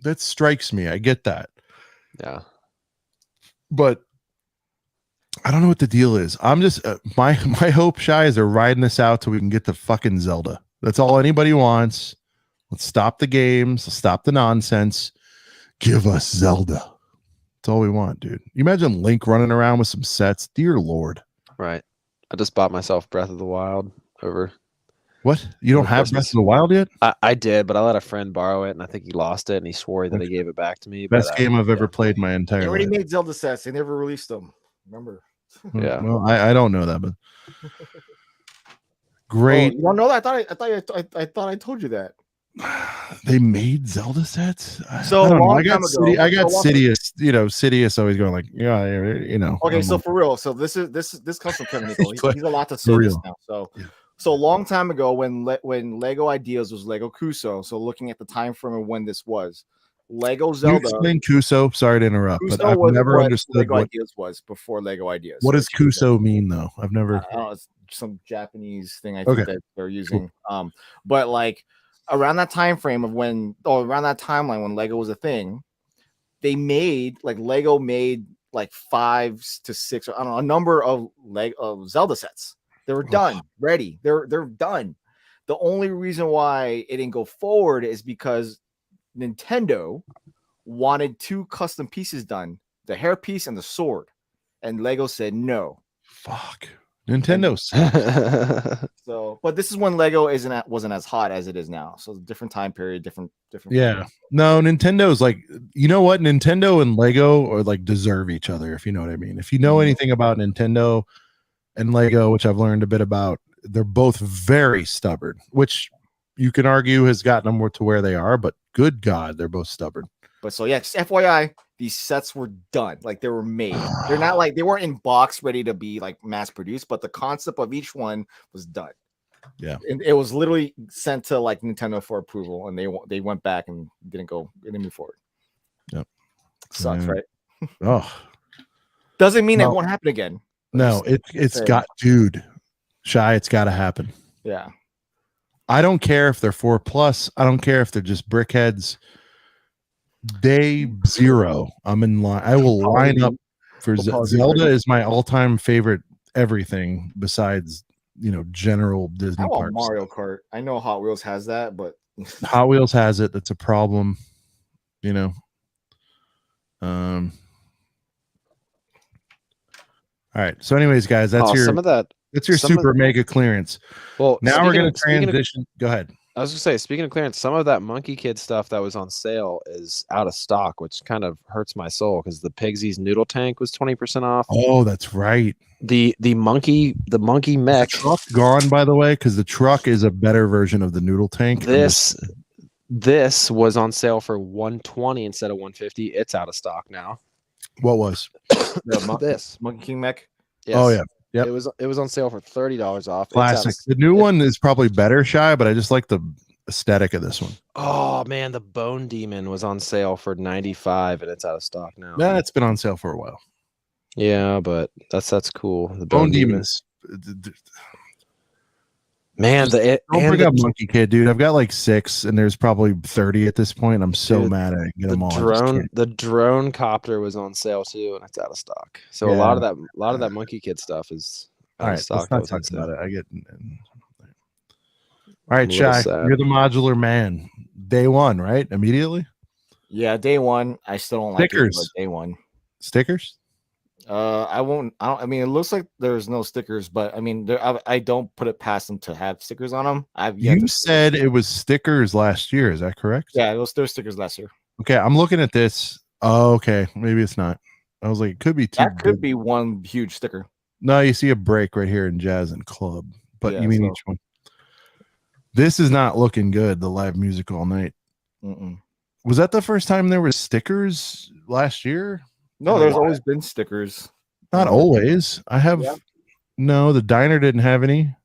That strikes me. I get that. yeah. But I don't know what the deal is. I'm just my hope, Shy, is they're riding this out till we can get the fucking Zelda. That's all anybody wants. Let's stop the games. Let's stop the nonsense. Give us Zelda. That's all we want, dude. You imagine Link running around with some sets. Dear Lord. Right. I just bought myself Breath of the Wild over. What? You don't Over have Breath Christmas. of the Wild yet? I did, but I let a friend borrow it, and I think he lost it, and he swore that he gave it back to me. Best But game I've ever yeah. played my They entire already life. made Zelda sets. They never released them. Remember? Yeah. Well, I don't know that, but Oh, great. you don't know that? I thought I told you that. They made Zelda sets. So I don't know. long I got time ago- I got so long- Sidious. You know, Sidious always going like, yeah, you know. Okay, I'm so like, for real, so this comes from Kevin Nicole. He's allowed to say For this real. now. So, Yeah. so a long time ago, when Lego Ideas was Lego Kuso, so looking at the time frame of when this was, Lego you Zelda. explain Kuso. Sorry to interrupt, but Kuso I've was never what understood Lego what Ideas was before Lego Ideas. what So does Kuso mean though. I've never. I don't know, it's some Japanese thing I Okay. think that they're using. But like around that time frame of when, around that timeline when Lego was a thing, they made Lego made like 5 to 6, or I don't know, a number of Zelda sets. They were done, ready. They're done. The only reason why it didn't go forward is because Nintendo wanted 2 custom pieces done, the hairpiece and the sword, and Lego said no. Fuck. Nintendo sucks. So, but this is when Lego wasn't as hot as it is now. So different time period, different. Yeah. No, Nintendo's like, you know what? Nintendo and Lego are like deserve each other, if you know what I mean. If you know anything about Nintendo and Lego, which I've learned a bit about, they're both very stubborn, which you can argue has gotten them to where they are, but good God, they're both stubborn. But so yeah, just FYI, these sets were done. Like they were made. They're not like they weren't in box ready to be like mass produced, but the concept of each one was done. Yeah. And it was literally sent to like Nintendo for approval, and they went back and didn't move forward. Yep. Sucks, Yeah. right? Oh. Doesn't mean it won't happen again. No, it's got, dude, Shy, it's got to happen. Yeah. I don't care if they're 4+. I don't care if they're just brickheads. Day 0, I'm in line. I will line up for Zelda. Is my all-time favorite everything besides, you know, general Disney How about parks. Mario Kart? I know Hot Wheels has that, but Hot Wheels has it. That's a problem, you know. All right. So, anyways, guys, that's your some of that. That's your super mega clearance. Well, now we're going to transition. Go ahead. I was going to say, speaking of clearance, some of that Monkey Kid stuff that was on sale is out of stock, which kind of hurts my soul because the Pigsy's noodle tank was 20% off. Oh, that's right. The monkey mech. The truck gone, by the way, because the truck is a better version of the noodle tank. This was on sale for $120 instead of $150. It's out of stock now. What was this Monkey King mech? Yes. Oh yeah. Yep. It was on sale for $30 off. Classic. The new one is probably better, Shy, but I just like the aesthetic of this one. Oh man, the Bone Demon was on sale for $95 and it's out of stock now. Yeah, it's been on sale for a while. Yeah, but that's cool. The Bone Demons. Man, don't bring up Monkey Kid, dude. I've got like 6, and there's probably 30 at this point. I'm so mad I didn't get them all. The drone copter was on sale too, and it's out of stock. So a lot of that Monkey Kid stuff is out of stock. Let's not talk about it. I get. All right, Shy, you're the modular man. Day 1, right? Immediately. Yeah, day 1. I still don't like it, but day 1. Stickers. I mean, it looks like there's no stickers, but I mean, I don't put it past them to have stickers on them. You said it was stickers last year. Is that correct? Yeah, there's stickers last year. Okay, I'm looking at this. Oh, okay, maybe it's not. I was like, it could be 2. That could be one huge sticker. No, you see a break right here in Jazz and Club, but you mean each one. This is not looking good. The live music all night. Was that the first time there was stickers last year? No, there's always been stickers. Not always. I have no. The diner didn't have any.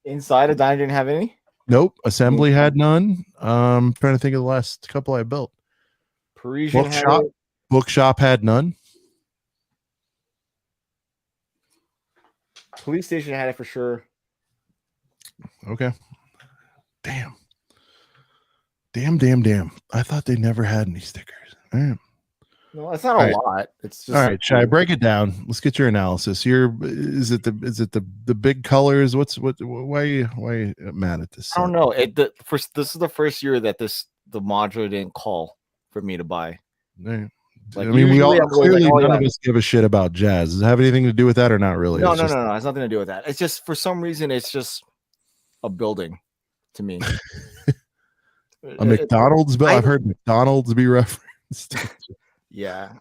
Inside a diner didn't have any. Nope. Assembly had none. Trying to think of the last couple I built. Parisian Bookshop had none. Police station had it for sure. Okay. Damn. I thought they never had any stickers. Damn. No, it's not a lot. It's just all right. Should I break it down? Let's get your analysis. Is it the big colors? Why are you mad at this? I don't know. This is the first year that the modular didn't call for me to buy. Like I mean, we all usually I'm always like, clearly oh none yeah. of us give a shit about jazz. Does it have anything to do with that or not really? No, It's no, just, no, no. It has nothing to do with that. It's just for some reason it's just a building to me. a McDonald's bill. I've heard McDonald's be referenced. Yeah,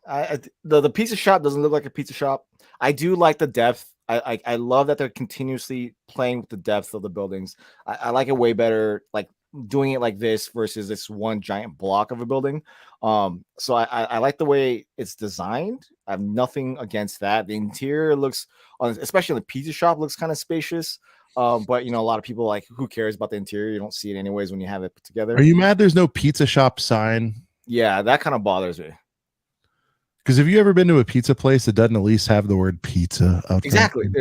the pizza shop doesn't look like a pizza shop. I do like the depth. I love that they're continuously playing with the depth of the buildings. I like it way better, like doing it like this versus this one giant block of a building. So I like the way it's designed. I have nothing against that. The interior looks, especially the pizza shop, looks kind of spacious. But you know, a lot of people like, who cares about the interior? You don't see it anyways when you have it put together. Are you mad there's no pizza shop sign? Yeah, that kind of bothers me. Because have you ever been to a pizza place that doesn't at least have the word pizza out Exactly. front?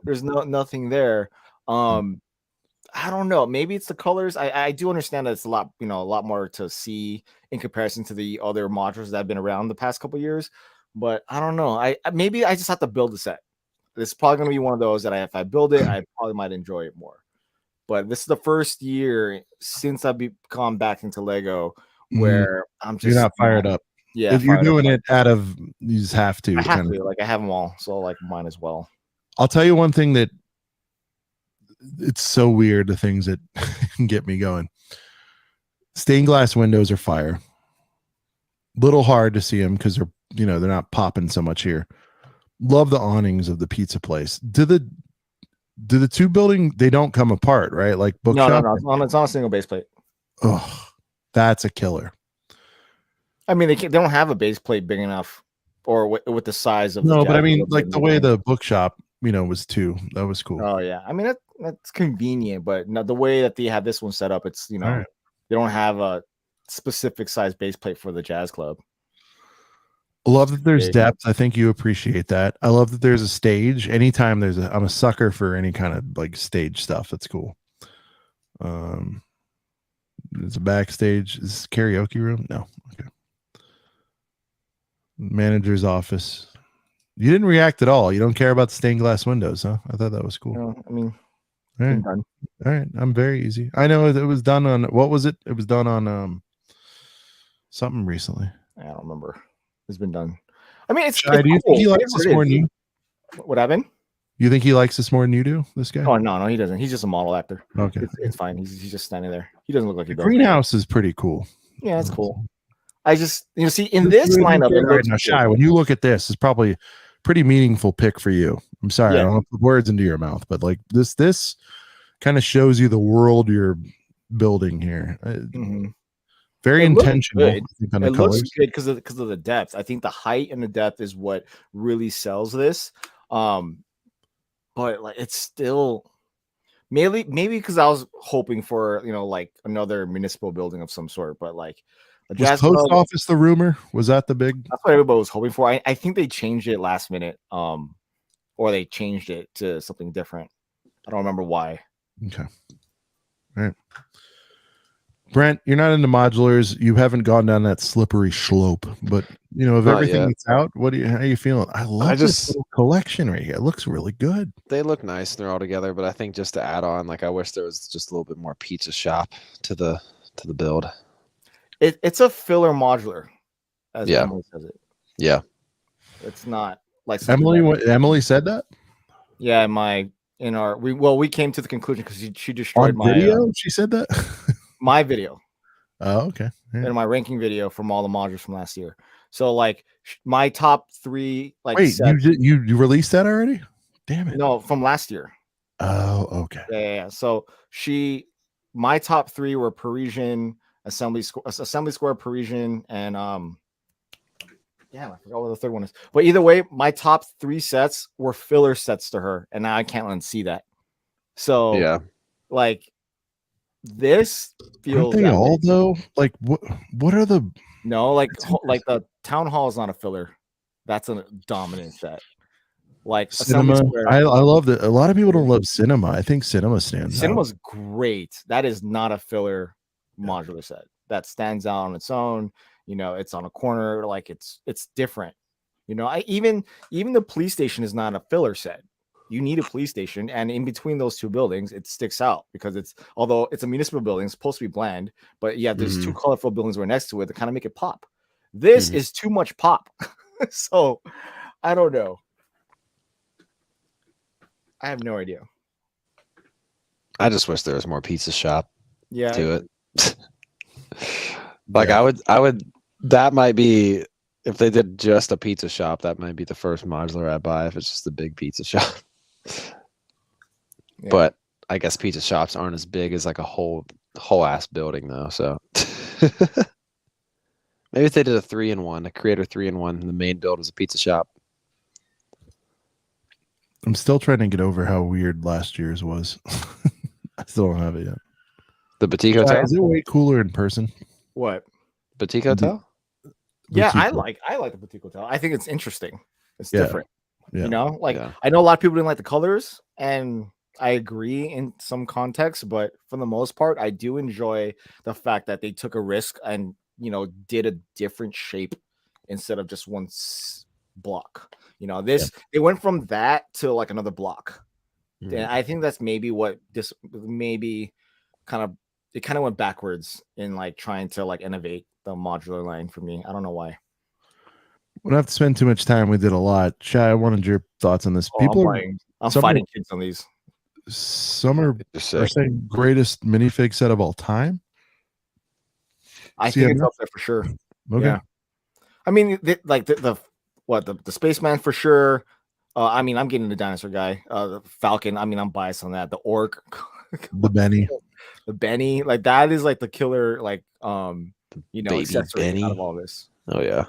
There's nothing there. I don't know. Maybe it's the colors. I do understand that it's a lot, you know, a lot more to see in comparison to the other modules that have been around the past couple years. But I don't know. Maybe I just have to build a set. This is probably gonna be one of those that if I build it, I probably might enjoy it more. But this is the first year since I've gone back into Lego where I'm just You're not fired up. Yeah, If you're doing it out of, you just have to. I have to. Like I have them all, so like mine as well. I'll tell you one thing that it's so weird. The things that get me going. Stained glass windows are fire. Little hard to see them because they're not popping so much here. Love the awnings of the pizza place. Do the two building, they don't come apart, right? Like bookshop. No. It's on a single base plate. Oh, that's a killer. I mean, they don't have a base plate big enough, or with the size of. No, but I mean, like the way the bookshop, was two. That was cool. Oh yeah, I mean that's convenient, but no, the way that they have this one set up, it's right. They don't have a specific size base plate for the jazz club. I love that there's depth. I think you appreciate that. I love that there's a stage. Anytime I'm a sucker for any kind of like stage stuff. That's cool. There's a backstage. Is this karaoke room? No. Okay. Manager's office. You didn't react at all. You don't care about the stained glass windows, huh? I thought that was cool. No, I mean, all right. done. All right. I'm very easy. I know it was done on, what was it? It was done on something recently. I don't remember. It's been done. I mean, it's do you think he likes this more than you? What happened? You think he likes this more than you do? This guy? Oh no, he doesn't. He's just a model actor. Okay, it's fine. He's just standing there. He doesn't look like he does. Greenhouse is pretty cool. Yeah, it's cool. I just see in this lineup. Right now, Shy, when you look at this, it's probably a pretty meaningful pick for you. I'm sorry, I don't want to put words into your mouth, but like this kind of shows you the world you're building here. Very intentional. It looks good because of the depth. I think the height and the depth is what really sells this. But like it's still maybe because I was hoping for like another municipal building of some sort, but like a jazz post office. The rumor was that the big. That's what everybody was hoping for. I think they changed it last minute, or they changed it to something different. I don't remember why. Okay. All right. Brent, you're not into modulars. You haven't gone down that slippery slope, but of everything that's out, how are you feeling? I love this little collection right here. It looks really good. They look nice. They're all together, but I think just to add on, like I wish there was just a little bit more pizza shop to the build. It's a filler modular, as Emily says it. Yeah. It's not like Emily said that? Yeah, we came to the conclusion because she destroyed my video. She said that. My video. Oh, okay. Yeah. And my ranking video from all the modules from last year. So like my top 3, like wait, you released that already? Damn it. No, from last year. Oh, okay. Yeah. So my top 3 were Parisian, Assembly Square, Parisian, and I forgot what the third one is. But either way, my top 3 sets were filler sets to her, and now I can't unsee that. So yeah, like this feels. Aren't they all though? Like what are the? No, like the town hall is not a filler. That's a dominant set. Like Cinema, I love that. A lot of people don't love Cinema. I think Cinema stands. Cinema's great. That is not a filler modular set. That stands out on its own. It's on a corner. Like it's different. Even the police station is not a filler set. You need a police station, and in between those two buildings, it sticks out because although it's a municipal building, it's supposed to be bland, but there's two colorful buildings right next to it that kind of make it pop. This is too much pop. So I don't know. I have no idea. I just wish there was more pizza shop Yeah. to it. Like I would that might be, if they did just a pizza shop, that might be the first modular I'd buy if it's just a big pizza shop. Yeah. But I guess pizza shops aren't as big as like a whole ass building though. So maybe if they did a 3-in-1, a creator 3-in-1, and the main build was a pizza shop. I'm still trying to get over how weird last year's was. I still don't have it yet. The Boutique Hotel? Is it way cooler in person? What? Boutique Hotel? Yeah, Boutique. I like the Boutique Hotel. I think it's interesting. It's Yeah. different. Yeah. You know, like Yeah. I know a lot of people didn't like the colors, and I agree in some contexts, but for the most part, I do enjoy the fact that they took a risk and, you know, did a different shape instead of just one block. You know, they went from that to like another block. And I think that's maybe what this maybe kind of went backwards in like trying to like innovate the modular line for me. I don't know why. We don't have to spend too much time. We did a lot. Shy, I wanted your thoughts on this. I'm some fighting kids on these. Some are sick. saying greatest minifig set of all time. I think it's up there for sure. Okay. Yeah. I mean, the spaceman for sure. I mean, I'm getting the dinosaur guy. The Falcon. I mean, I'm biased on that. The orc, The Benny. the Benny. Like that is like the killer. Like you know, Baby accessory Benny. out of all this. Oh yeah.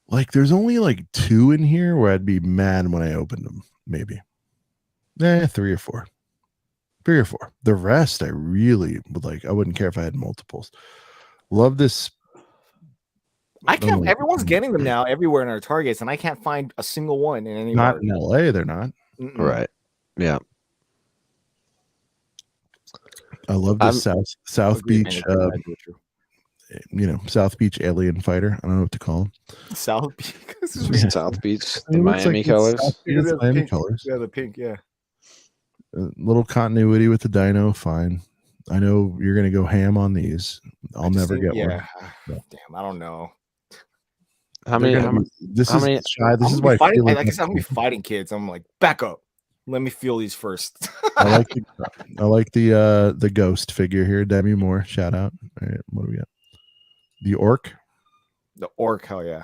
Like there's only like 2 in here where I'd be mad when I opened them. Maybe. 3 or 4. 3 or 4. The rest I really would like. I wouldn't care if I had multiples. Love this. I can't. Everyone's getting them now everywhere in our targets, and I can't find a single one in any. Not in LA. They're not. Right. Yeah. I love this South Beach. You know, South Beach alien fighter. I don't know what to call him. South Beach. South Beach. The Miami colors. Miami colors. Yeah, the pink. Yeah. A little continuity with the dino. Fine. I know you're gonna go ham on these. I'll never get one. Yeah. Damn, I don't know. How many? This is why I feel like I'm gonna be fighting kids. I'm like, back up. Let me feel these first. I like the ghost figure here. Demi Moore. Shout out. All right, what do we got? The orc. The orc, hell yeah.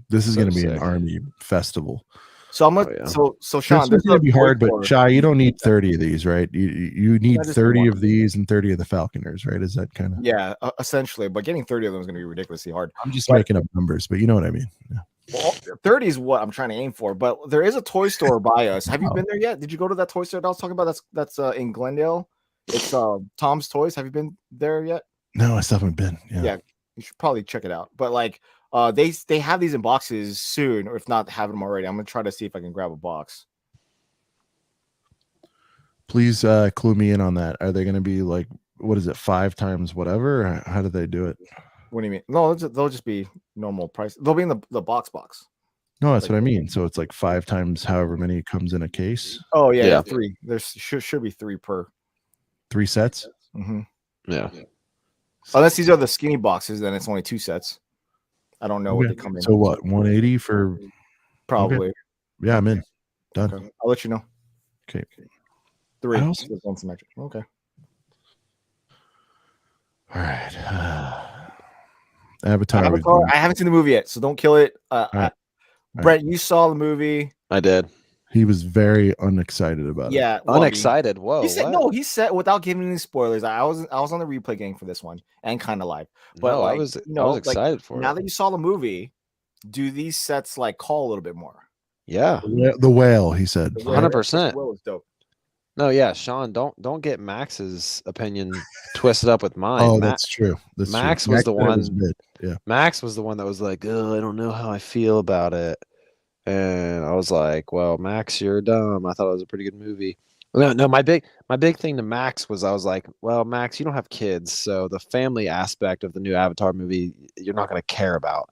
This is So going to be sick. an army festival. So I'm gonna so Sean, this is going to be hard, but for- Shy, you don't need 30 of these, right? You need I just 30 want of these and 30 of the Falconers, right? Is that kind of? Yeah, essentially, but getting 30 of them is going to be ridiculously hard. I'm just making up numbers, but you know what I mean. Yeah. Well, 30 is what I'm trying to aim for, but there is a toy store by us. Have you been there yet? Did you go to that toy store that I was talking about? That's in Glendale. It's Tom's Toys. Have you been there yet? No, I still haven't been. Yeah, you should probably check it out. But like they have these in boxes soon, or if not have them already. I'm gonna try to see if I can grab a box. Please clue me in on that. Are they going to be like, what is it, 5 times whatever? Or how do they do it? What do you mean? No, they'll just be normal price. They'll be in the box. No, that's what I mean. So it's like 5 times however many comes in a case. Oh yeah, Yeah. 3. There should be 3 per. 3 sets. Mm-hmm. Yeah. Unless these are the skinny boxes, then it's only 2 sets. I don't know what they come in. So what? 180 for? Probably. Yeah, I'm in. Done. Okay. I'll let you know. Okay. 3. I also- There's one symmetric. Okay. All right. Avatar. I haven't seen the movie yet, so don't kill it. right. Brett, you saw the movie. I did. He was very unexcited about it. Yeah. Unexcited. Whoa. He said what? no. He said without giving any spoilers. I was on the replay gang for this one and kind of live. But No, like, I was like, excited for now it. that you saw the movie, do these sets like call a little bit more? Yeah. The whale, he said. The whale- 100%. the whale is dope. No, yeah, Sean, don't get Max's opinion twisted up with mine. Oh, that's true. That's Max true. was the said it was one- mid. Yeah. Max was the one that was like, "Oh, I don't know how I feel about it," and I was like, "Well, Max, you're dumb. I thought it was a pretty good movie." No, my big thing to Max was I was like, "Well, Max, you don't have kids, so the family aspect of the new Avatar movie you're not going to care about."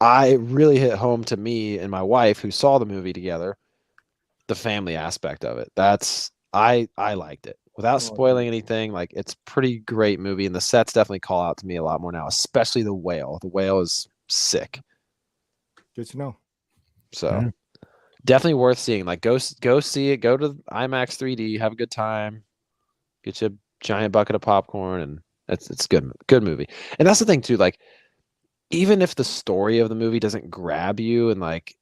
I really hit home to me and my wife who saw the movie together, the family aspect of it. That's I liked it. Without spoiling anything, like it's pretty great movie, and the sets definitely call out to me a lot more now, especially the whale. The whale is sick. Good to know. So Yeah. definitely worth seeing. Like go see it. Go to IMAX 3D. Have a good time. Get you a giant bucket of popcorn, and it's good movie. And that's the thing too. Like even if the story of the movie doesn't grab you, and like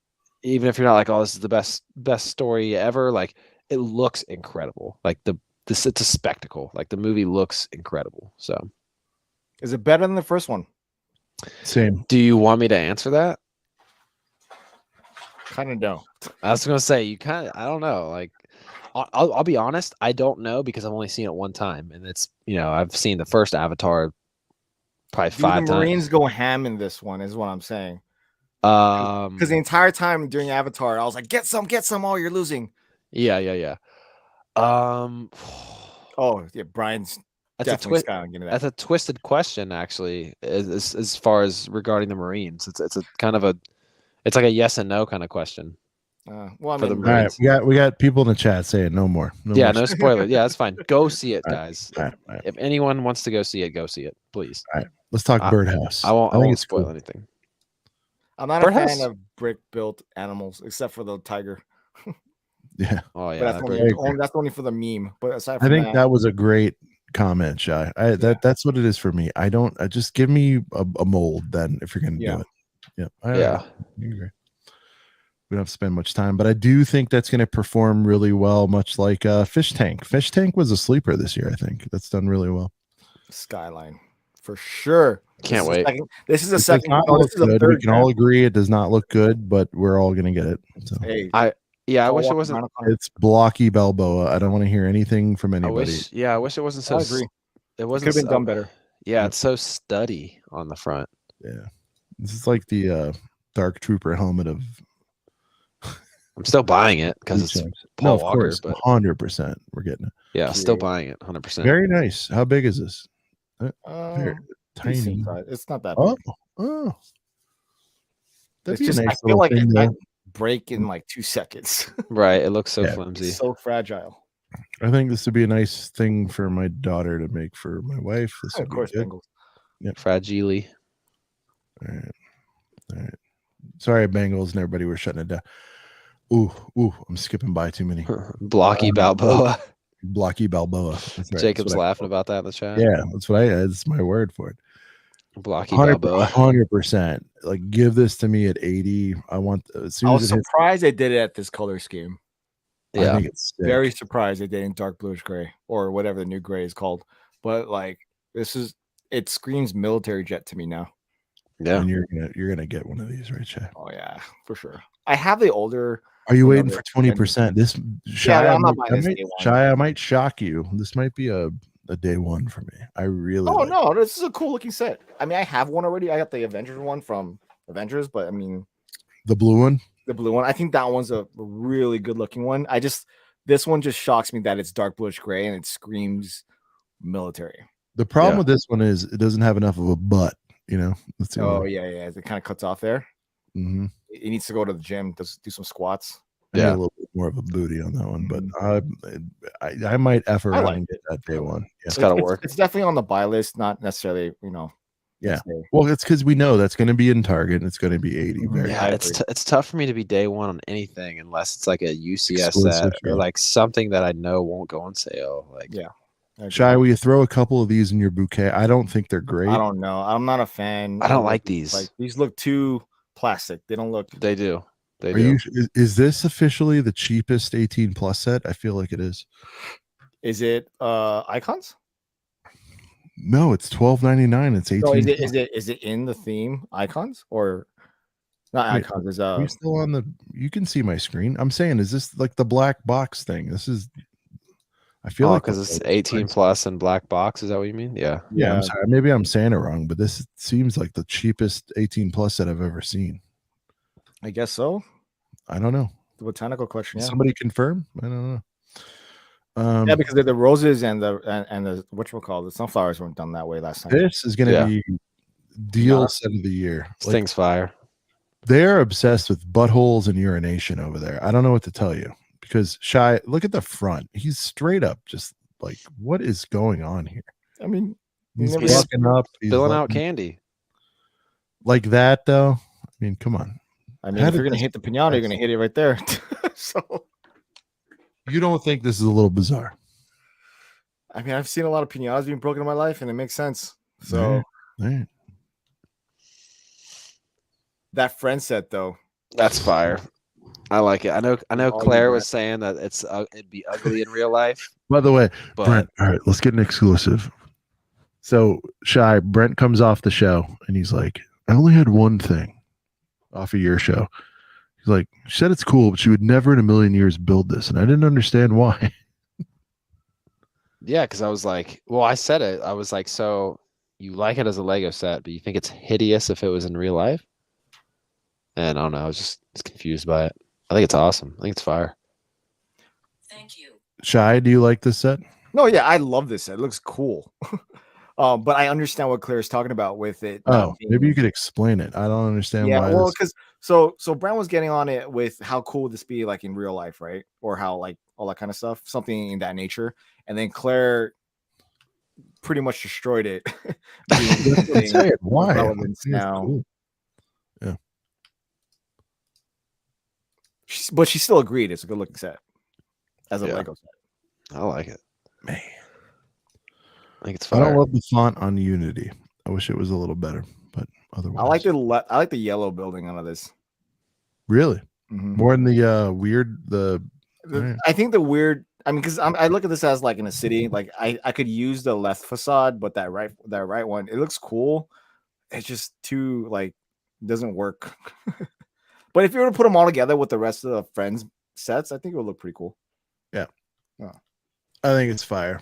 even if you're not like, oh, this is the best story ever, like it looks incredible. Like it's a spectacle. Like the movie looks incredible. So Is it better than the first one? Same. do you want me to answer that? Kind of no. I was gonna say you kind of. I don't know. Like, I'll be honest. I don't know because I've only seen it one time, and it's I've seen the first Avatar probably Dude, 5 the Marines times. go ham in this one, is what I'm saying. Because the entire time during Avatar, I was like, get some. Oh, you're losing. Yeah. Oh yeah, Brian's That's a definitely twist. skylines into that. That's a twisted question, actually. As far as regarding the Marines, it's a kind of a. It's like a yes and no kind of question. Well, I for the mean, All right, Marines. we got people in the chat saying no more. Yeah, more. no spoiler. Yeah, that's fine. Go see it, All right, guys. all right. If anyone wants to go see it, please. Let's talk I- Birdhouse. I think won't it's spoil cool. anything. I'm not a Birdhouse? fan of brick-built animals, except for the tiger. Yeah, Oh yeah, But that that's only for the meme. But aside I from think that was a great comment, Shy. That's what it is for me. I just give me a mold then if you're gonna do it. Yeah, yeah. I agree. We don't have to spend much time, but I do think that's going to perform really well, much like Fish Tank. Fish Tank was a sleeper this year. I think that's done really well. Skyline for sure. Can't wait. This is a It second. does not No, look this is a good. third. We can all agree it does not look good, but we're all going to get it. So Hey, I wish it Walker wasn't. Mountain. it's blocky Balboa. I don't want to hear anything from I anybody. wish it wasn't so. I agree. It It wasn't could have been so- done better. Yeah, it's so studdy on the front. Yeah, this is like the Dark Trooper helmet of. I'm still buying it because it's Paul no, of Walker, course, but 100%. We're getting it. yeah, still buying it 100%. Very nice. How big is this? Very tiny. Decent size. It's not that big. Oh, that'd It's be just a nice I feel little like thing, it though. might break in like 2 seconds. Right. It looks so Yeah. flimsy. It's so fragile. I think this would be a nice thing for my daughter to make for my wife. This would Of be course, good. Bengals. Fragile. All right. Sorry, Bengals and everybody. We're shutting it down. Ooh, I'm skipping by too many. Blocky Balboa. Blocky Balboa. That's right. Jacob's That's what laughing about that in the chat. Yeah, that's my word for it. Blocky Balboa. 100%. Like, give this to me at 80. I want as soon I as was it hits. surprised they did it at this color scheme. I Yeah. think it's sick. Very surprised they did in dark bluish gray or whatever the new gray is called. But like it screams military jet to me now. Yeah. And you're gonna get one of these, right, Shay? Oh yeah, for sure. I have the older. Are you waiting the for 20%? This Shy, I'm not buying this day one. Shy, I might shock you. This might be a day one for me. I really. Oh like no, this is a cool looking set. I mean, I have one already. I got the Avengers one from Avengers, but I mean the blue one. the blue one. I think that one's a really good looking one. This one just shocks me that it's dark bluish gray and it screams military. The problem Yeah. with this one is it doesn't have enough of a butt. That's the Oh only- yeah. It kind of cuts off there. Mhm. It needs to go to the gym to do some squats. I need Yeah. a little bit more of a booty on that one, but I might F around like and get that day one. Yeah. It's got to work. It's definitely on the buy list, not necessarily, Yeah. say. Well, it's because we know that's going to be in Target and it's going to be 80. Very Yeah, I it's tough for me to be day one on anything unless it's like a UCS Exclusive, set yeah. or like something that I know won't go on sale. Like, Yeah. I agree. Shy, will you throw a couple of these in your bouquet? I don't think they're great. I don't know. I'm not a fan. I don't of like these. Like these look too plastic. They don't look. they do. They Are do. you? Is this officially the cheapest 18 plus set? I feel like it is. Is it icons? No, it's $12.99. It's 18. No, is plus. it in the theme icons or not Wait, icons? Is Are you still on the? You can see my screen. I'm saying, is this like the black box thing? This is. I feel like because it's 18 plus and black box. Is that what you mean? Yeah. Yeah, I'm Yeah. sorry. Maybe I'm saying it wrong, but this seems like the cheapest 18 plus set I've ever seen. I guess so. I don't know. The botanical collection. Yeah. Somebody confirm? I don't know. Yeah, because the roses and the the sunflowers weren't done that way last time. This is going to Yeah. be deal Yeah. set of the year. This Like, thing's fire. they're obsessed with buttholes and urination over there. I don't know what to tell you because Shy, look at the front. He's straight up just like, what is going on here? I mean, He's never He's seen- walking up, he's Filling out letting- candy. like that though. I mean, come on. I mean, How if did you're gonna this hit the pinata, you're gonna hit it right there. So, You don't think this is a little bizarre? I mean, I've seen a lot of pinatas being broken in my life, and it makes sense. So All right. that friend set though, That's fire. I like it. I know. All you Claire got. was saying that it'd be ugly in real life, By the way, but Brent, all right, let's get an exclusive. So Shy, Brent comes off the show and he's like, I only had one thing off of your show. He's like, she said it's cool, but she would never in a million years build this. And I didn't understand why. yeah, because I was like, well, I said it. I was like, so you like it as a Lego set, but you think it's hideous if it was in real life? And I don't know. I was just confused by it. I think it's awesome. I think it's fire. Thank you. Shy, do you like this set? No, yeah, I love this set. It looks cool. But I understand what Claire's talking about with it. Oh, maybe you could explain it. I don't understand Yeah, why. well, this- because so Brent was getting on it with how cool would this be like in real life, right? Or how like all that kind of stuff, something in that nature. And then Claire pretty much destroyed it. That's what I'm saying. Why? relevance I think it's now. cool. Yeah. But she still agreed it's a good looking set as a Yeah. Lego set. I like it. Man. I think it's I fire. don't love the font on Unity. I wish it was a little better, but otherwise. I like the yellow building out of this. Really? Mhm. More in the weird Right. I think the weird. I mean, because I look at this as like in a city. Like I could use the left facade, but that right one, it looks cool. It's just too like doesn't work. But if you were to put them all together with the rest of the friends sets, I think it would look pretty cool. I think it's fire.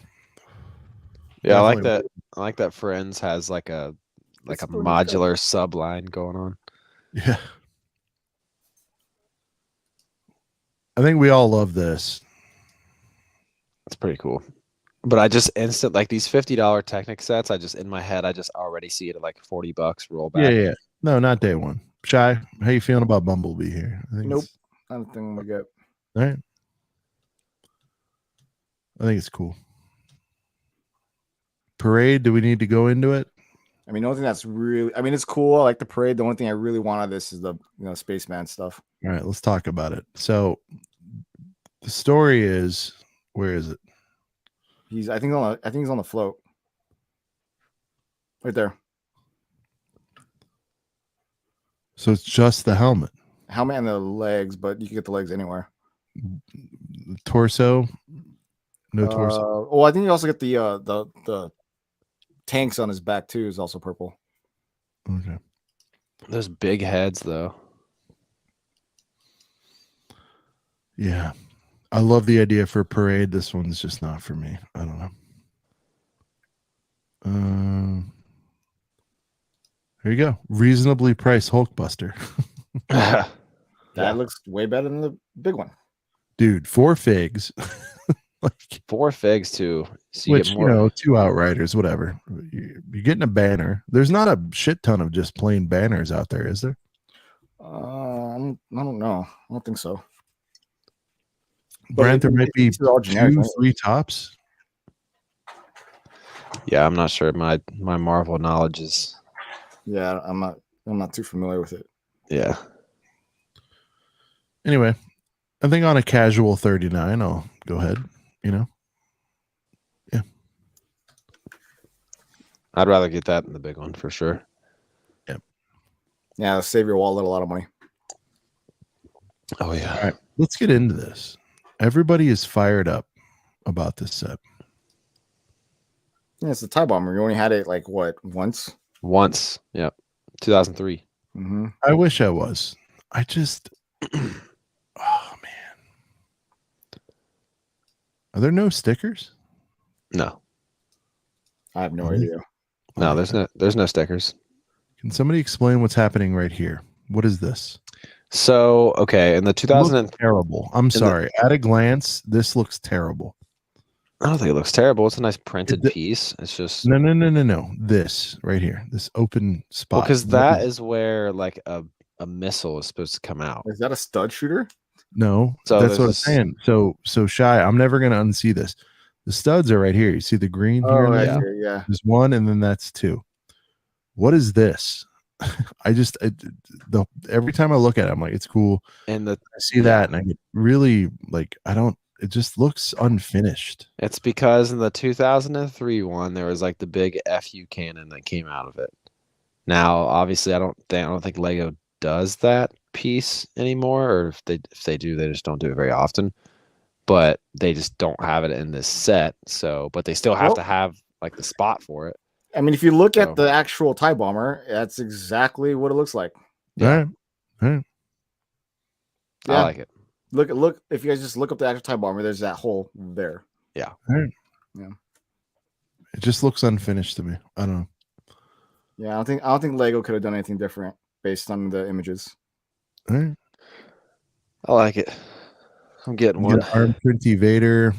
Yeah, I like Definitely. that. I like that Friends has like a It's a pretty modular subline going on. Yeah. I think we all love this. It's pretty cool. But I just like these $50 Technic sets. I just in my head, I just already see it at like $40 roll back. Yeah. No, not day one. Shy, how you feeling about Bumblebee here? I think Nope. it's- I don't think we get. All right. I think it's cool. Parade, do we need to go into it? I mean, the only thing that's really, I mean, it's cool. I like the parade. The only thing I really want out of this is the spaceman stuff. All right, let's talk about it. So the story is, where is it? I think he's on the float. Right there. So it's just the helmet. Helmet and the legs, but you can get the legs anywhere. The torso. No torso. Well, I think you also get the tanks on his back too. Is also purple. Okay. Those big heads though. Yeah. I love the idea for parade. This one's just not for me. I don't know. Here you go. Reasonably priced Hulkbuster. That Yeah. looks way better than the big one. Dude, 4 figs. Like, 4 figs too. So you which, get you more. know, 2 outriders, whatever. You're getting a banner. There's not a shit ton of just plain banners out there, is there? I don't know. I don't think so. Brent, there might be these are all generic, 2 right? free tops. Yeah, I'm not sure. My Marvel knowledge is. Yeah, I'm not too familiar with it. Yeah. Anyway, I think on a casual 39, I'll go ahead, you know. I'd rather get that than the big one for sure. Yeah, save your wallet a lot of money. Oh yeah. All right, let's get into this. Everybody is fired up about this set. Yeah, it's the TIE bomber. You only had it like what once? Once. Yeah. 2003. Mm-hmm. I wish I was. I just, oh man. Are there no stickers? No. I have no Really? idea. No, there's no stickers. Can somebody explain what's happening right here? What is this? So, okay, in the It 2000 looks terrible. I'm sorry. At a glance, this looks terrible. I don't think it looks terrible. It's a nice printed Is it- piece. It's just No. This right here, this open spot. because that is where like a missile is supposed to come out. Is that a stud shooter? No, So that's what I'm there's- saying. So Shy, I'm never gonna unsee this. The studs are right here. You see the green here? Oh, and right there? here, yeah. There's 1, and then that's 2. What is this? every time I look at it, I'm like, it's cool. And I see that, and I get really like, I don't. It just looks unfinished. it's because in the 2003 one, there was like the big FU cannon that came out of it. Now, obviously, I don't think Lego does that piece anymore, or if they do, they just don't do it very often. But they just don't have it in this set. So, but they still have to have like the spot for it. I mean, if you look So- at the actual TIE bomber, that's exactly what it looks like. Yeah. All right. I like it. Look. If you guys just look up the actual TIE bomber, there's that hole there. It just looks unfinished to me. I don't know. Yeah, I don't think Lego could have done anything different based on the images. All right. I like it. I'm getting You one. get Arm Printy Vader.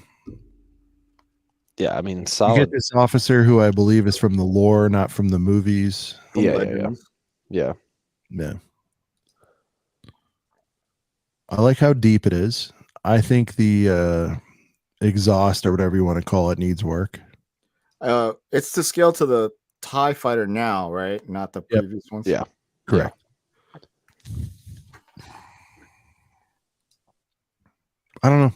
Yeah, I mean, You get solid. this officer who I believe is from the lore, not from the movies. From Yeah. Legends. Yeah. Yeah. I like how deep it is. I think the exhaust or whatever you want to call it needs work. It's to scale to the TIE fighter now, right? Not the Yep. previous ones. Yeah. Correct. I don't know.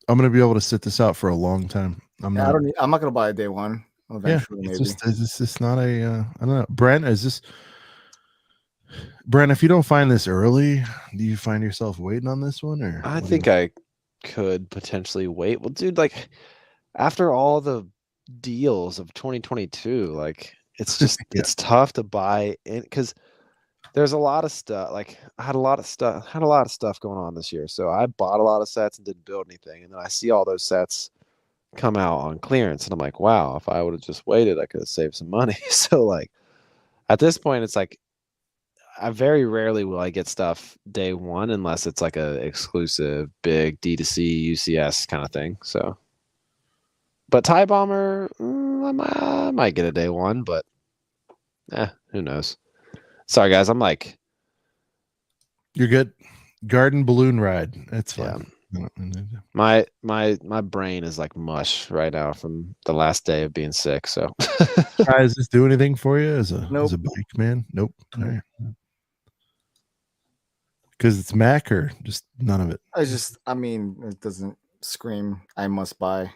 I'm gonna be able to sit this out for a long time. I'm Yeah, not. I'm not gonna buy a day one. Eventually, It's maybe. just not a. I don't know. Brent, if you don't find this early, do you find yourself waiting on this one, or I what do think I could potentially wait. Well, dude, like after all the deals of 2022, like it's just Yeah. it's tough to buy in because there's a lot of stuff. Like I had a lot of stuff going on this year, so I bought a lot of sets and didn't build anything, and then I see all those sets come out on clearance, and I'm like, wow, if I would have just waited, I could have saved some money. So like at this point, it's like I very rarely will I get stuff day one unless it's like a exclusive big D2C UCS kind of thing. So, but TIE Bomber, I might get a day one, but who knows? Sorry guys, I'm like, You're good. Garden balloon ride. That's fine. my brain is like mush right now from the last day of being sick. So, Does this do anything for you as a Nope. bike man? Nope. All right. Because it's Mac or just none of it. I mean, it doesn't scream I must buy.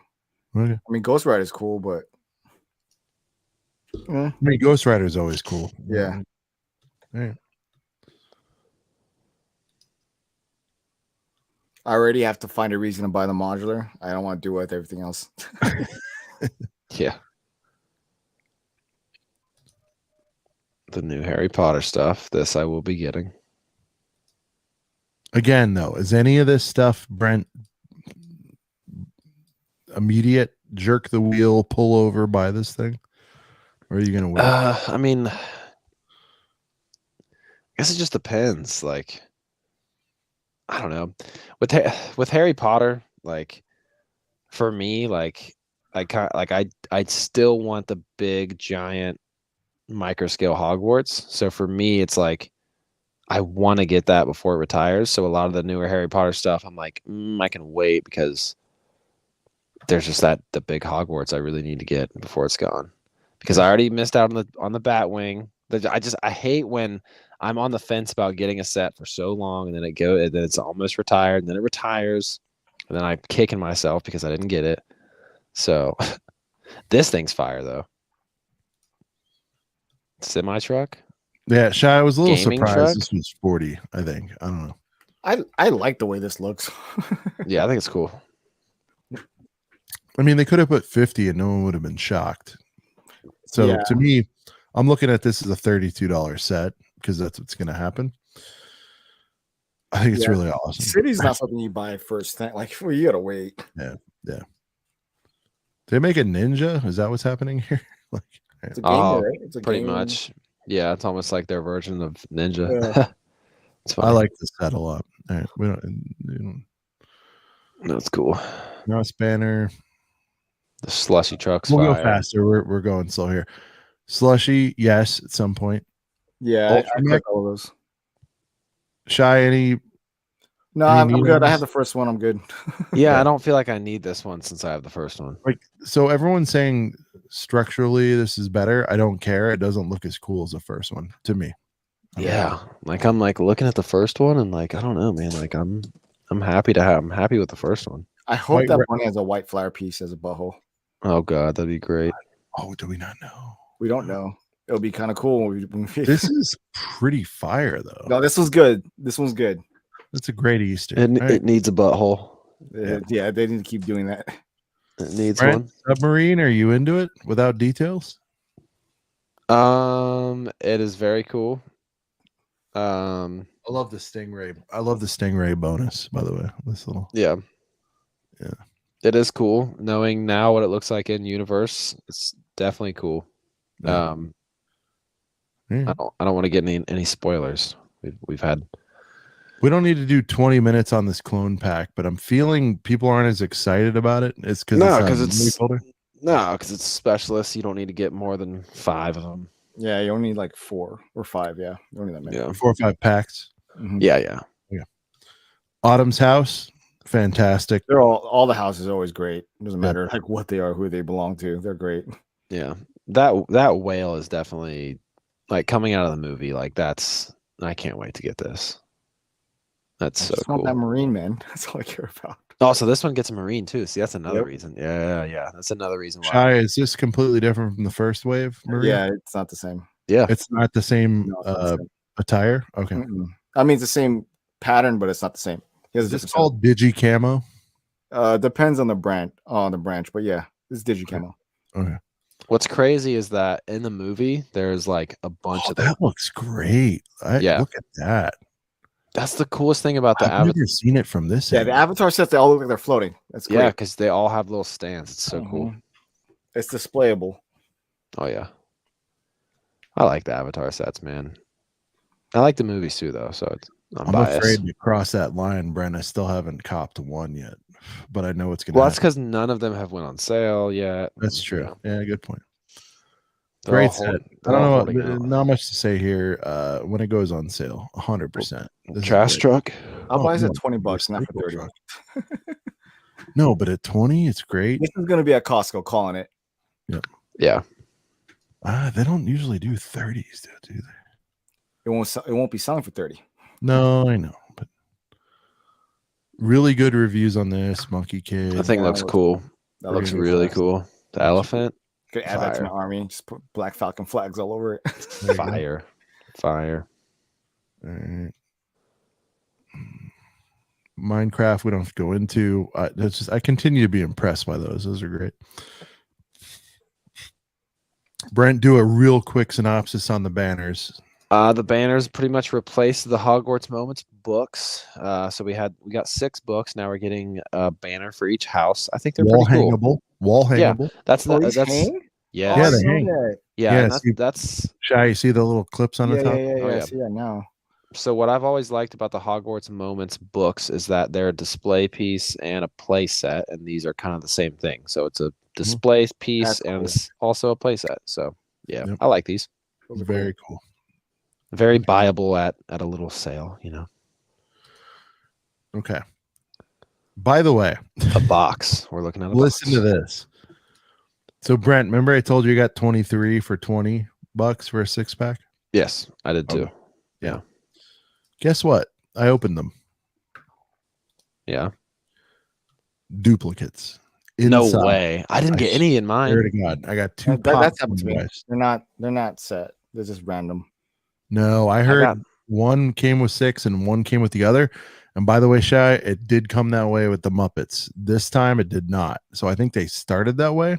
Okay. I mean, Ghost Rider is cool, but I mean, Ghost Rider is always cool. Yeah. All right. I already have to find a reason to buy the modular. I don't want to do with everything else. yeah. The new Harry Potter stuff. This I will be getting. Again, though, is any of this stuff, Brent, immediate jerk the wheel, pull over, buy this thing? Or are you gonna wait? I mean, I guess it just depends. Like, I don't know. With Harry Potter, like for me, like I still want the big giant micro scale Hogwarts. So for me, it's like I want to get that before it retires. So a lot of the newer Harry Potter stuff, I'm like, I can wait because there's just the big Hogwarts I really need to get before it's gone. Because I already missed out on the Batwing. I hate when I'm on the fence about getting a set for so long and then it's almost retired, and then it retires, and then I'm kicking myself because I didn't get it. So this thing's fire though. Semi truck. Yeah, Shy, I was a little Gaming surprised truck? this was 40, I think. I don't know. I like the way this looks. Yeah, I think it's cool. I mean, they could have put 50 and no one would have been shocked. So Yeah. to me, I'm looking at this as a $32 set because that's what's going to happen. I think it's Yeah. really awesome. City's not something you buy first thing. Like, well, you gotta wait. Did they make a ninja? Is that what's happening here? Like, It's a game, Oh, right? It's a Pretty game. much. Yeah, it's almost like their version of Ninja. Yeah. It's I funny. like this set a lot. All right, we don't. That's cool. Now Spanner. The slushy truck's We'll go fire. faster. We're going slow here. Slushy, yes, at some point. Yeah, I Ultramech? like all of those. Shy, any? No, Any I'm need good. on I this? have the first one. I'm good. Yeah, Yeah. I don't feel like I need this one since I have the first one. Like, so everyone's saying structurally this is better. I don't care. It doesn't look as cool as the first one to me. Yeah, like I'm like looking at the first one and like I don't know, man. Like I'm happy with the first one. I hope White that ra- bunny has a white flower piece as a butthole. Oh god, that'd be great. Oh, do we not know? We don't know. It'll be kind of cool. This is pretty fire though. No, this was good. This one's good. That's a great Easter. It, All right. it needs a butthole. Yeah, they need to keep doing that. It needs Brent, submarine, are you into it without details? one. It is very cool. I love the stingray. I love the stingray bonus, by the way. This little Yeah. Yeah. It is cool. Knowing now what it looks like in universe, it's definitely cool. Yeah. Yeah. I don't want to get any spoilers. We've had We don't need to do 20 minutes on this clone pack, but I'm feeling people aren't as excited about it. It's because it's specialist. You don't need to get more than 5 of them. Yeah, you only need like 4 or 5. Yeah, you don't need that many. Yeah. 4 or 5 packs. Mhm. Yeah. Autumn's house, fantastic. They're all the houses are always great. It doesn't matter like what they are, who they belong to. They're great. Yeah. That whale is definitely like coming out of the movie. Like I can't wait to get this. That's I so just want cool. that marine, man. That's all I care about. Oh, so this one gets a marine too. See, that's another Yep. reason. Yeah. That's another reason why. Shai, is this completely different from the first wave? Maria? Yeah, it's not the same. Yeah. It's not the same No, it's not the same. attire? Okay. Mm-mm. I mean, it's the same pattern, but it's not the same. He has Is a this different called Digi Camo? depends on the branch, but yeah, it's digi camo. Okay. What's crazy is that in the movie, there's like a bunch Oh, of them. that looks great. Yeah. Look at that. That's the coolest thing about the I've Avatar. never seen it from this Yeah, the angle. avatar sets they all look like they're floating. That's great. Yeah, because they all have little stands. It's so cool. Mhm. It's displayable. Oh yeah. I like the Avatar sets, man. I like the movies too, though. So I'm I'm biased. afraid to cross that line, Brent. I still haven't copped one yet, but I know it's gonna. Well, that's happen. because none of them have went on sale yet. That's true. You know, Yeah, good point. they're Great all set. hold- I they're don't all know. holding out. Not much to say here. When it goes on sale, 100%. Trash truck. I'll buy this no, at $20, not for recycle 30. truck. No, but at 20, it's great. This is gonna be at Costco calling it. Yeah. They don't usually do 30s, though, do they? It won't be selling for 30. No, I know, but really good reviews on this. Monkey Kid. I think it looks cool. That Looks good. really cool. The elephant. Could add that to my Fire. army. Just put Black Falcon flags all over it. There you go. Fire. All right. Minecraft, we don't have to go into. That's just I continue to be impressed by those. Those are great. Brent, do a real quick synopsis on the banners. The banners pretty much replaced the Hogwarts Moments books. So we got 6 books. Now we're getting a banner for each house. I think they're Wall pretty cool. hangable. Wall Yeah. hangable. That's Oh, the, these that's hang? yeah. Yeah, Oh, they I know hang. that. Yeah, Yeah, and see- that's Shy, you see the little clips on the top? Yeah. Oh, I yeah. see that now. so what I've always liked about the Hogwarts Moments books is that they're a display piece and a play set, and these are kind of the same thing. So it's a display piece That's and cool. it's also a play set. So yeah, Yep. I like these. Those are Very cool. Very buyable at a little sale, you know. Okay. By the way, A box. We're looking at a listen box. to this. So Brent, remember I told you got 23 for $20 for a 6-pack? Yes, I did too. Guess what? I opened them. Yeah. Duplicates. No Inside. way. I didn't I get any in Swear mine. to God, I got 2 That's pops happened to from me. you guys. They're not set. They're just random. No, I I heard got- one came with 6 and one came with the other. And by the way, Shy, it did come that way with the Muppets. This time it did not. So I think they started that way.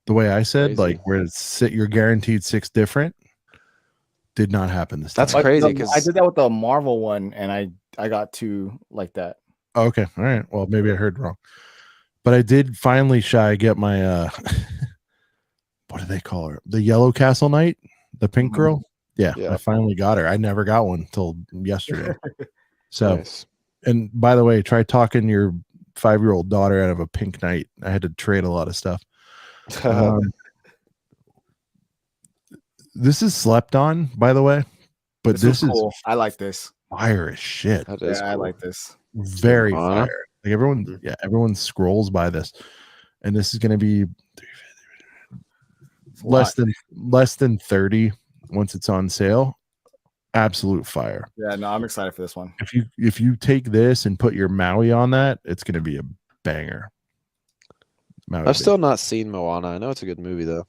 The way I said, Crazy. like where it's you're guaranteed 6 different. Did not happen this That's time. crazy I because did that with the Marvel one, and I got 2 like that. Oh, okay. All right. Well, maybe I heard wrong. But I did finally, Shy, get my what do they call her? The Yellow Castle Knight, the pink Mhm. girl. Yeah, Yeah. I finally got her. I never got one until yesterday. So, nice. and by the way, try talking your 5-year-old daughter out of a pink knight. I had to trade a lot of stuff. This is slept on, by the way, but this is cool. I like this. fire as shit. That Yeah, is I cool. like this. Very Honor. fire. Like everyone, Mhm. yeah, everyone scrolls by this, and this is going to be less than 30 once it's on sale. Absolute fire. Yeah, no, I'm excited for this one. If you take this and put your Maui on that, it's going to be a banger. Maui I've still not seen Moana. I know it's a good movie though.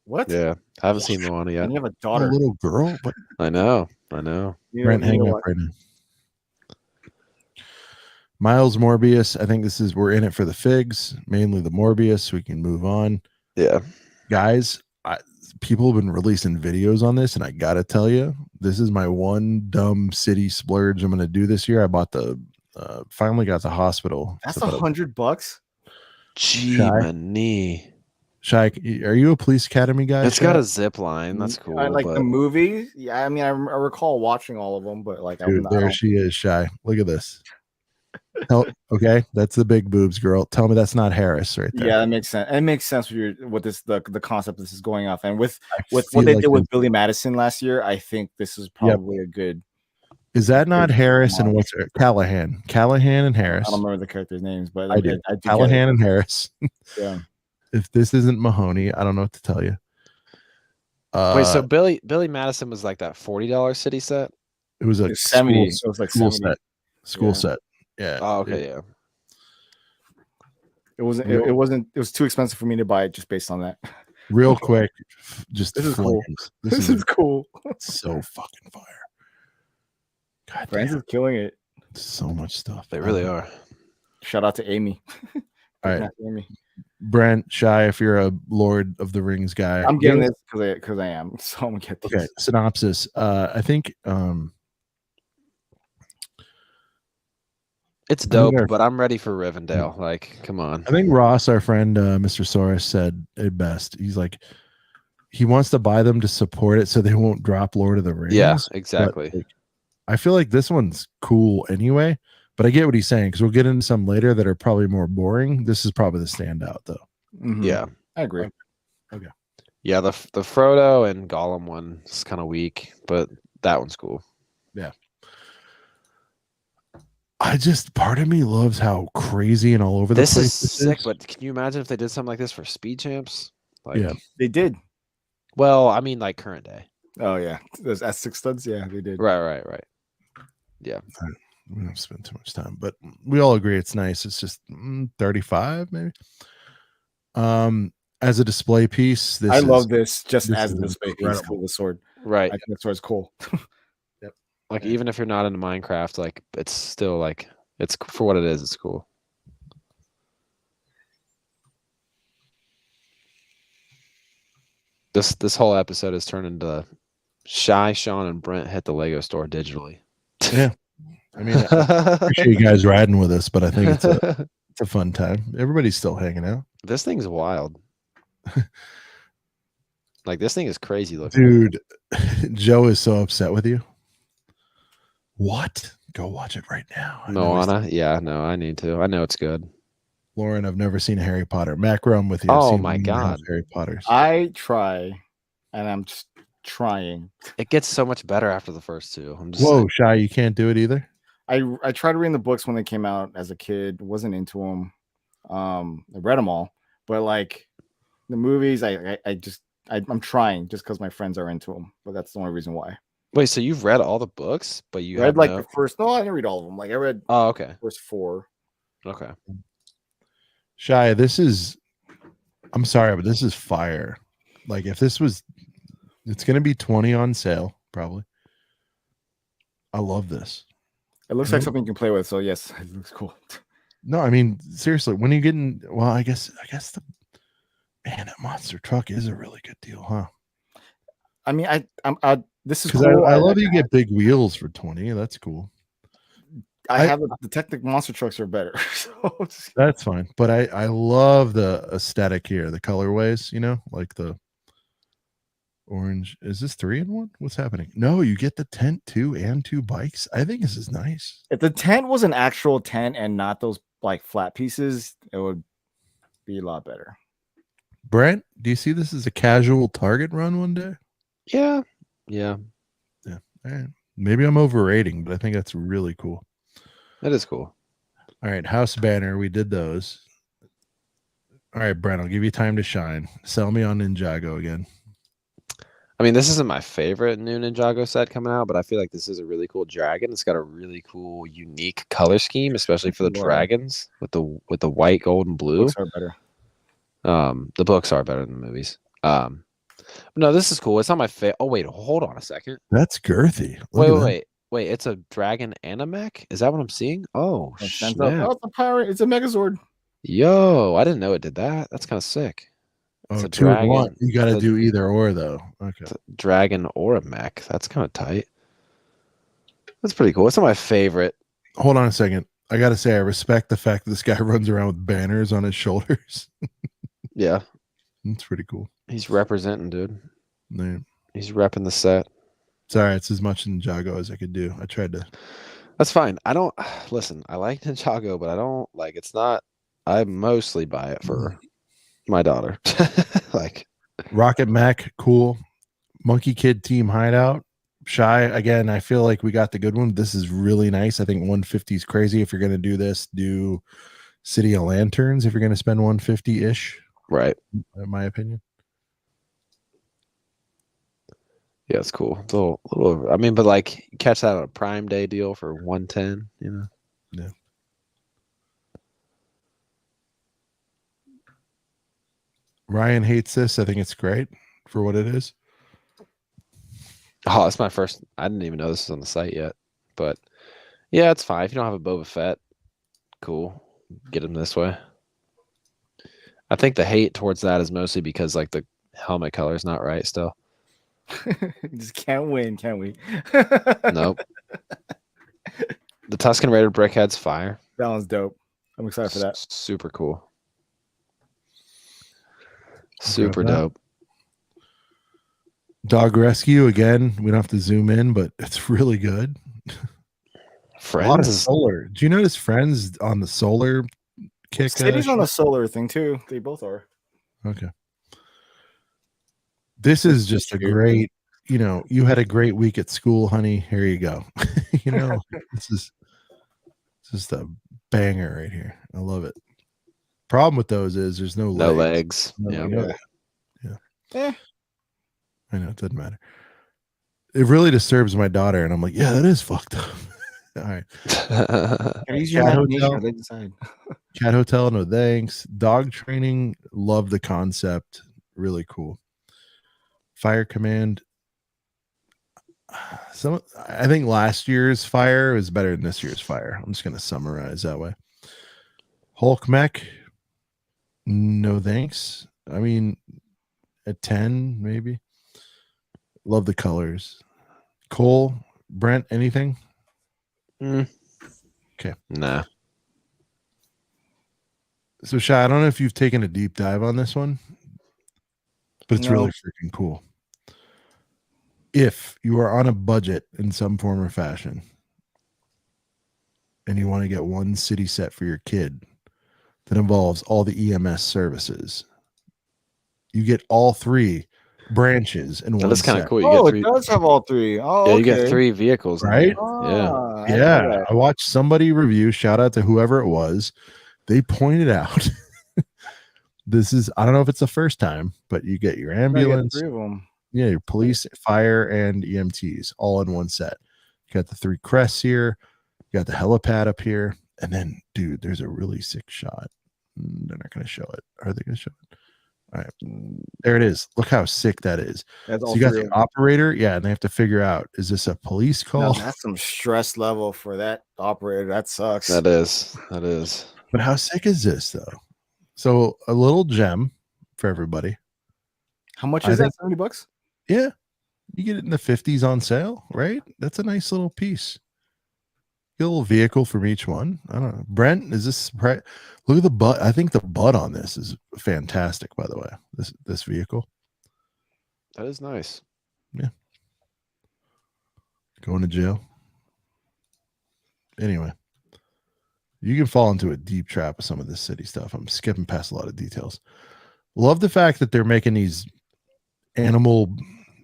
What? Yeah, I haven't seen Moana yet. And you have a a daughter. little girl, but I know. Brent, hang up right now. Miles Morbius. I think we're in it for the figs, mainly the Morbius. We can move on. Yeah. Guys, people have been releasing videos on this, and I gotta tell you, this is my one dumb city splurge I'm gonna do this year. I bought finally got the hospital. That's $100. Gee, Shy, are you a police academy guy? it's got a zip line. That's cool. I like but the movie. Yeah, I mean, I recall watching all of them, but like, Dude, there she is, Shy. Look at this. Okay, that's the big boobs, girl. Tell me that's not Harris right there. Yeah, that makes sense. It makes sense with the concept this is going off, and with what they did with Billy Madison last year. I think this is probably a good. Is that not Harris and what's Callahan? Callahan and Harris. I don't remember the characters' names, but I do. Callahan and Harris. Yeah. If this isn't Mahoney, I don't know what to tell you. Wait, so Billy Madison was like that $40 city set? It was a 70. So it's like school 70. set. School set. Yeah. Oh, okay, yeah. It wasn't. It wasn't. It was too expensive for me to buy it just based on that. Real quick, just this is cool. This is cool. So fucking fire. God, Francis is killing it. So much stuff. They really are. Shout out to Amy. All right, Amy. Brent, Shy, if you're a Lord of the Rings guy, I'm getting this because I am. So I'm gonna get these. Okay, synopsis. I think it's dope, but I'm ready for Rivendell. Like, come on. I think Ross, our friend, Mr. Soros, said it best. He's like, he wants to buy them to support it so they won't drop Lord of the Rings. Yeah, exactly. But, like, I feel like this one's cool anyway, but I get what he's saying because we'll get into some later that are probably more boring. This is probably the standout, though. Mm-hmm. Yeah, I agree. Okay. Yeah, the Frodo and Gollum one is kind of weak, but that one's cool. Yeah. Part of me loves how crazy and all over the place this is sick. But can you imagine if they did something like this for Speed Champs? Like, yeah, they did. Well, I mean, like current day. Oh yeah, those S6 studs. Yeah, they did. Right. Yeah. We don't spend too much time, but we all agree it's nice. It's just 35 maybe. As a display piece, I love this just as a display piece for the sword. Right. I think the sword's cool. Yep. Like even if you're not into Minecraft, like it's still like it's for what it is. It's cool. This whole episode has turned into Shy, Sean, and Brent hit the Lego store digitally. Yeah. I mean, I appreciate you guys riding with us, but I think it's a fun time. Everybody's still hanging out. This thing's wild. Like this thing is crazy looking. Dude, Joe is so upset with you. What? Go watch it right now. Moana? Yeah, no, I need to. I know it's good. Lauren, I've never seen a Harry Potter. Macro, I'm with you. Oh my God. Harry Potters. I try, and I'm just trying. It gets so much better after the first two. I'm just Whoa, Shy, you can't do it either? I tried reading the books when they came out as a kid. Wasn't into them. I read them all, but like the movies, I'm trying just because my friends are into them. But that's the only reason why. Wait, so you've read all the books, but you read like the first? No, I didn't read all of them. Like I read. Oh, okay. The first 4. Okay. Shy, I'm sorry, but this is fire. Like if this was, it's going to be 20 on sale, probably. I love this. It looks like something you can play with. So yes, it looks cool. No, I mean, seriously, when you getting, well, I guess that monster truck is a really good deal, huh? I mean, this is because cool. I love you get big wheels for 20. That's cool. I have the Technic monster trucks are better. So that's fine. But I love the aesthetic here, the colorways, like the orange. Is this 3-in-1? What's happening? No, you get the tent too and 2 bikes. I think this is nice. If the tent was an actual tent and not those like flat pieces, it would be a lot better. Brent, do you see this as a casual Target run one day? Yeah. All right. Maybe I'm overrating, but I think that's really cool. That is cool. All right, house banner. We did those. All right, Brent, I'll give you time to shine. Sell me on Ninjago again. I mean, this isn't my favorite new Ninjago set coming out, but I feel like this is a really cool dragon. It's got a really cool, unique color scheme, especially for the Wow. dragons with the white, gold, and blue. Books are better. The books are better than the movies. No, this is cool. It's not my favorite. Oh wait, hold on a second. That's girthy. Look at that. Wait. It's a dragon and a mech. Is that what I'm seeing? Oh It stands up. snap! Oh, it's a pirate. It's a Megazord. Yo, I didn't know it did that. That's kind of sick. It's Oh, a 2 in 1. dragon. You got to It's a- do either or, though. Okay. It's a dragon or a mech. That's kind of tight. That's pretty cool. It's not my favorite. Hold on a second. I got to say, I respect the fact that this guy runs around with banners on his shoulders. Yeah, That's pretty cool. he's representing, dude. Yeah. He's repping the set. Sorry, it's as much Ninjago as I could do. I tried to. That's fine. I don't listen. I like Ninjago, but I don't like. It's not. I mostly buy it for my daughter. Like Rocket Mech, cool. Monkey Kid Team Hideout. Shy, again, I feel like we got the good one. This is really nice. I think 150 is crazy. If you're going to do this, do City of Lanterns if you're going to spend 150-ish, right. in my opinion. Yeah, it's cool. It's a little over. I mean, but like catch that on a Prime Day deal for 110. You know. Yeah. Ryan hates this. I think it's great for what it is. Oh, that's my first. I didn't even know this was on the site yet, but yeah, it's fine. If you don't have a Boba Fett, cool. Get him this way. I think the hate towards that is mostly because like the helmet color is not right still. Just can't win, can we? Nope. The Tusken Raider brickhead's fire. That one's dope. I'm excited for that. Super cool. Okay, Super that. dope. Dog Rescue, again, we don't have to zoom in, but it's really good. A lot of Friends is solar. Do you notice Friends on the solar kick? City's on a solar thing too. They both are. Okay. This is just a great, you had a great week at school, honey. Here you go. This is just a banger right here. I love it. Problem with those is there's no legs. No, Yeah. Eh. I know, it doesn't matter. It really disturbs my daughter, and I'm like, yeah, that is fucked up. All right. Use your imagination, Hotel. They decide. Cat Hotel, no thanks. Dog training, love the concept. Really cool. Fire Command. I think last year's Fire is better than this year's Fire. I'm just going to summarize that way. Hulk Mech, no thanks. I mean, at 10, maybe. Love the colors. Cole, Brent, anything? Okay. Nah. So, Shy, I don't know if you've taken a deep dive on this one, but it's No. really freaking cool. If you are on a budget in some form or fashion and you want to get one city set for your kid that involves all the EMS services, you get all 3 branches in one That's kind set. of cool. You Oh, get it three. does have all 3. Oh, Yeah, okay. you get 3 vehicles, in Right? there. Yeah. Ah, I know Yeah, that. I watched somebody review, shout out to whoever it was. They pointed out this is, I don't know if it's the first time, but you get your No, you got ambulance, 3 of them. yeah, your police, fire, and EMTs all in one set. You got the 3 crests here, you got the helipad up here, and then, dude, there's a really sick shot. They're not going to show it. Are they going to show it? All right, there it is. Look how sick that is. That's So all you got 3 the of them. operator, yeah, and they have to figure out, is this a police Now, call? that's some stress level for that operator. That sucks. That is. But how sick is this, though? So a little gem for everybody. How much I is that? think- $70? Yeah, you get it in the 50s on sale, right? That's a nice little piece. Get a little vehicle from each one. I don't know. Brent, is this look at the butt? I think the butt on this is fantastic, by the way. This vehicle. That is nice. Going to jail. Anyway, you can fall into a deep trap with some of this city stuff. I'm skipping past a lot of details. Love the fact that they're making these animal,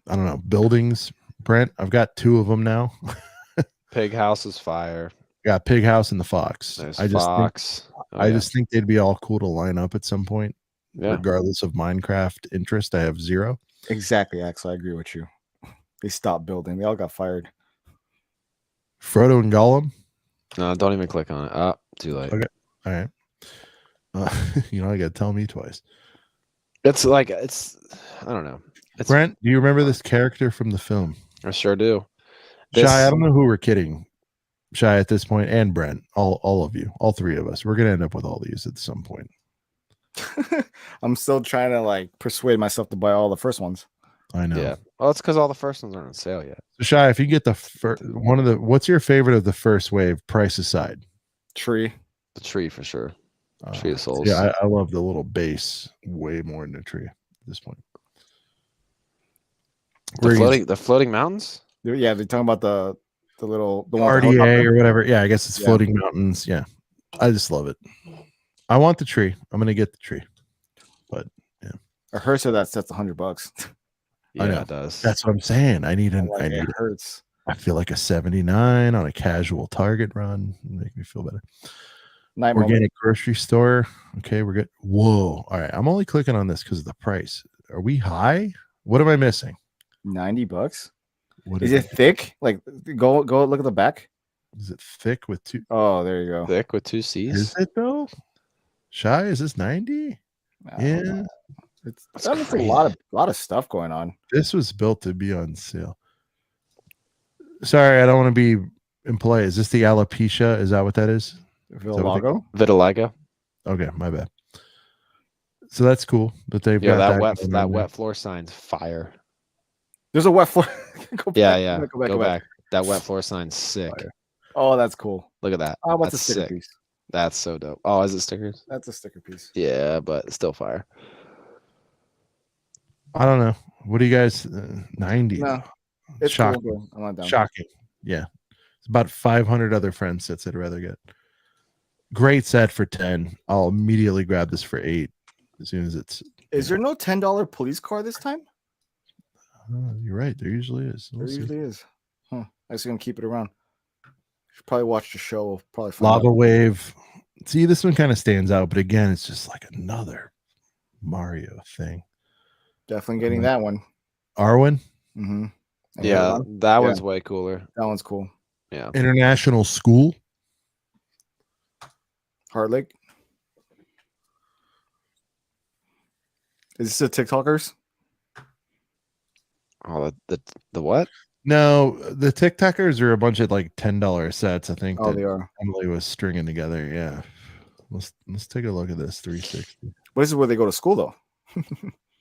I don't know, buildings. Brent, I've got 2 of them now. Pig house is fire. Got Pig House and the Fox. There's I just think Fox. I just think they'd be all cool to line up at some point. Yeah. regardless of Minecraft interest. I have zero. Exactly, Axel. I agree with you. They stopped building. They all got fired. Frodo and Gollum. No, don't even click on it. Ah, too late. Okay. All right. I got to tell me twice. It's like I don't know. It's Brent, do you remember this character from the film? I sure do. Shy, I don't know who we're kidding. Shy at this point, and Brent, all of you, all three of us. We're gonna end up with all these at some point. I'm still trying to like persuade myself to buy all the first ones. I know. Yeah. Well, it's because all the first ones aren't on sale yet. So Shy, if you get the what's your favorite of the first wave, price aside? Tree. The tree for sure. Tree of Souls. Yeah, I love the little base way more than the tree at this point. The floating mountains? Yeah, they're talking about the one with the RDA helicopter. or whatever. Yeah, I guess it's Yeah. floating mountains. Yeah, I just love it. I want the tree. I'm gonna get the tree. But I heard so that set's $100. Yeah, I know. it does. that's what I'm saying. I need It hurts. I feel like a 79 on a casual Target run. Make me feel better. Night moment. Organic grocery store. Okay, we're good. Whoa. All right. I'm only clicking on this because of the price. Are we high? What am I missing? $90. What Is it thick? Like go look at the back. Is it thick with two? Oh, there you go. Thick with 2 C's. Is it though? Shy, is this 90? Yeah. It's That's a crazy. lot of stuff going on. This was built to be on sale. Sorry, I don't want to be impolite. Is this the alopecia? Is that what that is? Vitiligo. Vitiligo. Okay, my bad. So that's cool. But they've Yeah, got that wet going that on wet floor sign's fire. There's a wet floor. Go Yeah, back, yeah. Go back. That wet floor sign's sick. Fire. Oh, that's cool. Look at that. Oh, what's a That's sticker sick. piece? That's so dope. Oh, is it stickers? That's a sticker piece. Yeah, but it's still fire. I don't know. What do you guys 90? No, it's Shocking. cool. I'm not down. Shocking. Yeah. It's about 500 other friends sets I'd rather get. Great set for 10. I'll immediately grab this for 8 as soon as it's. Is there no $10 police car this time? You're right. There usually is. We'll There see. usually is. Huh. I was gonna keep it around. Should probably watch the show. We'll probably find Lava out. Wave. See, this one kind of stands out, but again, it's just like another Mario thing. Definitely getting that one. Arwen, Mm-hmm. Yeah, that one's way cooler. That one's cool. Yeah. International School. Heart Lake. Is this the TikTokers? Oh, the what? No, the TikTokers are a bunch of like $10 sets. I think Oh, that they are. Emily was stringing together. Yeah. Let's take a look at this 360. But this is where they go to school, though.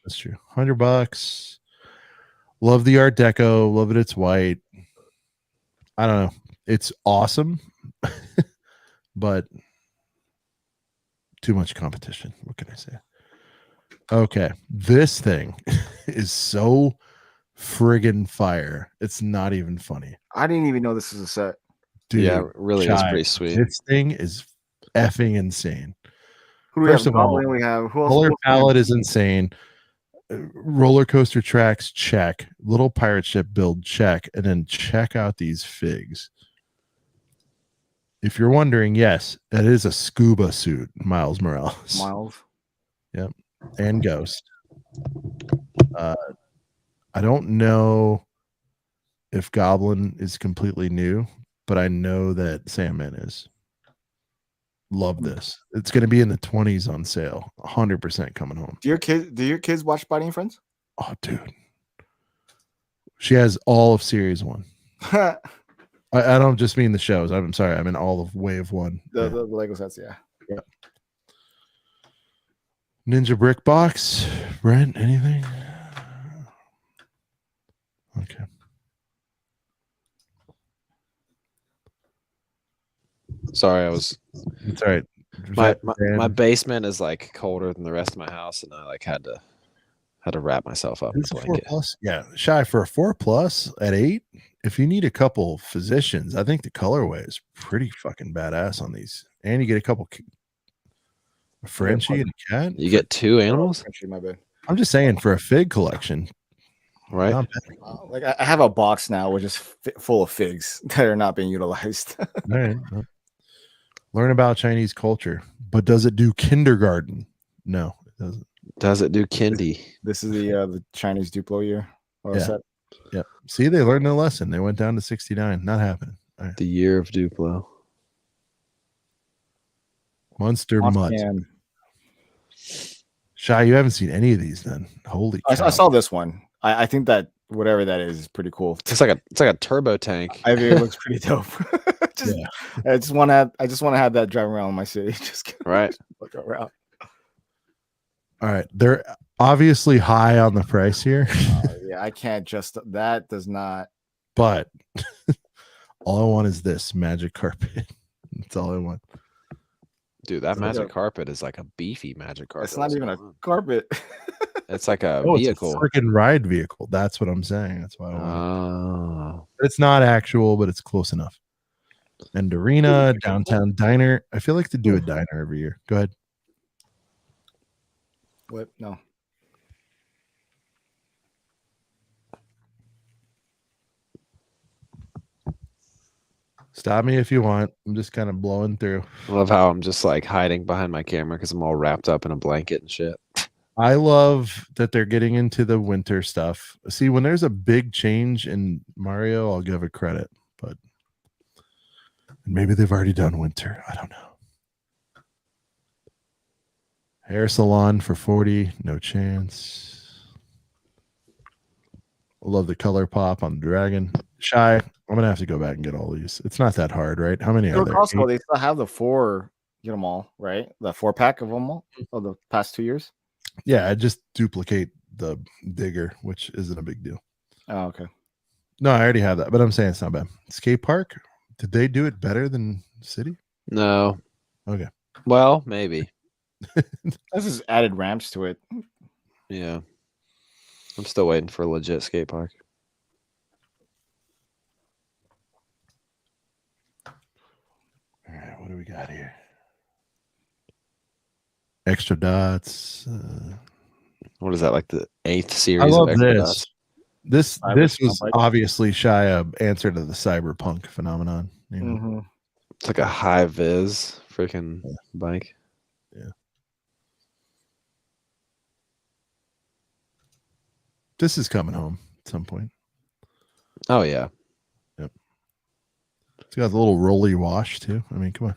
That's true. $100. Love the Art Deco. Love it. It's white. I don't know. It's awesome, but too much competition. What can I say? Okay. This thing is so friggin' fire. It's not even funny. I didn't even know this was a set. Dude, Yeah, it really is Shy, pretty sweet. this thing is effing insane. Who do we First have? of all, Goblin, we have who else? Polar Who else? palette is insane. Roller coaster tracks, check. Little pirate ship build, check. And then check out these figs. If you're wondering, yes, that is a scuba suit, Miles Morales. Miles. And Ghost. I don't know if Goblin is completely new, but I know that Sandman is. Love this. It's going to be in the 20s on sale. 100% coming home. Do your kids watch Fighting Friends? Oh, dude. She has all of Series 1. the I don't just mean the shows. I'm sorry. I mean all of Wave 1. Yeah. the Lego sets, yeah. Ninja Brick Box. Brent, anything? Okay. Sorry, I was It's all right. my basement is like colder than the rest of my house, and I like had to wrap myself up in a It's a 4 blanket. plus. Yeah. Shy for a 4 plus at 8. If you need a couple physicians, I think the colorway is pretty fucking badass on these. And you get a couple a Frenchie and a cat. You get 2 animals, Actually, my bad. I'm just saying for a fig collection. right? Not bad. Like I have a box now which is full of figs that are not being utilized. All right. Well, learn about Chinese culture, but does it do kindergarten? No, it doesn't. Does it do Kindy? This is the Chinese Duplo year. Or Yeah. set. Yep. See, they learned their lesson. They went down to 69. Not happening. All right. The year of Duplo. Monster Mutt. Can. Shy, you haven't seen any of these then. Holy I cow. saw this one. I think that whatever that is pretty cool. It's like a turbo tank. I think it looks pretty dope. Yeah. I just want to have that driving around in my city. Just Right. look around. All right. They're obviously high on the price here, Yeah, I can't just that does not. but all I want is this magic carpet. That's all I want. Dude, that It's like magic a- carpet is like a beefy magic carpet. It's not What's even a going on? carpet. It's like a Oh, vehicle. it's a freaking ride vehicle. That's what I'm saying. That's why I want it. Oh. It's not actual, but it's close enough. And arena, downtown diner. I feel like to do a diner every year. Go ahead. What? No. Stop me if you want. I'm just kind of blowing through. I love how I'm just like hiding behind my camera because I'm all wrapped up in a blanket and shit. I love that they're getting into the winter stuff. See, when there's a big change in Mario, I'll give it credit, but maybe they've already done winter. I don't know. Hair salon for 40, no chance. I love the color pop on the dragon. Shy, I'm gonna have to go back and get all these. It's not that hard, right? How many are At there? Costco, 8? they still have the 4. Get them all right. The 4-pack of them all of the past 2 years. Yeah, I just duplicate the digger, which isn't a big deal. Oh, okay. No, I already have that, but I'm saying it's not bad. Skate park, did they do it better than City? No. Okay. Well, maybe. This is added ramps to it. Yeah. I'm still waiting for a legit skate park. All right, what do we got here? Extra dots. What is that, like the 8th I series love of Extra this. Dots? This Cyberpunk, was like- obviously Shy a answer to the cyberpunk phenomenon. You know? Mm-hmm. It's like a high vis freaking bike. This is coming home at some point. Oh yeah. It's got a little rolly wash too. I mean, come on.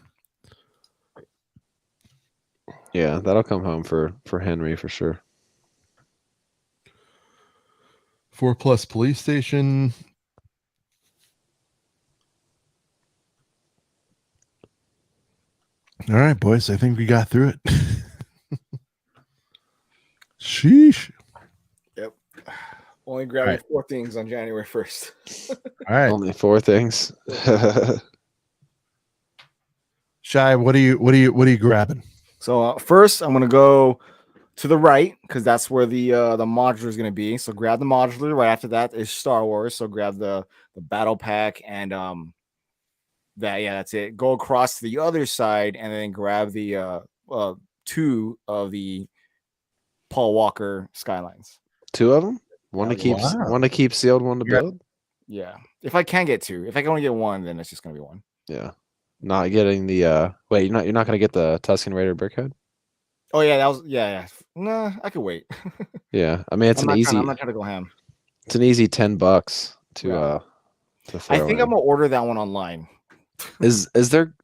Yeah, that'll come home for Henry for sure. 4+ police station. All right, boys. I think we got through it. Sheesh. Only grabbing Right. 4 things on January 1st. All right. Only 4 things. Shy, what are you grabbing? So first, I'm gonna go to the right because that's where the modular is gonna be. So grab the modular. Right after that is Star Wars. So grab the battle pack and that's it. Go across to the other side and then grab the 2 of the Paul Walker Skylines. 2 of them? One to Yeah, keep wow. one to keep sealed, one to Yeah. build? Yeah, if I can get 2, if I can only get 1, then it's just gonna be 1. Yeah. Not getting the wait, you're not gonna get the Tuscan Raider Brickhead? Oh yeah, that was yeah. Nah, I could wait. Yeah. I mean it's I'm an easy I'm not trying to go ham. it's an easy $10 to Yeah. to throw I think in. I'm gonna order that one online. Is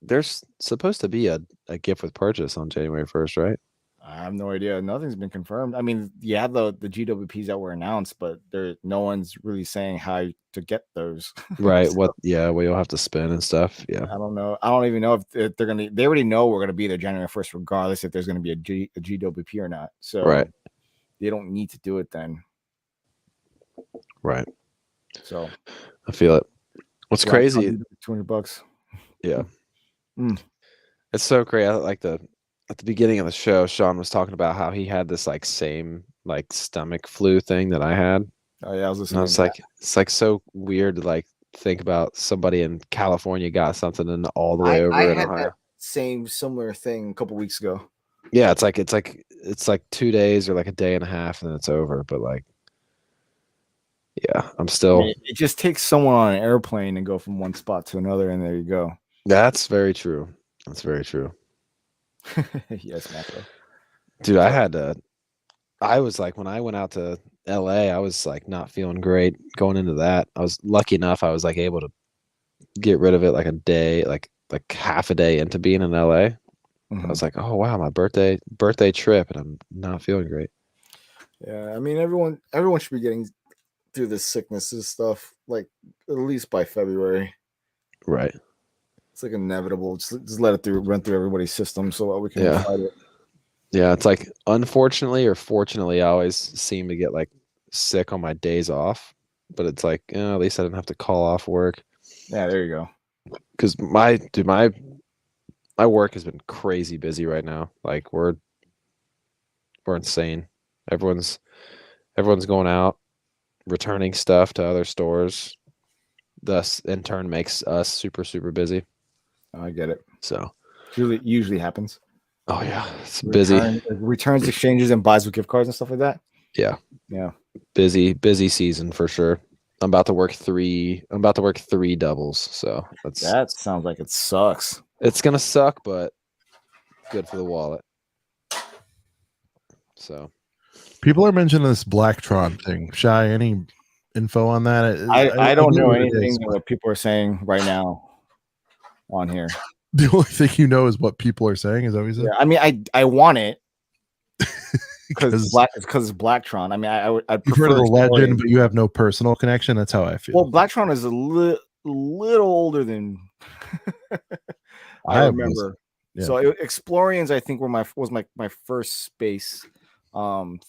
there's supposed to be a gift with purchase on January 1st, right? I have no idea. Nothing's been confirmed. I mean, yeah, the GWPs that were announced, but no one's really saying how to get those. Right. So, What you'll have to spin and stuff. Yeah. I don't know. I don't even know if they're gonna. They already know we're gonna be there January 1st, regardless if there's gonna be a GWP or not. So Right. they don't need to do it then. Right. So I feel it. What's crazy? $200. Yeah. Mm. It's so crazy. At the beginning of the show, Sean was talking about how he had this like same like stomach flu thing that I had. Oh yeah, I was And listening. I was like, it's like so weird to like think about somebody in California got something and all the way over I in had Ohio. that same similar thing a couple weeks ago. Yeah, it's like 2 days or like a day and a half and then it's over. But like, yeah, I'm still. It just takes someone on an airplane and go from one spot to another, and there you go. That's very true. That's very true. Yes, Macro. Dude, I had I was like, when I went out to LA, I was like not feeling great going into that. I was lucky enough I was like able to get rid of it like a day, like half a day into being in LA. I was like, oh wow, my birthday trip, and I'm not feeling great. Yeah, I mean everyone should be getting through this sickness and stuff like at least by February. Right. It's like inevitable. Just let it run through everybody's system so that we can Yeah. fight it. Yeah, it's like unfortunately or fortunately, I always seem to get like sick on my days off. But it's like, at least I didn't have to call off work. Yeah, there you go. Because my work has been crazy busy right now. Like we're insane. Everyone's going out, returning stuff to other stores. Thus, in turn, makes us super, super busy. I get it. So, usually happens. Oh yeah, it's busy. Returns, exchanges, and buys with gift cards and stuff like that. Yeah. Busy season for sure. I'm about to work 3 doubles, so that sounds like it sucks. It's gonna suck, but good for the wallet. So people are mentioning this Blacktron thing. Shy, any info on that? I don't know anything that people are saying right now on here. The only thing you know is what people are saying. Is that what you said? Yeah, I mean, I want it because it's Blacktron. I mean, I'd you've heard of the legend, but you have no personal connection. That's how I feel. Well, Blacktron is a little older than I remember. Yeah. So Explorians, I think, was my first space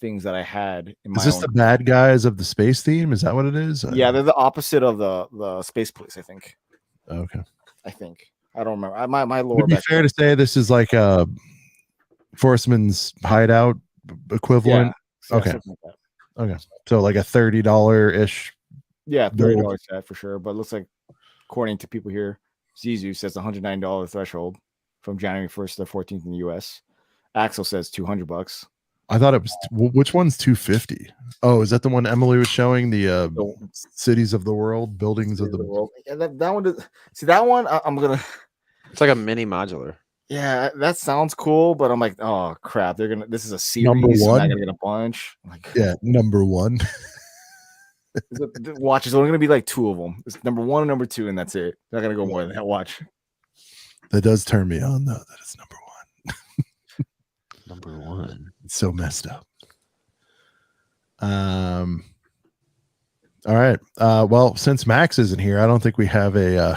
things that I had in my Is this the bad guys of the space theme? Is that what it is? Yeah, they're the opposite of the space police, I think. Okay. I think. I don't remember. My lore. Would it be fair to say this is like a Forceman's hideout equivalent? Yeah, okay. Like that. Okay. So like a $30-ish. Yeah, $30 set for sure. But it looks like, according to people here, Zizu says $109 threshold from January 1st to the 14th in the US. Axel says $200. I thought it was which one's 250? Oh, is that the one Emily was showing? The cities of the world, buildings of the world. Yeah, that one. See that one? I'm gonna. It's like a mini modular. Yeah, that sounds cool, but I'm like, oh crap! This is a series. Number one. I'm not gonna get a bunch. Like, yeah, number one. Watch is only gonna be like 2 of them. It's number 1 and number 2, and that's it. They're not gonna go more than that. Watch. That does turn me on though. That it's number 1. Number 1. It's so messed up. All right. Well, since Max isn't here, I don't think we have a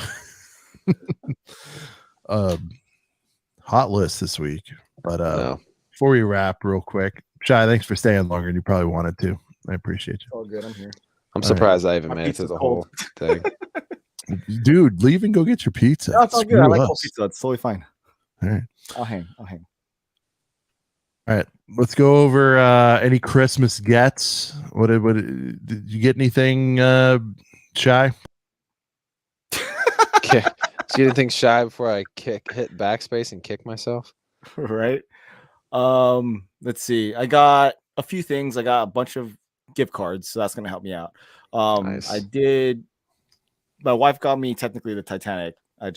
hot list this week. But no. Before we wrap real quick, Shy, thanks for staying longer than you probably wanted to. I appreciate you. All good. I'm here. I'm surprised I even made it through the whole thing. Dude, leave and go get your pizza. No, it's all good. I like cold pizza. It's totally fine. All right. I'll hang. All right, let's go over any Christmas gets. What did you get anything Shy? Okay. So you didn't think Shy before I hit backspace and kick myself? Right. Let's see. I got a few things. I got a bunch of gift cards, so that's gonna help me out. Nice. I did. My wife got me technically the Titanic. I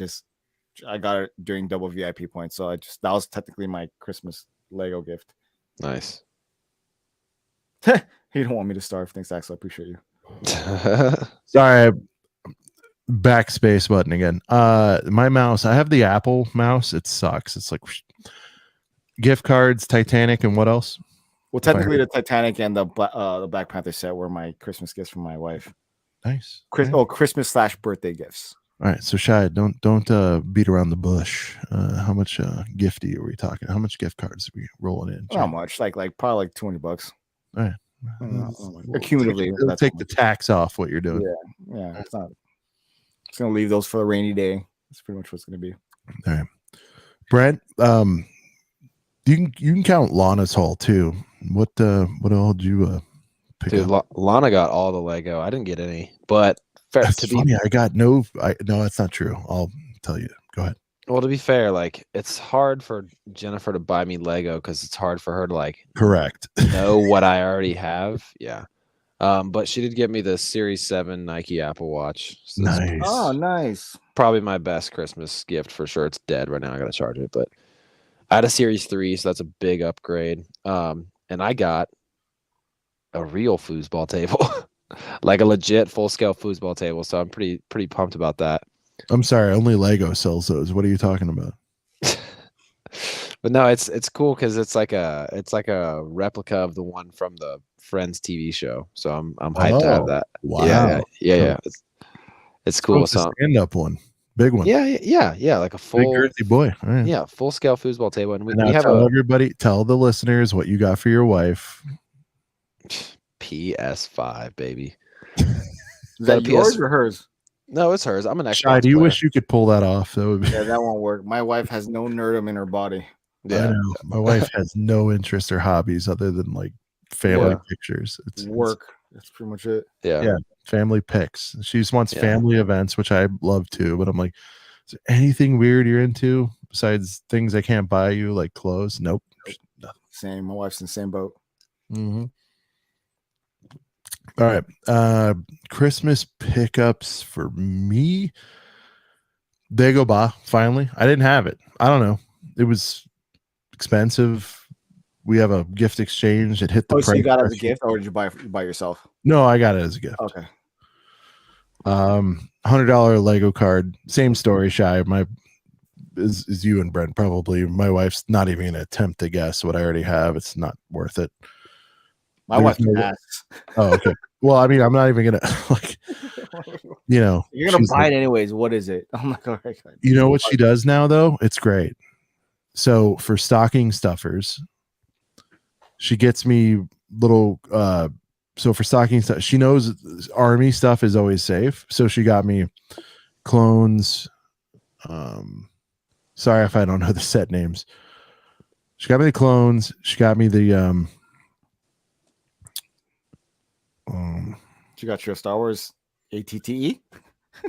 got it during double VIP points, so that was technically my Christmas Lego gift. Nice. You don't want me to starve. Thanks, Axel. I appreciate you. Sorry, backspace button again. My mouse. I have the Apple mouse. It sucks. It's like gift cards, Titanic, and what else? Well, technically, the Titanic and the Black Panther set were my Christmas gifts from my wife. Nice. Christmas/birthday gifts. All right, so Shy, don't beat around the bush. How much gifty are we talking? How much gift cards are we rolling in? Not much, like probably like $20. All right. Accumulatively, it'll take the tax off what you're doing. Yeah. It's not. It's gonna leave those for a rainy day. That's pretty much what's gonna be. All right, Brent. You can count Lana's haul too. What all did you pick Dude, up? Lana got all the Lego. I didn't get any, but That's funny. I got no. No, that's not true. I'll tell you. Go ahead. Well, to be fair, like it's hard for Jennifer to buy me Lego because it's hard for her to like correct know what I already have. Yeah. But she did get me the Series 7 Nike Apple Watch. So nice. Oh, nice. Probably my best Christmas gift for sure. It's dead right now. I gotta charge it, but I had a Series 3, so that's a big upgrade. And I got a real foosball table, like a legit full scale foosball table. So I'm pretty pumped about that. I'm sorry, only Lego sells those. What are you talking about? But no, it's cool because it's like a replica of the one from the Friends TV show. So I'm hyped to have that. Wow. Yeah. It's cool. So stand up one, big one. Yeah. Like a Big full girthy boy. All right. yeah, full scale foosball table, and we Now have tell a everybody, tell the listeners what you got for your wife. PS5, baby. Is that Got a yours PS or hers? No, it's hers. I'm an Xbox Shy, do you player. wish you could pull that off? That would be. Yeah, that won't work. My wife has no nerdum in her body. I Yeah, know. My wife has no interest or hobbies other than like family Yeah. pictures. It's Work. That's pretty much it. yeah. family pics. She just wants Yeah. family events, which I love too. But I'm like, is there anything weird you're into besides things I can't buy you, like clothes? Nope. Same. My wife's in the same boat. Mm-hmm. All right. Christmas pickups for me. They go by finally. I didn't have it. I don't know. It was expensive. We have a gift exchange. It hit the Oh, price. so you got it as a threshold. gift, or did you buy it by yourself? No, I got it as a gift. Okay. $100 Lego card. Same story, Shy. My is you and Brent probably. My wife's not even gonna attempt to guess what I already have. It's not worth it. My There's wife no- asks. Oh, okay. Well, I mean, I'm not even gonna like, you know. You're gonna she's buy like- it anyways. What is it? I'm like, all right. You know what she does now, though? It's great. So for stocking stuffers, she gets me little. So for stocking stuff, she knows army stuff is always safe. So she got me clones. Sorry if I don't know the set names. She got me the clones. She got me the You got your Star Wars ATTE?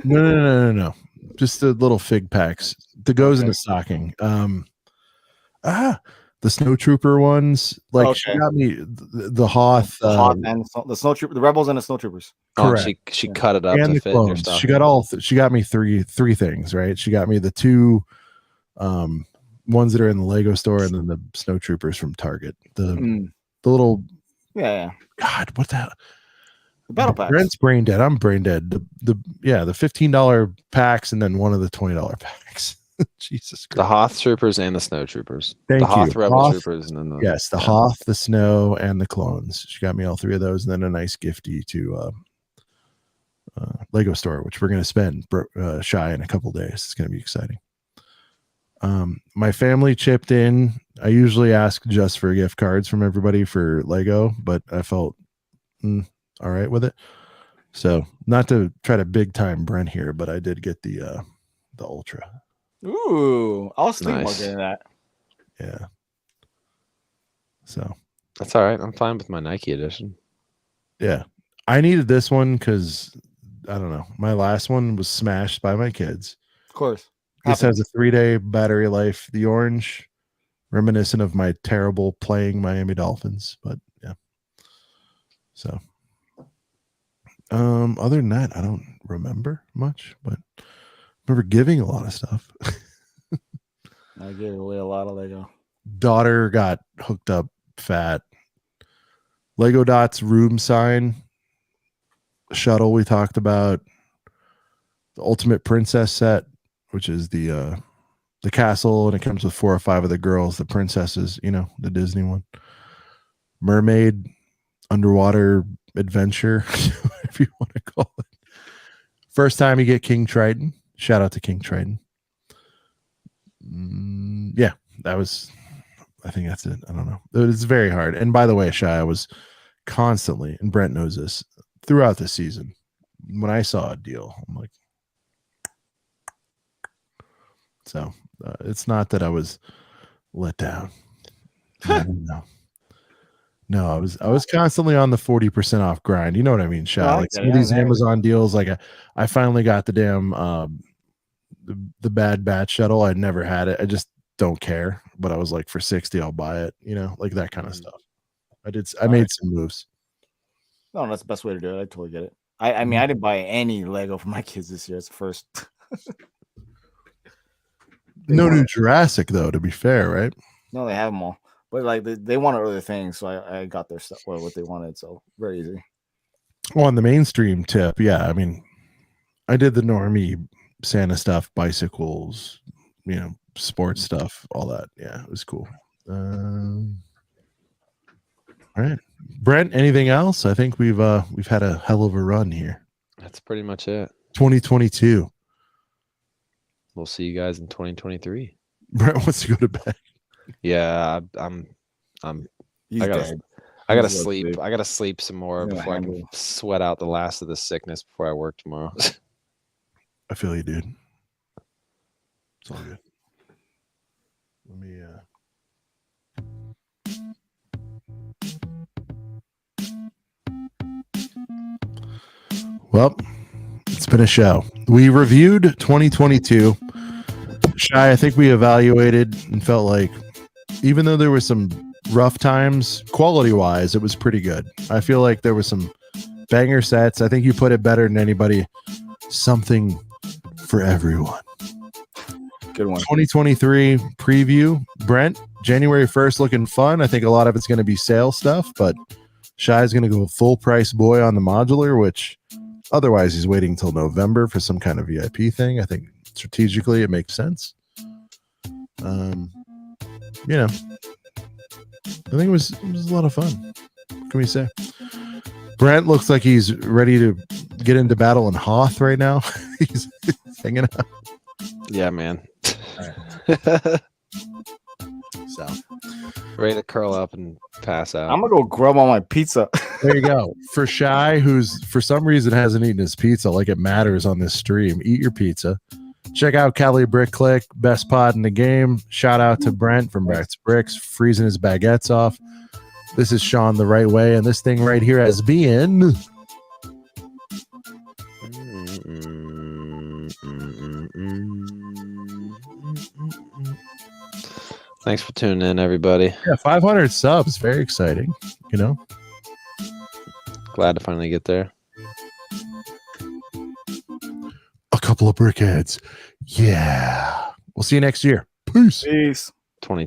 no. Just the little fig packs that goes into stocking. The snowtrooper ones. Like she Okay. got me the Hoth. The Hoth and the snow trooper, the rebels and the snow troopers. Oh, Correct. she cut it up And to the fit in your clones. stuff. She got all. She got me three things. Right. She got me the two, ones that are in the Lego store, and then the snowtroopers from Target. The little. Yeah. God, what the hell? The battle packs. Brent's brain dead. I'm brain dead. The $15 packs and then one of the $20 packs. Jesus The Christ. Hoth troopers and the snow troopers. Thank the Hoth you. rebel Hoth- troopers and then the Yes, the Hoth, the snow, and the clones. She got me all three of those, and then a nice gifty to Lego store, which we're going to spend Shy in a couple days. It's going to be exciting. My family chipped in. I usually ask just for gift cards from everybody for Lego, but I felt all right with it. So not to try to big time Brent here, but I did get the Ultra. Ooh, I was thinking Nice. about getting that. Yeah. So That's all right. I'm fine with my Nike edition. yeah, I needed this one because I don't know. My last one was smashed by my kids. Of course. This has a 3-day battery life. The orange, reminiscent of my terrible playing Miami Dolphins, but yeah. So, other than that, I don't remember much, but I remember giving a lot of stuff. I gave away a lot of Lego. Daughter got hooked up fat. Lego Dots room sign shuttle we talked about. The Ultimate Princess set, which is the castle, and it comes with 4 or 5 of the girls, the princesses, you know, the Disney one. Mermaid underwater adventure, if you want to call it. First time you get King Triton. Shout out to King Triton. Yeah, that was, I think that's it. I don't know. It's very hard. And by the way, Shy, I was constantly, and Brent knows this, throughout the season, when I saw a deal, I'm like, so it's not that I was let down. No, I was constantly on the 40% off grind. You know what I mean, Shy? No, I Like get some it. of these I know. Amazon deals, like I finally got the damn the Bad Batch shuttle. I never had it. I just don't care. But I was like, for 60, I'll buy it. You know, like that kind of stuff. I made some moves. No, that's the best way to do it. I totally get it. I mean, I didn't buy any Lego for my kids this year. It's the first. No new Jurassic though, to be fair, right? No, they have them all. But like they wanted other things, so I got their stuff, what they wanted. So very easy. Well, on the mainstream tip, yeah. I mean, I did the normie Santa stuff, bicycles, sports stuff, all that. Yeah, it was cool. All right, Brent. Anything else? I think we've had a hell of a run here. That's pretty much it. 2022. We'll see you guys in 2023. Brent wants to go to bed. Yeah, He's I gotta dead. I gotta He's sleep. dead. I gotta sleep some more Yeah, before I can handle. sweat out the last of the sickness before I work tomorrow. I feel you, dude. It's all good. Let me Well, it's been a show. We reviewed 2022. Shy, I think we evaluated and felt like even though there was some rough times, quality-wise, it was pretty good. I feel like there was some banger sets. I think you put it better than anybody. Something for everyone. Good one. 2023 preview. Brent, January 1st looking fun. I think a lot of it's going to be sale stuff, but Shy's going to go full price boy on the modular, which otherwise he's waiting till November for some kind of VIP thing. I think strategically it makes sense. I think it was a lot of fun. What can we say? Brent looks like he's ready to get into battle in Hoth right now. he's hanging out. Yeah, man. So Ready to curl up and pass out. I'm gonna go grub on my pizza. there you go. For Shy, who's for some reason hasn't eaten his pizza like it matters on this stream, eat your pizza. Check out Cali Brick Click, best pod in the game. Shout out to Brent from Brett's Bricks, freezing his baguettes off. This is Sean the right way, and this thing right here has been. Thanks for tuning in, everybody. Yeah, 500 subs. Very exciting. Glad to finally get there. A couple of brickheads. Yeah. We'll see you next year. Peace. Peace. 2020.